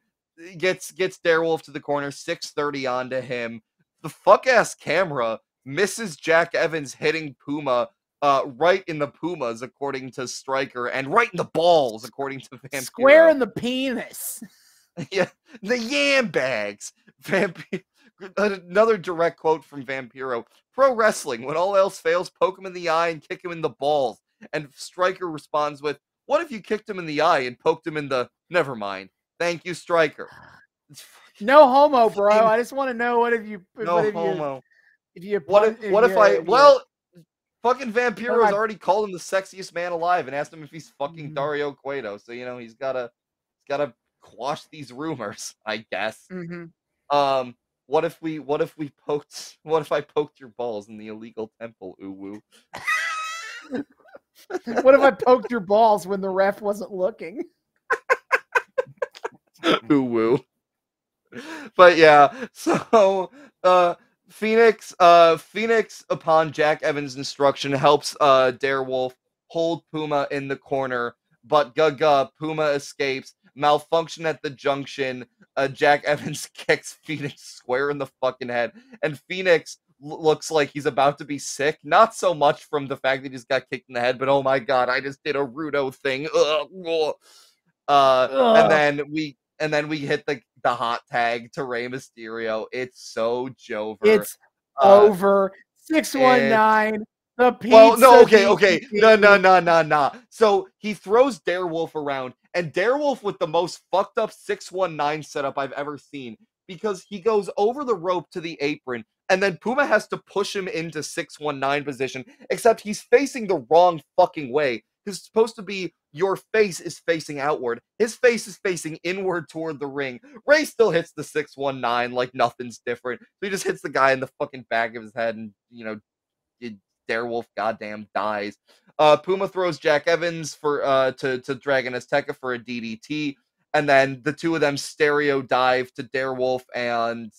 gets Darewolf to the corner, 630 onto him. The fuck ass camera misses Jack Evans hitting Puma right in the pumas, according to Stryker, and right in the balls, according to Vampiro. Square in the penis. Yeah, the yam bags. Another direct quote from Vampiro. Pro wrestling, when all else fails, poke him in the eye and kick him in the balls. And Stryker responds with, what if you kicked him in the eye and poked him in the... Never mind. Thank you, Stryker. No homo, bro. I just want to know what if you... No homo. Fucking Vampiro's already called him the sexiest man alive and asked him if he's fucking Dario Cueto. So, you know, he's gotta quash these rumors, I guess. What if I poked your balls in the illegal temple, ooh woo? What if I poked your balls when the ref wasn't looking? Ooh woo. But yeah, so Phoenix upon Jack Evans' instruction helps Darewolf hold Puma in the corner, but Puma escapes. Malfunction at the junction. Jack Evans kicks Phoenix square in the fucking head, and Phoenix looks like he's about to be sick. Not so much from the fact that he just got kicked in the head, but oh my god, I just did a Rudo thing. And then we hit the hot tag to Rey Mysterio. It's so Jover. It's over. 619. The pizza. Well, no, okay. No. So he throws Darewolf around, and Darewolf with the most fucked up 619 setup I've ever seen, because he goes over the rope to the apron, and then Puma has to push him into 619 position, except he's facing the wrong fucking way. It's supposed to be your face is facing outward. His face is facing inward toward the ring. Rey still hits the 619 like nothing's different. So he just hits the guy in the fucking back of his head, and, you know, Darewolf goddamn dies. Puma throws Jack Evans to Dragon Azteca for a DDT, and then the two of them stereo dive to Darewolf and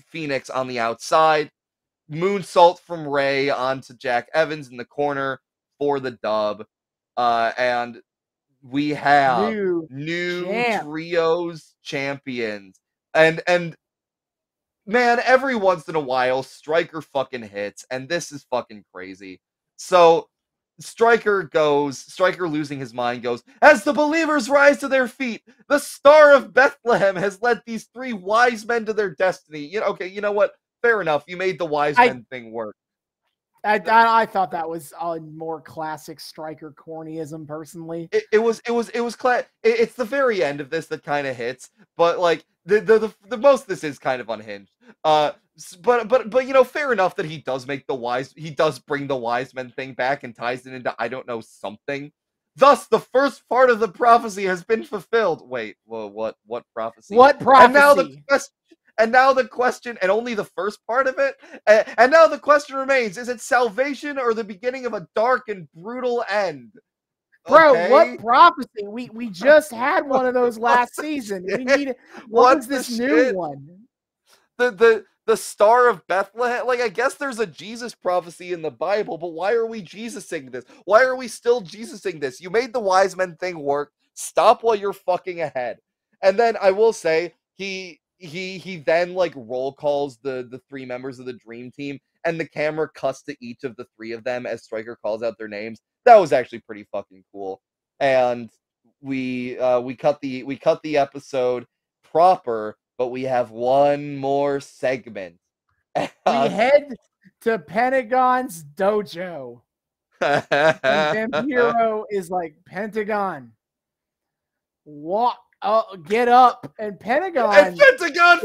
Phoenix on the outside. Moonsault from Rey onto Jack Evans in the corner for the dub. And we have new trios champions. And man, every once in a while, Stryker fucking hits, and this is fucking crazy. So Stryker losing his mind goes, as the believers rise to their feet, the Star of Bethlehem has led these 3 wise men to their destiny. Okay, you know what? Fair enough. You made the wise men thing work. I thought that was a more classic Stryker cornyism, personally. It was it's the very end of this that kind of hits, but like the most of this is kind of unhinged. But fair enough that he does bring the wise men thing back and ties it into I don't know something. Thus, the first part of the prophecy has been fulfilled. Wait, well, what prophecy? What prophecy? And now the question, and only the first part of it, and now the question remains, is it salvation or the beginning of a dark and brutal end? Bro, what prophecy? We just had one of those last season. We need what is this new one? The Star of Bethlehem? Like, I guess there's a Jesus prophecy in the Bible, but why are we Jesusing this? Why are we still Jesusing this? You made the wise men thing work. Stop while you're fucking ahead. And then I will say, he then like roll calls the 3 members of the dream team, and the camera cuts to each of the 3 of them as Stryker calls out their names. That was actually pretty fucking cool. And we cut the episode proper, but we have one more segment. We head to Pentagon's dojo. And Vampiro is like, Pentagon, get up, and Pentagon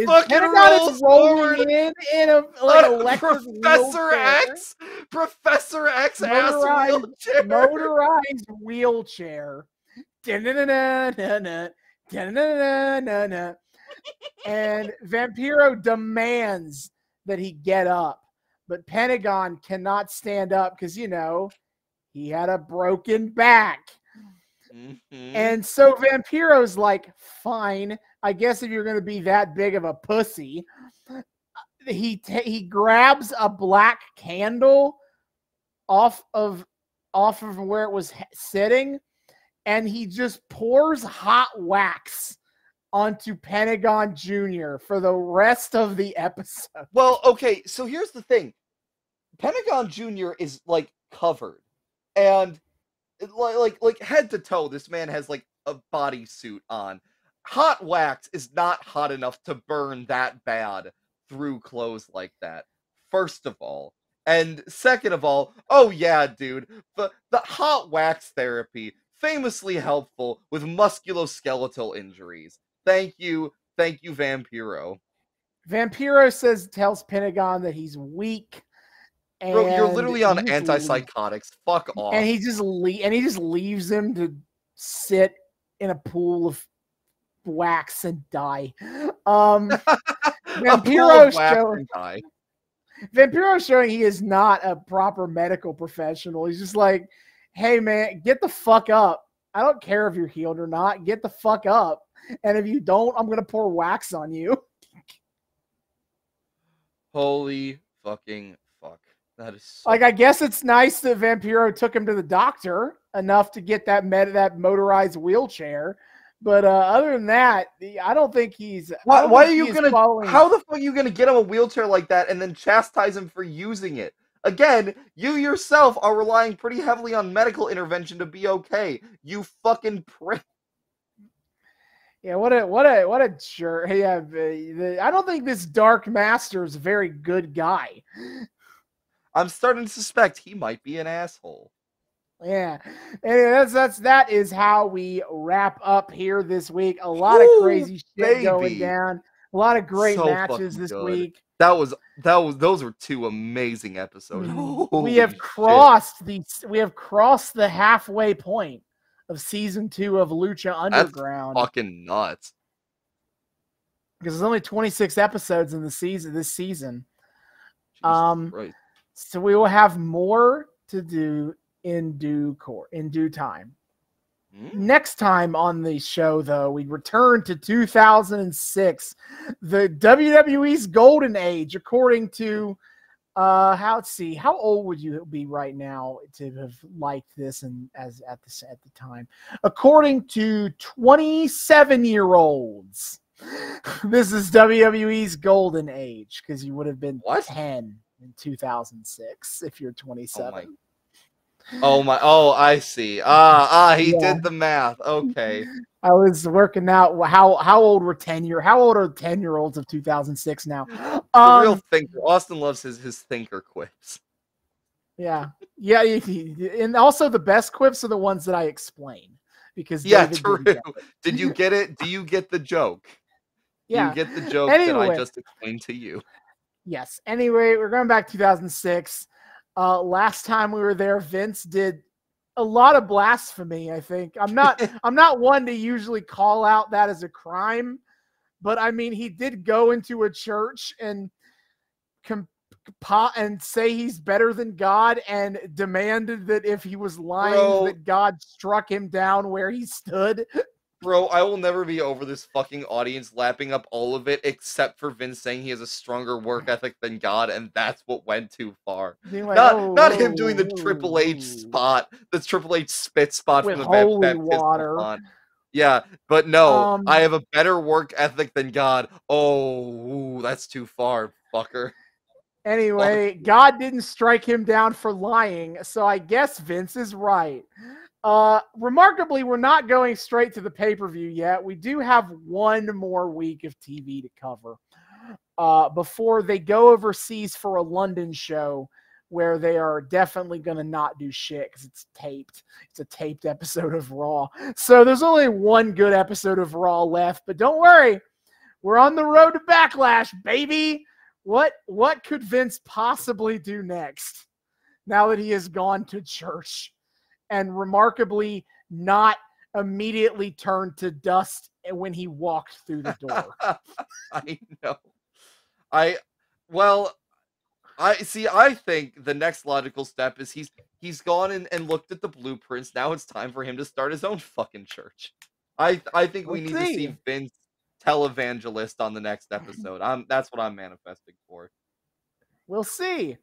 rolls forward in a like Professor X. Professor X motorized wheelchair. And Vampiro demands that he get up, but Pentagon cannot stand up because he had a broken back. Mm-hmm. And so Vampiro's like, fine, I guess if you're going to be that big of a pussy. He grabs a black candle off of where it was sitting, and he just pours hot wax onto Pentagon Jr. for the rest of the episode. Well, okay, so here's the thing. Pentagon Jr. is like covered, and like head to toe, this man has like a bodysuit on. Hot wax is not hot enough to burn that bad through clothes like that, first of all. And second of all, oh yeah, dude, the hot wax therapy, famously helpful with musculoskeletal injuries. Thank you, Vampiro. Vampiro tells Pentagon that he's weak. Bro, you're literally on antipsychotics. Fuck off. And he just leaves him to sit in a pool of wax and die. Vampiro showing he is not a proper medical professional. He's just like, hey man, get the fuck up. I don't care if you're healed or not. Get the fuck up. And if you don't, I'm gonna pour wax on you. Holy fucking fuck. That is so like, I guess it's nice that Vampiro took him to the doctor enough to get that motorized wheelchair. But other than that, I don't think he's. Why are you gonna? How the fuck are you gonna get him a wheelchair like that and then chastise him for using it? Again, you yourself are relying pretty heavily on medical intervention to be okay. You fucking prick. Yeah, what a jerk. Yeah, I don't think this Dark Master is a very good guy. I'm starting to suspect he might be an asshole. Yeah, and that is how we wrap up here this week. A lot of crazy shit going down. A lot of great matches this week. Those were 2 amazing episodes. We have crossed the halfway point of season 2 of Lucha Underground. That's fucking nuts. Because there's only 26 episodes in this season. So we will have more to do in due time. Next time on the show, though, we return to 2006, the WWE's golden age, according to how old would you be right now to have liked this and at the time? According to 27-year-olds. This is WWE's golden age because you would have been What? 10 in 2006 if you're 27. Oh my! Oh, I see. He did the math. Okay. I was working out how old were 10-year how old are 10-year-olds of 2006 now? The real thinker. Austin loves his thinker quips. Yeah, and also the best quips are the ones that I explain because David true. Did you get it? Do you get the joke? Yeah, you get the joke that I just explained to you. Yes. Anyway, we're going back to 2006. Last time we were there, Vince did a lot of blasphemy. I think I'm not one to usually call out that as a crime, but I mean he did go into a church and say he's better than God and demanded that if he was lying that God struck him down where he stood. Bro, I will never be over this fucking audience lapping up all of it except for Vince saying he has a stronger work ethic than God, and that's what went too far. Like, not him doing the Triple H spot, the Triple H spit spot with from the holy water. Font. Yeah, but no, I have a better work ethic than God. Oh, that's too far, fucker. Anyway, God didn't strike him down for lying, so I guess Vince is right. Remarkably, we're not going straight to the pay-per-view yet. We do have one more week of TV to cover before they go overseas for a London show where they are definitely going to not do shit because it's taped. It's a taped episode of Raw. So there's only one good episode of Raw left, but don't worry. We're on the road to Backlash, baby. What could Vince possibly do next now that he has gone to church and remarkably not immediately turned to dust when he walked through the door? I know. I think the next logical step is he's gone and looked at the blueprints. Now it's time for him to start his own fucking church. I think we need to see Vince televangelist on the next episode. That's what I'm manifesting for. We'll see.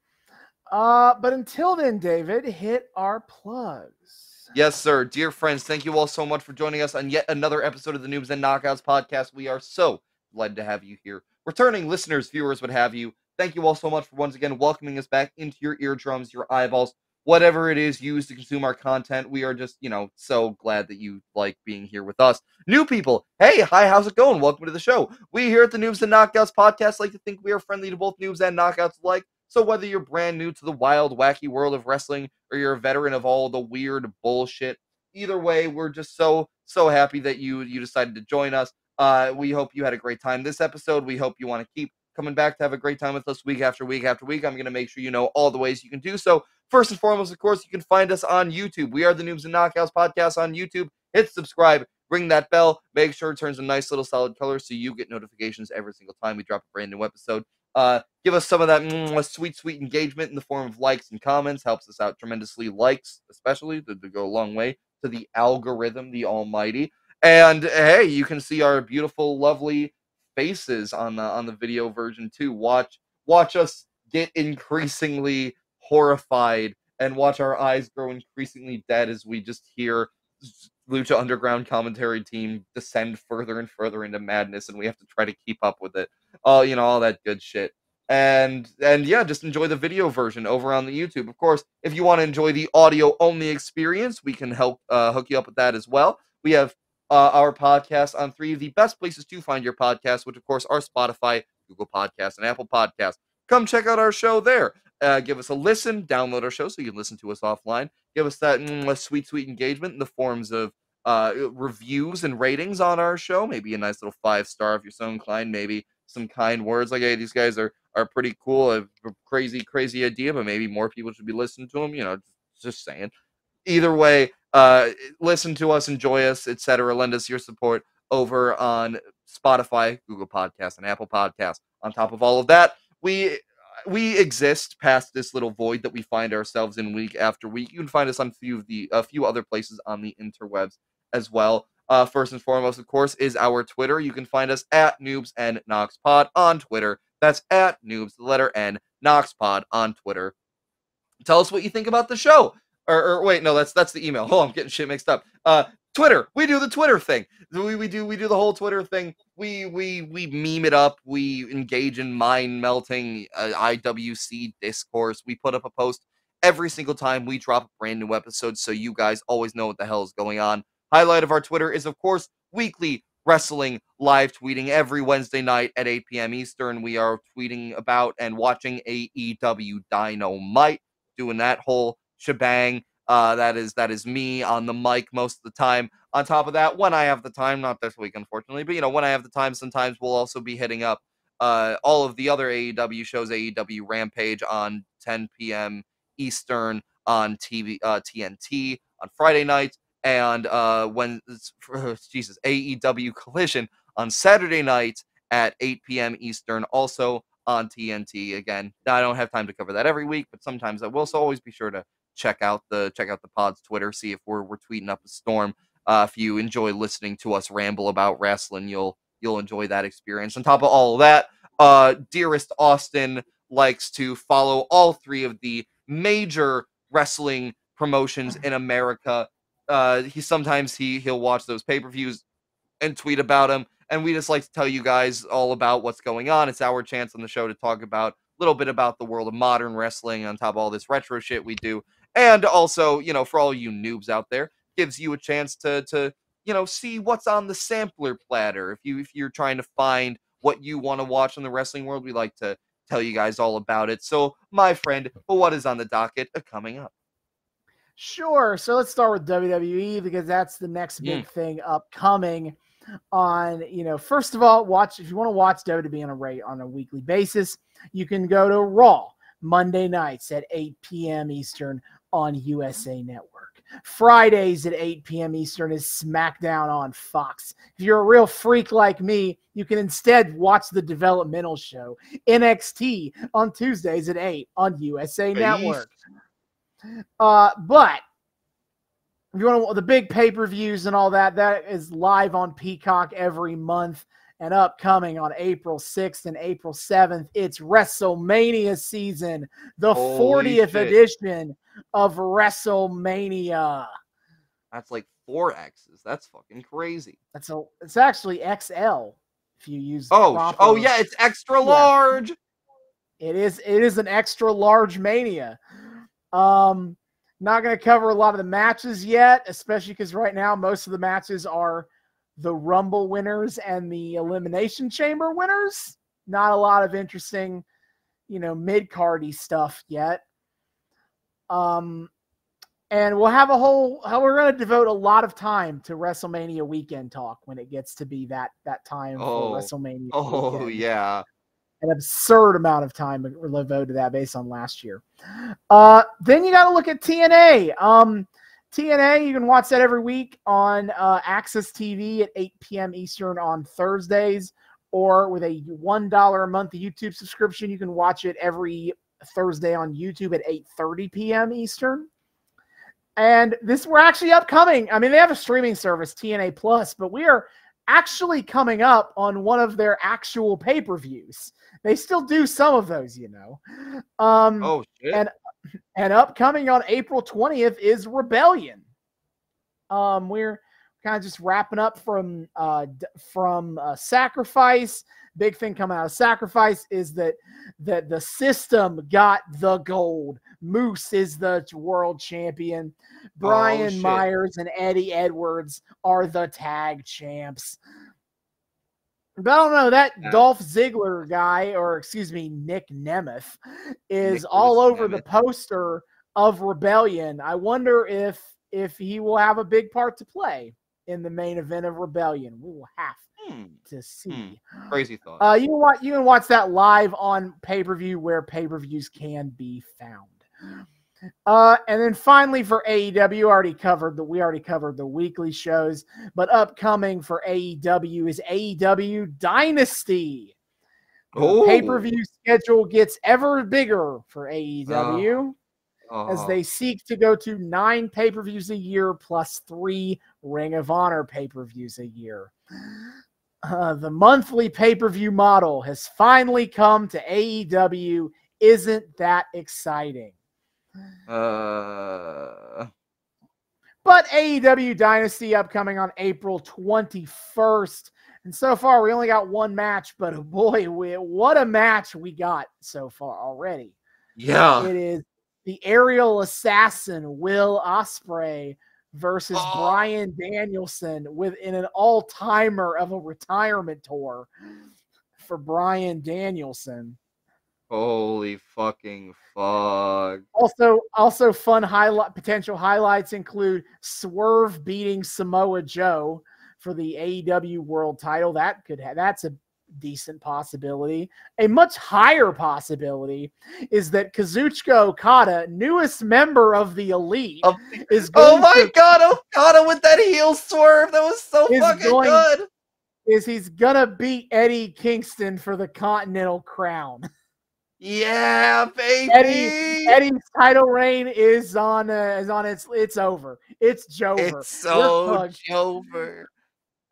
But until then, David, hit our plugs. Yes, sir. Dear friends, thank you all so much for joining us on yet another episode of the Noobs and Knockouts Podcast. We are so glad to have you here. Returning listeners, viewers, what have you. Thank you all so much for once again welcoming us back into your eardrums, your eyeballs, whatever it is used to consume our content. We are just, so glad that you like being here with us. New people, hey, hi, how's it going? Welcome to the show. We here at the Noobs and Knockouts Podcast like to think we are friendly to both noobs and knockouts alike. So whether you're brand new to the wild, wacky world of wrestling or you're a veteran of all the weird bullshit, either way, we're just so happy that you decided to join us. We hope you had a great time this episode. We hope you want to keep coming back to have a great time with us week after week after week. I'm going to make sure you know all the ways you can do so. First and foremost, of course, you can find us on YouTube. We are the Noobs and Knockouts Podcast on YouTube. Hit subscribe, ring that bell, make sure it turns a nice little solid color so you get notifications every single time we drop a brand new episode. Give us some of that sweet engagement in the form of likes and comments. Helps us out tremendously. Likes, especially, to go a long way to the algorithm, the almighty. And hey, you can see our beautiful, lovely faces on the video version too. Watch us get increasingly horrified and watch our eyes grow increasingly dead as we just hear Lucha Underground commentary team descend further and further into madness, and we have to try to keep up with it. All that good shit. And yeah, just enjoy the video version over on the YouTube. Of course, if you want to enjoy the audio only experience, we can help hook you up with that as well. We have our podcast on 3 of the best places to find your podcast, which of course are Spotify, Google Podcasts, and Apple Podcasts. Come check out our show there. Give us a listen, download our show so you can listen to us offline. Give us that sweet engagement in the forms of reviews and ratings on our show. Maybe a nice little 5-star if you're so inclined. Maybe some kind words like, hey, these guys are pretty cool. A crazy idea, but maybe more people should be listening to them. Just saying. Either way, listen to us, enjoy us, etc. Lend us your support over on Spotify, Google Podcasts, and Apple Podcasts. On top of all of that, we exist past this little void that we find ourselves in week after week. You can find us on a few other places on the interwebs as well. First and foremost, of course, is our Twitter. You can find us at Noobs and KnoxPod on Twitter. That's at Noobs, the letter N, KnoxPod on Twitter. Tell us what you think about the show. Or wait, no, that's the email. Oh, I'm getting shit mixed up. Twitter. We do the Twitter thing. We do the whole Twitter thing. We meme it up. We engage in mind melting IWC discourse. We put up a post every single time we drop a brand new episode, so you guys always know what the hell is going on. Highlight of our Twitter is, of course, weekly wrestling live tweeting every Wednesday night at 8 p.m. Eastern. We are tweeting about and watching AEW Dynamite, doing that whole shebang. That is me on the mic most of the time. On top of that, when I have the time, not this week, unfortunately, but when I have the time, sometimes we'll also be hitting up all of the other AEW shows, AEW Rampage on 10 p.m. Eastern on TNT on Friday night, and AEW Collision on Saturday night at 8 p.m. Eastern, also on TNT. Again, I don't have time to cover that every week, but sometimes I will, so always be sure to check out the pod's Twitter, see if we're tweeting up a storm. If you enjoy listening to us ramble about wrestling, you'll enjoy that experience. On top of all of that, Dearest Austin likes to follow all three of the major wrestling promotions in America. He'll watch those pay-per-views and tweet about them, and we just like to tell you guys all about what's going on. It's our chance on the show to talk about a little bit about the world of modern wrestling on top of all this retro shit we do. And also, for all you noobs out there, gives you a chance to see what's on the sampler platter. If you're trying to find what you want to watch in the wrestling world, we like to tell you guys all about it. So, my friend, what is on the docket coming up? Sure. So let's start with WWE because that's the next big thing upcoming. On first of all, if you want to watch WWE on a weekly basis, you can go to Raw Monday nights at 8 p.m. Eastern on USA Network. Fridays at 8 p.m. Eastern is SmackDown on Fox. If you're a real freak like me, you can instead watch the developmental show NXT on Tuesdays at 8 on USA Network. But if you want the big pay-per-views and all that, that is live on Peacock every month. And upcoming on April 6th and April 7th, it's WrestleMania season, the 40th edition of WrestleMania. That's like 4 X's. That's fucking crazy. It's actually XL if you use yeah, it's extra large. It is an extra large Mania. Not going to cover a lot of the matches yet, especially because right now most of the matches are the Rumble winners and the Elimination Chamber winners. Not a lot of interesting, mid-cardy stuff yet. And we'll have we're going to devote a lot of time to WrestleMania weekend talk when it gets to be that time for WrestleMania. Oh, yeah. An absurd amount of time devoted to that based on last year. Then you got to look at TNA. TNA, you can watch that every week on Access TV at 8 p.m. Eastern on Thursdays, or with a $1 a month YouTube subscription, you can watch it every Thursday on YouTube at 8:30 p.m. Eastern. And we're actually upcoming. I mean, they have a streaming service, TNA Plus, but we are actually coming up on one of their actual pay-per-views. They still do some of those, shit. And upcoming on April 20th is Rebellion. We're kind of just wrapping up from Sacrifice. Big thing coming out of Sacrifice is that the system got the gold. Moose is the world champion. Brian Myers and Eddie Edwards are the tag champs. But I don't know, that Dolph Ziggler guy, or excuse me, Nick Nemeth, is all over the poster of Rebellion. I wonder if he will have a big part to play in the main event of Rebellion. We will have to see. Crazy thought. You can watch that live on pay-per-view where pay-per-views can be found. And then finally for AEW, we already covered the weekly shows, but upcoming for AEW is AEW Dynasty. The pay-per-view schedule gets ever bigger for AEW as they seek to go to 9 pay-per-views a year plus 3 Ring of Honor pay-per-views a year. The monthly pay-per-view model has finally come to AEW. Isn't that exciting? But AEW Dynasty upcoming on April 21st. And so far, we only got one match, but boy, what a match we got so far already. Yeah. It is the aerial assassin, Will Ospreay, versus Bryan Danielson in an all-timer of a retirement tour for Bryan Danielson. Holy fucking fuck. Also fun potential highlights include Swerve beating Samoa Joe for the AEW World Title. That's a decent possibility. A much higher possibility is that Kazuchika Okada, newest member of the Elite, is going God, Okada with that heel swerve. That was so fucking good. He's gonna beat Eddie Kingston for the Continental Crown. Yeah, baby. Eddie's title reign is on it's over. It's Jover. It's so Jover.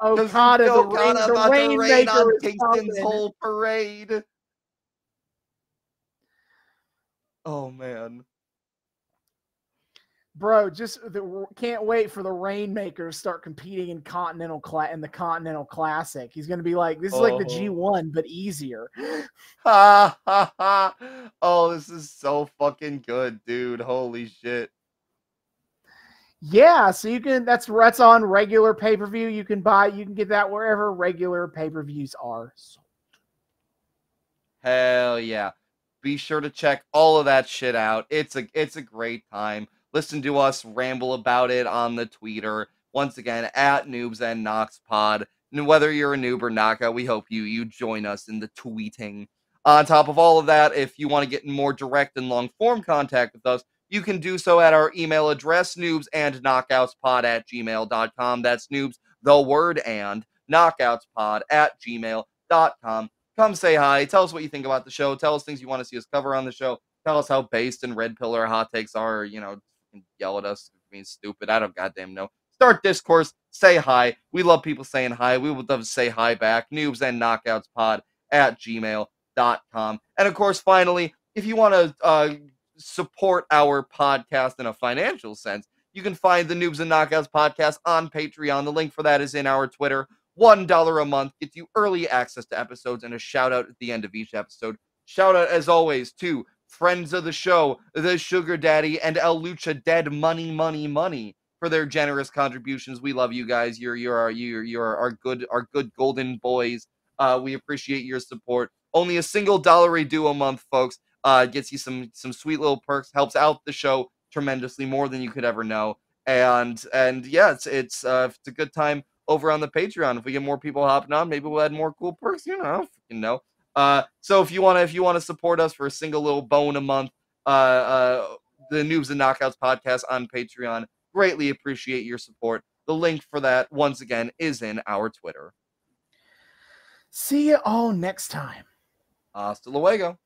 Okada, the Rainmaker, on Kingston's whole parade. Oh man, bro, can't wait for the Rainmaker to start competing in the Continental Classic. He's gonna be like, this is like the G1 but easier. Ha ha ha! Oh, this is so fucking good, dude. Holy shit. Yeah, so that's on regular pay-per-view. You can get that wherever regular pay-per-views are sold. Hell yeah. Be sure to check all of that shit out. It's a great time. Listen to us ramble about it on the Twitter. Once again, at Noobs and Knox Pod. And whether you're a noob or knockout, we hope you join us in the tweeting. On top of all of that, if you want to get in more direct and long-form contact with us, you can do so at our email address, noobsandknockoutspod@gmail.com. That's noobs, the word and, knockoutspod@gmail.com. Come say hi. Tell us what you think about the show. Tell us things you want to see us cover on the show. Tell us how based and red pill our hot takes are. Or, yell at us for being stupid. I don't goddamn know. Start discourse. Say hi. We love people saying hi. We would love to say hi back. noobsandknockoutspod@gmail.com. And of course, finally, if you want to support our podcast in a financial sense, you can find the Noobs and Knockouts podcast on Patreon. The link for that is in our Twitter. $1 a month gets you early access to episodes and a shout out at the end of each episode. Shout out, as always, to friends of the show, the Sugar Daddy and El Lucha Dead Money for their generous contributions. We love you guys. You're our good golden boys. We appreciate your support. Only a single $1 a do a month, folks. Gets you some sweet little perks, helps out the show tremendously, more than you could ever know. And yeah, it's a good time over on the Patreon. If we get more people hopping on, maybe we'll add more cool perks. So if you want to support us for a single little bone a month, the Noobs and Knockouts podcast on Patreon, greatly appreciate your support. The link for that, once again, is in our Twitter. See you all next time. Hasta luego.